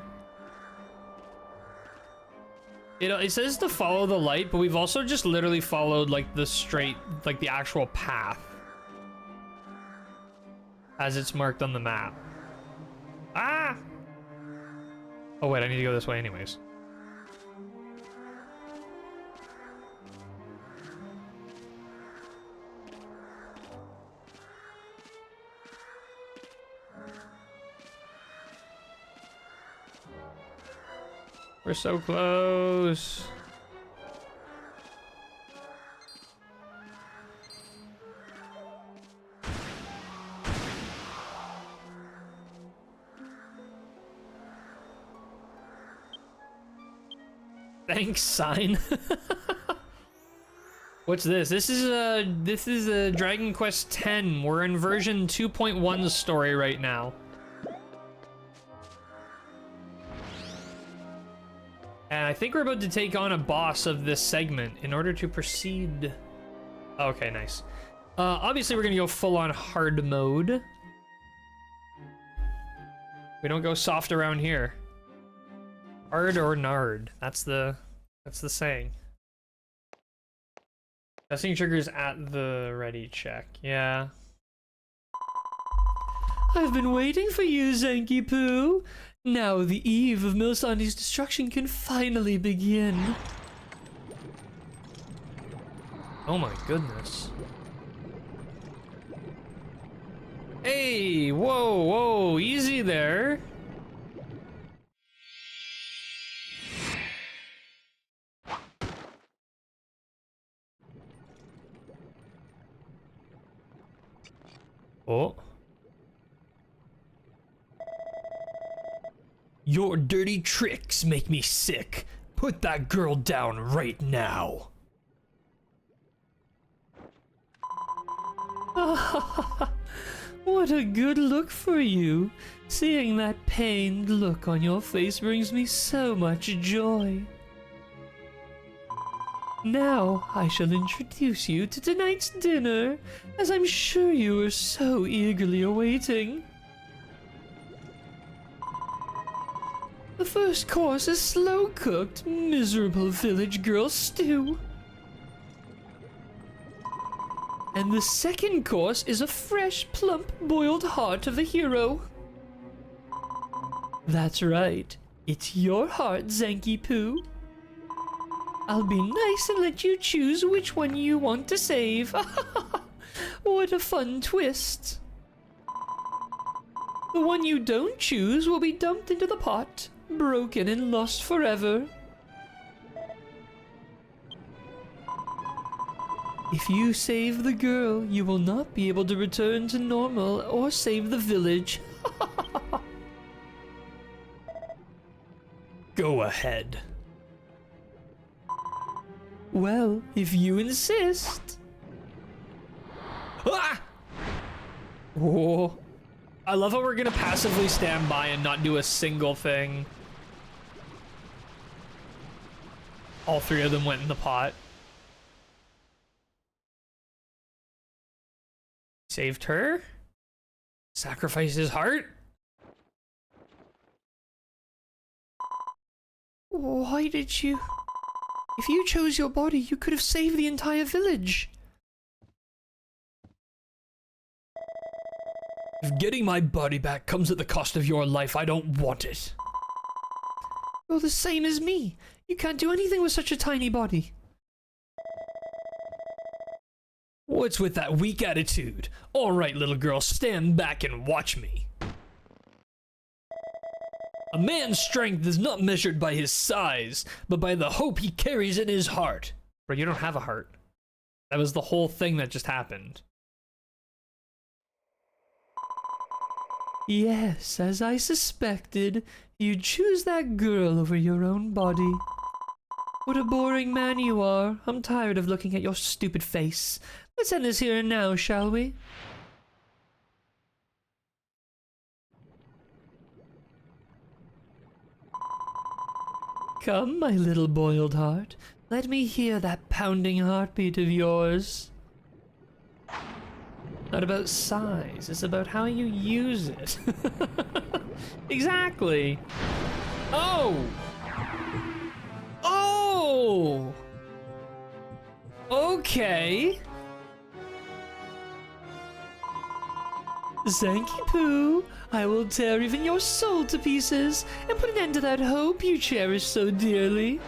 It says to follow the light, but we've also just literally followed, like, the straight, like, the actual path as it's marked on the map. Ah! Oh wait, I need to go this way anyways. We're so close. Thanks, sign. What's this? This is a Dragon Quest X. We're in version 2.1 story right now. And I think we're about to take on a boss of this segment in order to proceed. Okay, nice. Obviously we're gonna go full on hard mode. We don't go soft around here. Hard or nard. That's the saying. Testing triggers at the ready check. Yeah. I've been waiting for you, Zenki Poo. Now the eve of Milsandi's destruction can finally begin. Oh my goodness. Hey, whoa, whoa, easy there. Oh. Your dirty tricks make me sick. Put that girl down right now. What a good look for you. Seeing that pained look on your face brings me so much joy. Now I shall introduce you to tonight's dinner, as I'm sure you are so eagerly awaiting. The first course is slow-cooked, miserable village girl stew. And the second course is a fresh, plump, boiled heart of the hero. That's right, it's your heart, Zanky Poo. I'll be nice and let you choose which one you want to save. What a fun twist. The one you don't choose will be dumped into the pot, broken and lost forever. If you save the girl, you will not be able to return to normal or save the village. Go ahead. Well, if you insist. Ah! Oh. I love how we're gonna passively stand by and not do a single thing. All three of them went in the pot. Saved her? Sacrificed his heart? Why did you? If you chose your body, you could have saved the entire village. If getting my body back comes at the cost of your life, I don't want it. You're the same as me. You can't do anything with such a tiny body. What's with that weak attitude? All right, little girl, stand back and watch me. A man's strength is not measured by his size, but by the hope he carries in his heart. Bro, you don't have a heart. That was the whole thing that just happened. Yes, as I suspected, you choose that girl over your own body. What a boring man you are. I'm tired of looking at your stupid face. Let's end this here and now, shall we? Come, my little boiled heart. Let me hear that pounding heartbeat of yours. Not about size, it's about how you use it. Exactly. Oh! Oh! Okay. Zanky Poo, I will tear even your soul to pieces and put an end to that hope you cherish so dearly.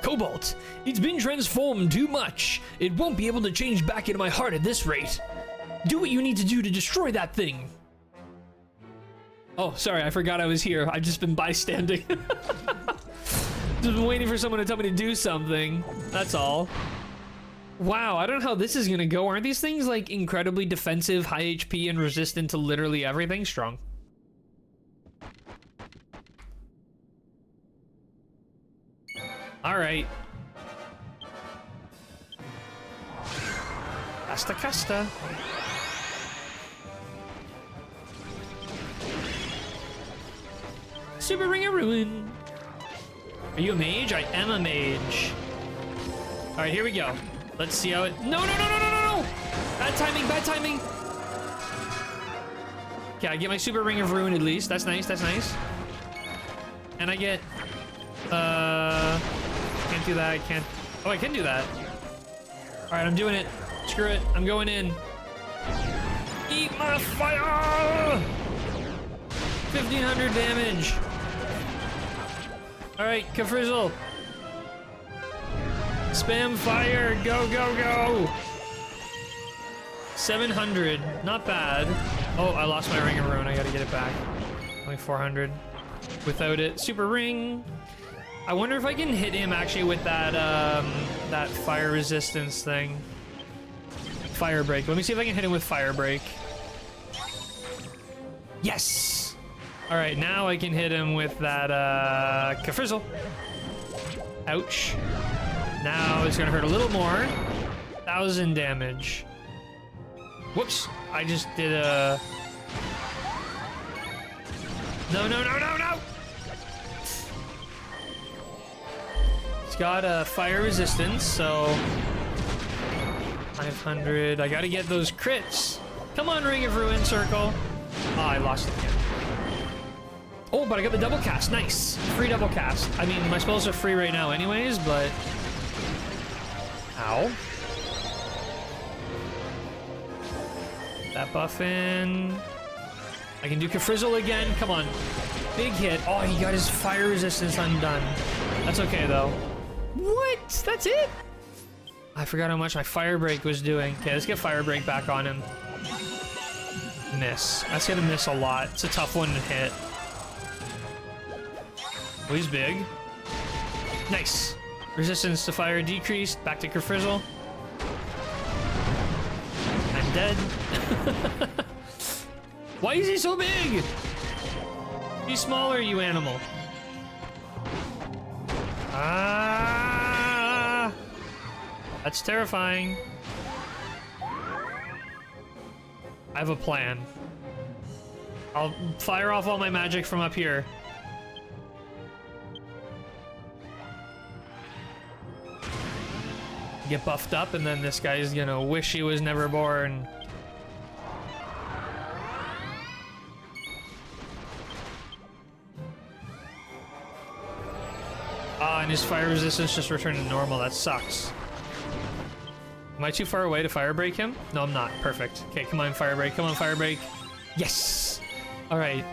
Cobalt, it's been transformed too much. It won't be able to change back into my heart at this rate. Do what you need to do to destroy that thing. Oh, sorry, I forgot I was here. I've just been bystanding. Just been waiting for someone to tell me to do something. That's all. Wow, I don't know how this is gonna go. Aren't these things like incredibly defensive, high HP, and resistant to literally everything? Strong. Alright. Casta casta. Super Ring of Ruin. Are you a mage? I am a mage. Alright, here we go. Let's see how it... No, no, no, no, no, no, no! Bad timing, bad timing! Okay, I get my Super Ring of Ruin at least. That's nice, that's nice. And I get... Can't do that, I can't... Oh, I can do that. Alright, I'm doing it. Screw it, I'm going in. Eat my fire! 1,500 damage. Alright, Kafrizzle. Spam fire, go, go, go! 700, not bad. Oh, I lost my Ring of Ruin, I gotta get it back. Only 400. Without it, Super Ring. I wonder if I can hit him actually with that, that fire resistance thing. Fire Break, let me see if I can hit him with Fire Break. Yes! Alright, now I can hit him with that, Kafrizzle. Ouch. Now it's gonna hurt a little more. 1,000 damage. Whoops, I just did a... No, no, no, no, no! It's got a fire resistance, so... 500, I gotta get those crits. Come on, Ring of Ruin Circle. Oh, I lost it again. Oh, but I got the double cast, nice. Free double cast. I mean, my spells are free right now anyways, but... Ow. That buff in. I can do Kafrizzle again. Come on. Big hit. Oh, he got his fire resistance undone. That's okay, though. What? That's it? I forgot how much my Fire Break was doing. Okay, let's get Fire Break back on him. Miss. That's gonna miss a lot. It's a tough one to hit. Oh, he's big. Nice. Resistance to fire decreased. Back to Kafrizzle. I'm dead. Why is he so big? Be smaller, you animal. Ah! That's terrifying. I have a plan. I'll fire off all my magic from up here. Get buffed up, and then this guy's gonna wish he was never born. Ah, and his fire resistance just returned to normal. That sucks. Am I too far away to fire break him? No, I'm not. Perfect. Okay, come on, fire break. Come on, fire break. Yes! Alright.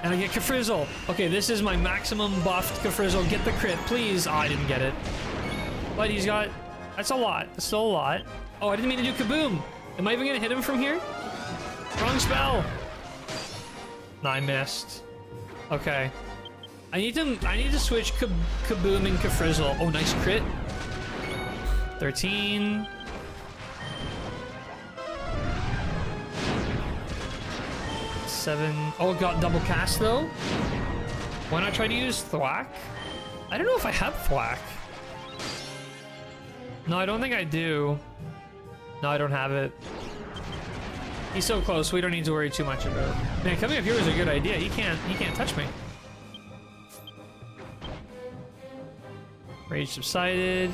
And I get Kafrizzle. Okay, this is my maximum buffed Kafrizzle. Get the crit, please. Oh, I didn't get it. But he's got... That's a lot. That's still a lot. Oh, I didn't mean to do Kaboom. Am I even gonna hit him from here? Wrong spell. No, I missed. Okay. I need to switch Kaboom and Kafrizzle. Oh, nice crit. 13. Seven. Oh, it got double cast though. Why not try to use Thwack? I don't know if I have Thwack. No, I don't think I do. No, I don't have it. He's so close, we don't need to worry too much about it. Man, coming up here was a good idea. He can't touch me. Rage subsided.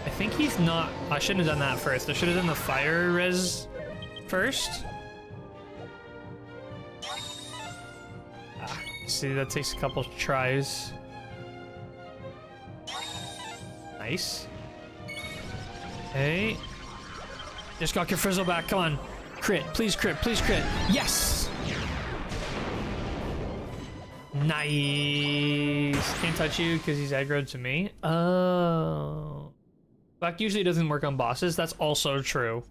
I think he's not... I shouldn't have done that first. I should have done the fire res first. Ah, see, that takes a couple tries. Nice. Hey. Just got your frizzle back. Come on. Crit. Please crit. Please crit. Yes! Nice. Can't touch you because he's aggroed to me. Oh. Black usually doesn't work on bosses. That's also true.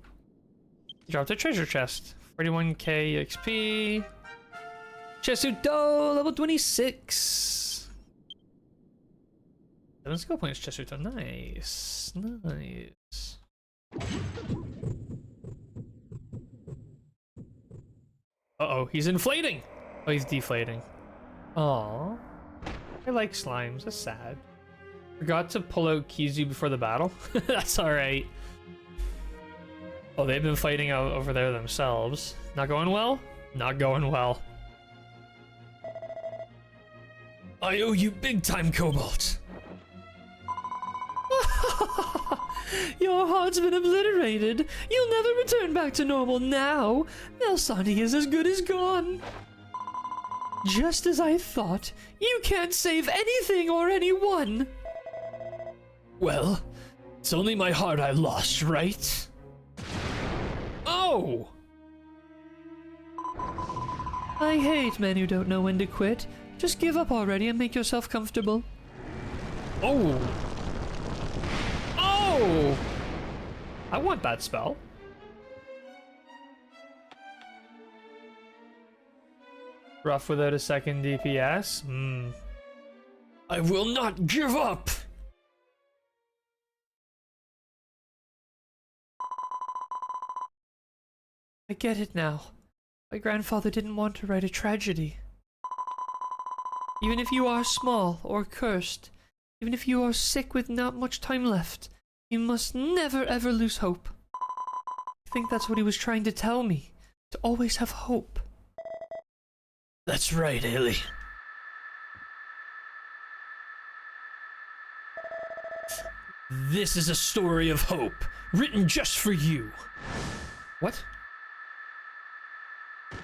Dropped a treasure chest. 41k XP. Chesuto, level 26. 7 skill points, Chesuto. Nice. Nice. Uh-oh, he's inflating. Oh, he's deflating. Aww. I like slimes. That's sad. Forgot to pull out Kizu before the battle. That's alright. Oh, they've been fighting out over there themselves. Not going well? Not going well. I owe you big time, Cobalt. Your heart's been obliterated. You'll never return back to normal now. Nelsani is as good as gone. Just as I thought. You can't save anything or anyone. Well, it's only my heart I lost, right? Oh! I hate men who don't know when to quit. Just give up already and make yourself comfortable. Oh! Oh! I want that spell. Rough without a second DPS? I will not give up! I get it now. My grandfather didn't want to write a tragedy. Even if you are small or cursed, even if you are sick with not much time left, You must never ever lose hope. I think that's what he was trying to tell me. To always have hope. That's right, Haley. This is a story of hope, written just for you. What? I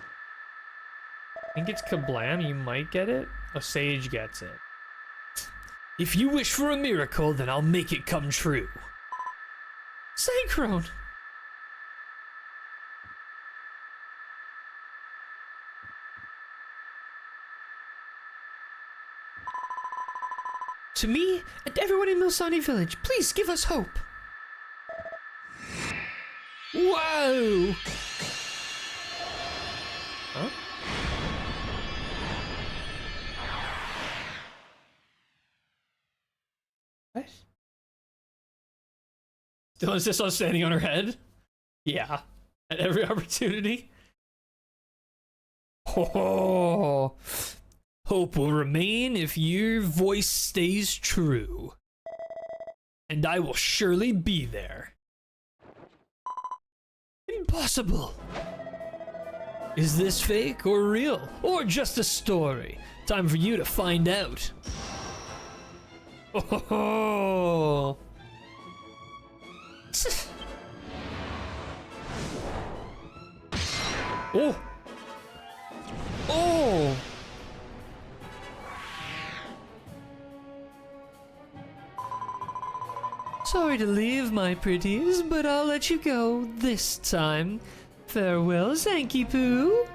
think it's Kablam. You might get it. A Sage gets it. If you wish for a miracle, then I'll make it come true. Zanchrone! To me and everyone in Milsani Village, please give us hope. Whoa! Huh? What? Still insists on standing on her head? Yeah. At every opportunity. Oh, Hope will remain if your voice stays true. And I will surely be there. Impossible! Is this fake or real? Or just a story? Time for you to find out. oh. Oh. Oh. Sorry to leave, my pretties, but I'll let you go this time. Farewell, Zanky Poo.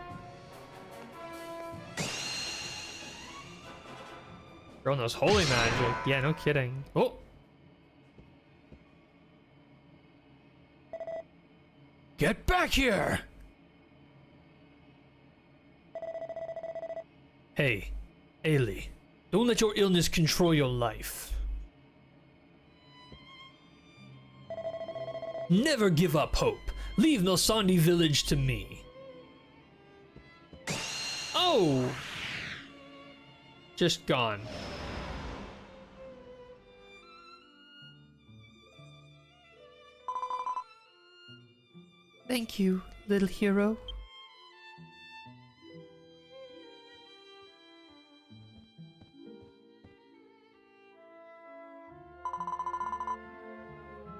Girl knows holy magic. Yeah, no kidding. Oh. Get back here! Hey, Ailey, don't let your illness control your life. Never give up hope. Leave Milsani Village to me. Oh. Just gone. Thank you, little hero.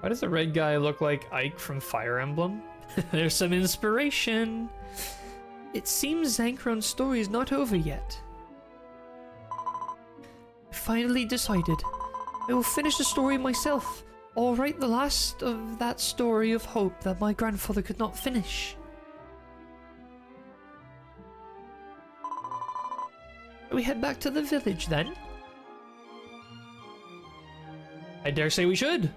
Why does the red guy look like Ike from Fire Emblem? There's some inspiration. It seems Zanchrone's story is not over yet. I finally decided. I will finish the story myself, or write the last of that story of hope that my grandfather could not finish. We head back to the village then? I dare say we should.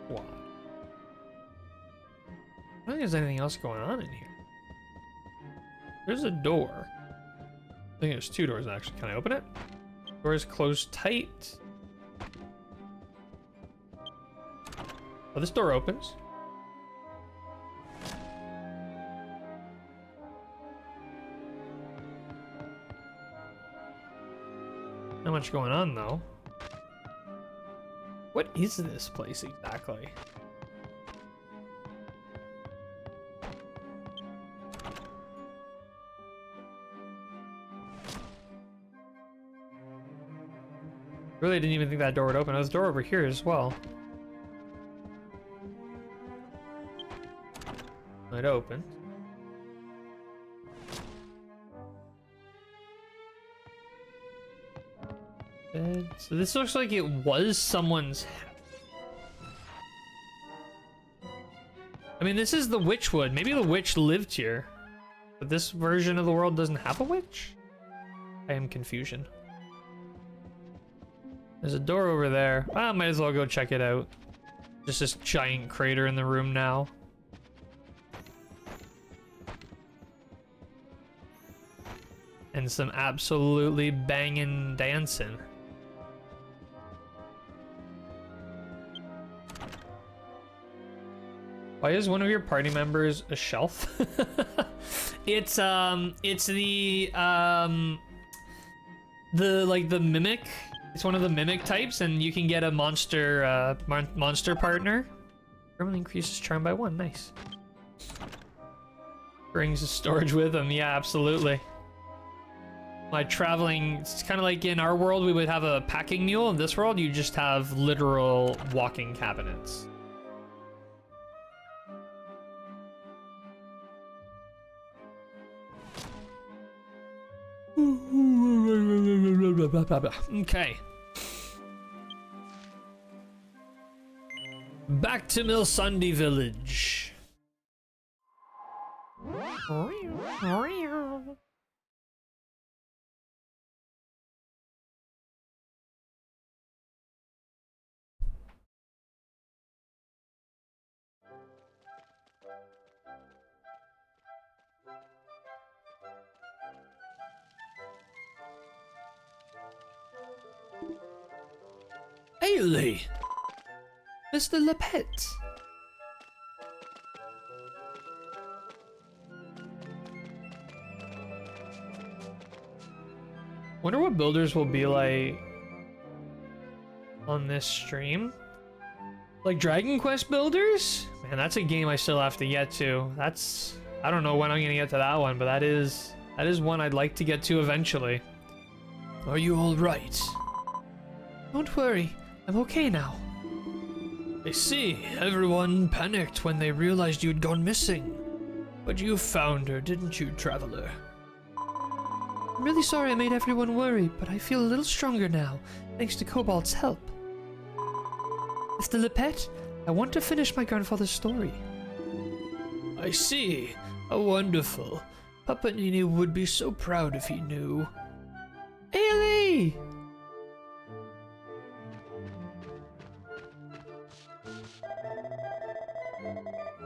Wow. I don't think there's anything else going on in here. There's a door. I think there's two doors actually. Can I open it? Door is closed tight. Oh, this door opens. Not much going on though. What is this place exactly? Really didn't even think that door would open. There's a door over here as well. It opened. So this looks like it was someone's house. I mean, this is the Witchwood. Maybe the witch lived here. But this version of the world doesn't have a witch? I am confusion. There's a door over there. I might as well go check it out. Just this giant crater in the room now. and some absolutely banging dancing. Why is one of your party members a shelf? It's the mimic. It's one of the mimic types, and you can get a monster monster partner. Permanently increases charm by 1. Nice. Brings the storage with him. Yeah, absolutely. My traveling, it's kind of like in our world we would have a packing mule. In this world, you just have literal walking cabinets. Okay. Back to Milsandi village. Ailey! Mr. Lepet. Wonder what builders will be like on this stream. Like Dragon Quest builders? Man, that's a game I still have to get to. That's, I don't know when I'm gonna get to that one, but that is one I'd like to get to eventually. Are you alright? Don't worry, I'm okay now. I see. Everyone panicked when they realized you'd gone missing. But you found her, didn't you, traveler? I'm really sorry I made everyone worry, but I feel a little stronger now, thanks to Cobalt's help. Mr. Lepet, I want to finish my grandfather's story. I see. How wonderful. Papa Nini would be so proud if he knew. Ailey!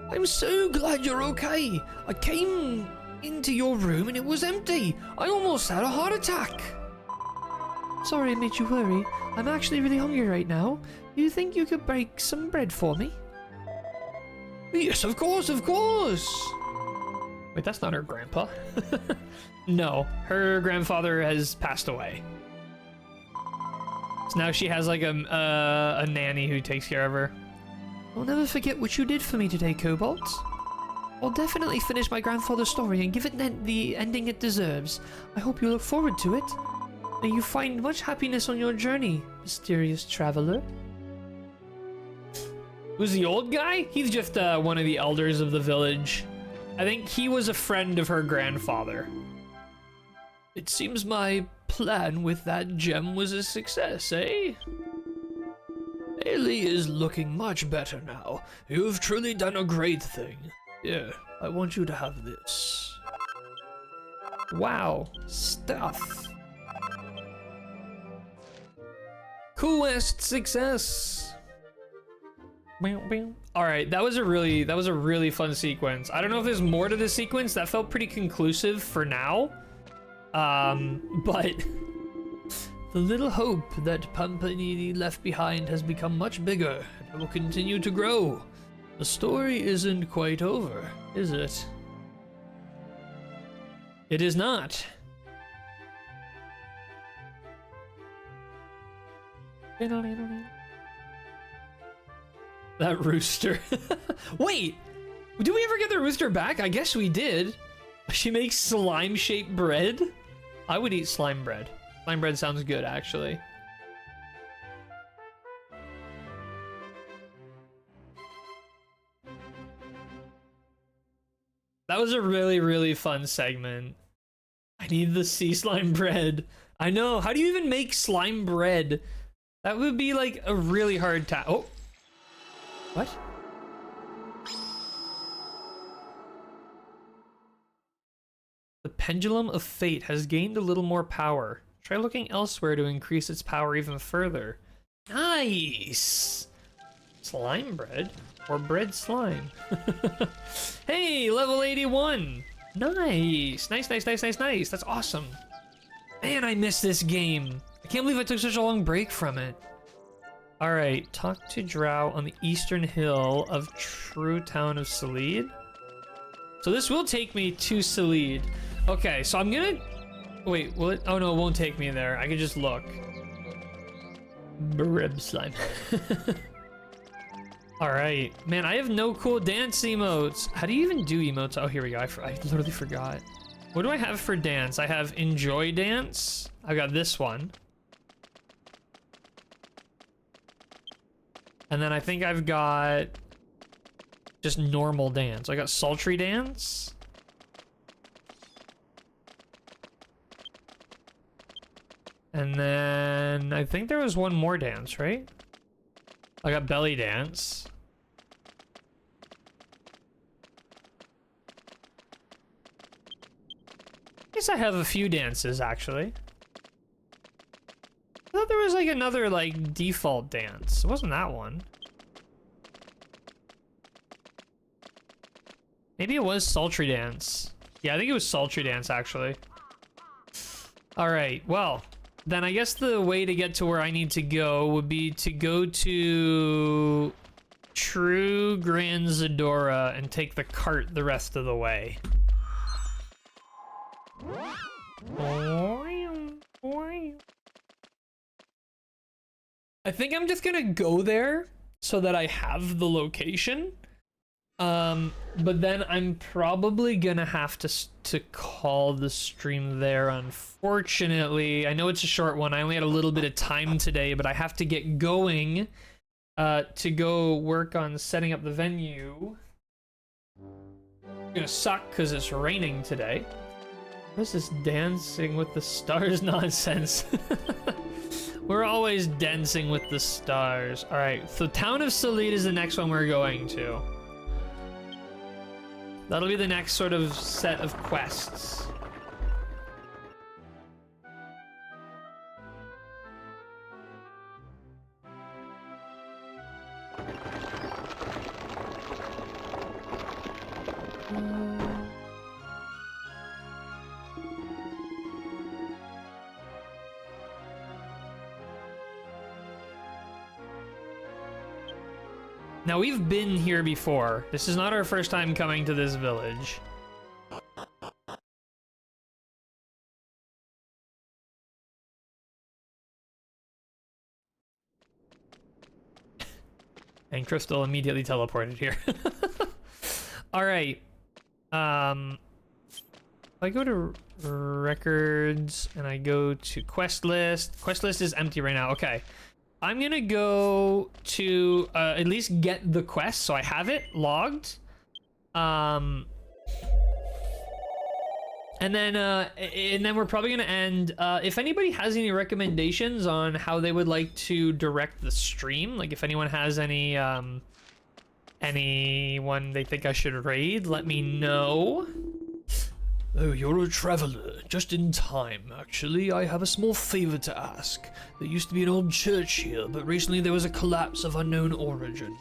I'm so glad you're okay. I came into your room and it was empty. I almost had a heart attack. Sorry I made you worry. I'm actually really hungry right now. Do you think you could bake some bread for me? Yes, of course, of course. Wait, that's not her grandpa. No, her grandfather has passed away. So now she has like a nanny who takes care of her. I'll never forget what you did for me today, Cobalt. I'll definitely finish my grandfather's story and give it the ending it deserves. I hope you look forward to it. May you find much happiness on your journey, mysterious traveler. Who's the old guy? He's just one of the elders of the village. I think he was a friend of her grandfather. It seems my plan with that gem was a success, eh? Ailey is looking much better now. You've truly done a great thing. Here, I want you to have this. Wow, stuff. Quest success. All right, that was a really fun sequence. I don't know if there's more to this sequence. That felt pretty conclusive for now. But the little hope that Pampanini left behind has become much bigger and will continue to grow. The story isn't quite over, is it? It is not. That rooster. Wait, did we ever get the rooster back? I guess we did. She makes slime-shaped bread? I would eat slime bread. Slime bread sounds good, actually. That was a really fun segment. I need the sea slime bread. I know. How do you even make slime bread? That would be like a really hard task. Oh. What? The pendulum of fate has gained a little more power. Try looking elsewhere to increase its power even further. Nice! Slime bread? Or bread slime? Hey, level 81! Nice! Nice. That's awesome. Man, I missed this game. I can't believe I took such a long break from it. All right, talk to Drow on the eastern hill of True Town of Salid. So this will take me to Salid. Okay, so I'm gonna... Wait, will it? Oh no, it won't take me there. I can just look. Brib slime. All right, man, I have no cool dance emotes. How do you even do emotes? Oh, here we go. I literally forgot. What do I have for dance? I have enjoy dance. I got this one. And then I think I've got just normal dance. I got sultry dance. And then I think there was one more dance, right? I got belly dance. I guess I have a few dances, actually. I thought there was like another like default dance. It wasn't that one. Maybe it was sultry dance. Yeah, I think it was sultry dance, actually. All right, well, then I guess the way to get to where I need to go would be to go to True Grand Zadora and take the cart the rest of the way. I think I'm just gonna go there so that I have the location. But then I'm probably gonna have to call the stream there, unfortunately. I know it's a short one. I only had a little bit of time today, but I have to get going to go work on setting up the venue. It's gonna suck because it's raining today. What is this dancing with the stars nonsense? We're always dancing with the stars. All right, so Town of Salid is the next one we're going to. That'll be the next sort of set of quests. Now, we've been here before. This is not our first time coming to this village. And Crystal immediately teleported here. All right. If I go to records and I go to quest list. Quest list is empty right now. Okay. I'm gonna go to at least get the quest so I have it logged. And then we're probably gonna end. If anybody has any recommendations on how they would like to direct the stream, like if anyone has anyone they think I should raid, let me know. Oh, you're a traveler. Just in time, actually. I have a small favor to ask. There used to be an old church here, but recently there was a collapse of unknown origin.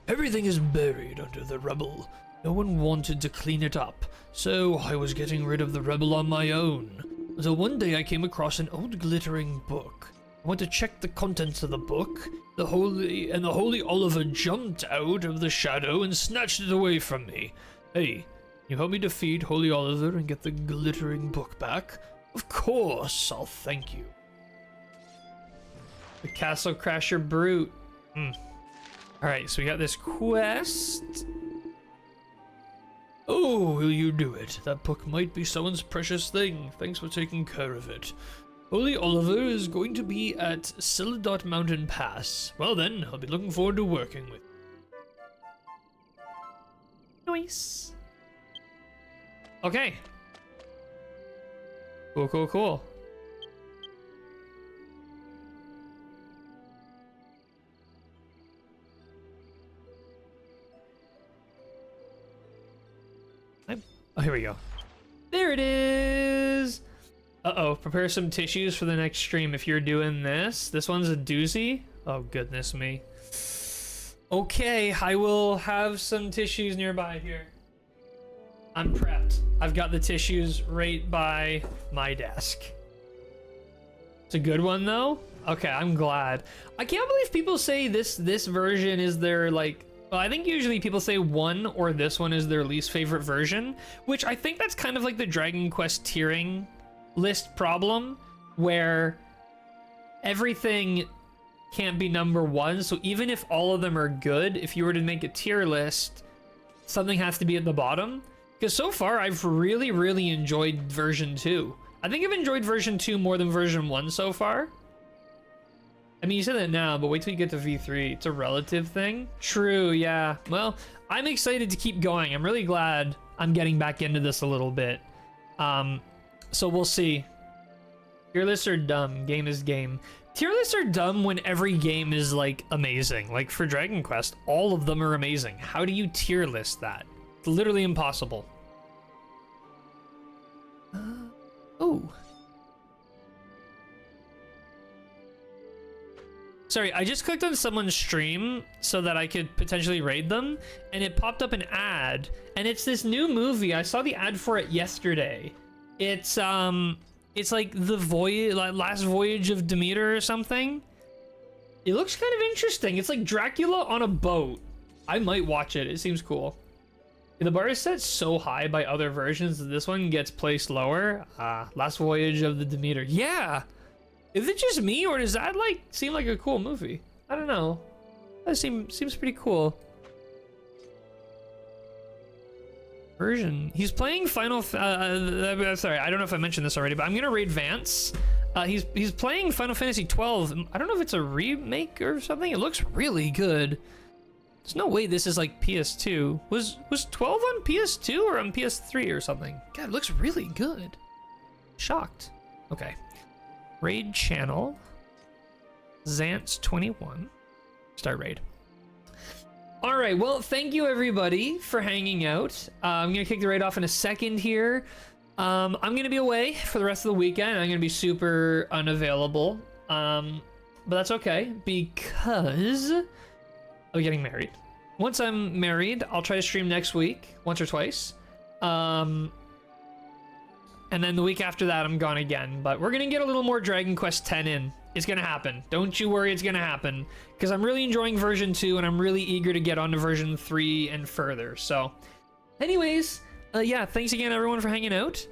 Everything is buried under the rubble. No one wanted to clean it up, so I was getting rid of the rubble on my own. Until one day I came across an old glittering book. I went to check the contents of the book. The holy Oliver jumped out of the shadow and snatched it away from me. Hey, you help me defeat Holy Oliver and get the glittering book back? Of course, I'll thank you. The Castle Crasher Brute. Alright, so we got this quest. Oh, will you do it? That book might be someone's precious thing. Thanks for taking care of it. Holy Oliver is going to be at Silidot Mountain Pass. Well then, I'll be looking forward to working with you. Nice. Okay. Cool. Oh, here we go. There it is. Uh-oh, prepare some tissues for the next stream if you're doing this. This one's a doozy. Oh, goodness me. Okay, I will have some tissues nearby here. I'm prepped. I've got the tissues right by my desk. It's a good one though. Okay, I'm glad. I can't believe people say this version is their like. Well, I think usually people say 1 or this one is their least favorite version, which I think that's kind of like the Dragon Quest tiering list problem, where everything can't be number 1. So even if all of them are good, if you were to make a tier list, something has to be at the bottom. Because so far, I've really, really enjoyed version 2. I think I've enjoyed version 2 more than version 1 so far. I mean, you said that now, but wait till you get to V3. It's a relative thing. True, yeah. Well, I'm excited to keep going. I'm really glad I'm getting back into this a little bit. So we'll see. Tier lists are dumb. Game is game. Tier lists are dumb when every game is, like, amazing. Like, for Dragon Quest, all of them are amazing. How do you tier list that? It's literally impossible. Oh. Sorry, I just clicked on someone's stream so that I could potentially raid them, and it popped up an ad, and it's this new movie. I saw the ad for it yesterday. It's like the last voyage of Demeter or something. It looks kind of interesting. It's like Dracula on a boat. I might watch it. It seems cool. The bar is set so high by other versions that this one gets placed lower. Last voyage of the Demeter. Yeah. Is it just me, or does that like seem like a cool movie? I don't know. That seems pretty cool. Version. He's playing Final. Sorry, I don't know if I mentioned this already, but I'm gonna raid Vance. He's playing Final Fantasy 12. I don't know if it's a remake or something. It looks really good. There's no way this is like PS2. Was 12 on PS2 or on PS3 or something? God, it looks really good. Shocked. Okay. Raid channel. Zance21. Start raid. All right, well, thank you everybody for hanging out. I'm gonna kick the raid off in a second here. I'm gonna be away for the rest of the weekend. I'm gonna be super unavailable. But that's okay because I'll be getting married. Once I'm married, I'll try to stream next week, once or twice. And then the week after that, I'm gone again. But we're gonna get a little more Dragon Quest X in. It's gonna happen. Don't you worry, it's gonna happen. Because I'm really enjoying version 2, and I'm really eager to get on to version 3 and further. So, anyways, yeah, thanks again, everyone, for hanging out.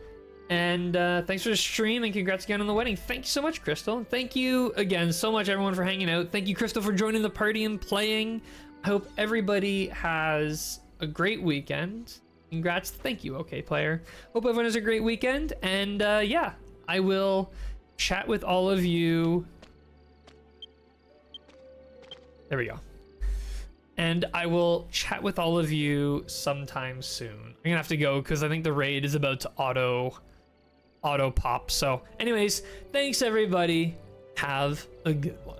And thanks for the stream, and congrats again on the wedding. Thank you so much, Crystal. Thank you again so much, everyone, for hanging out. Thank you, Crystal, for joining the party and playing. I hope everybody has a great weekend. Congrats. Thank you, okay, player. Hope everyone has a great weekend. And yeah, I will chat with all of you. There we go. And I will chat with all of you sometime soon. I'm gonna have to go because I think the raid is about to auto pop. So anyways, thanks everybody. Have a good one.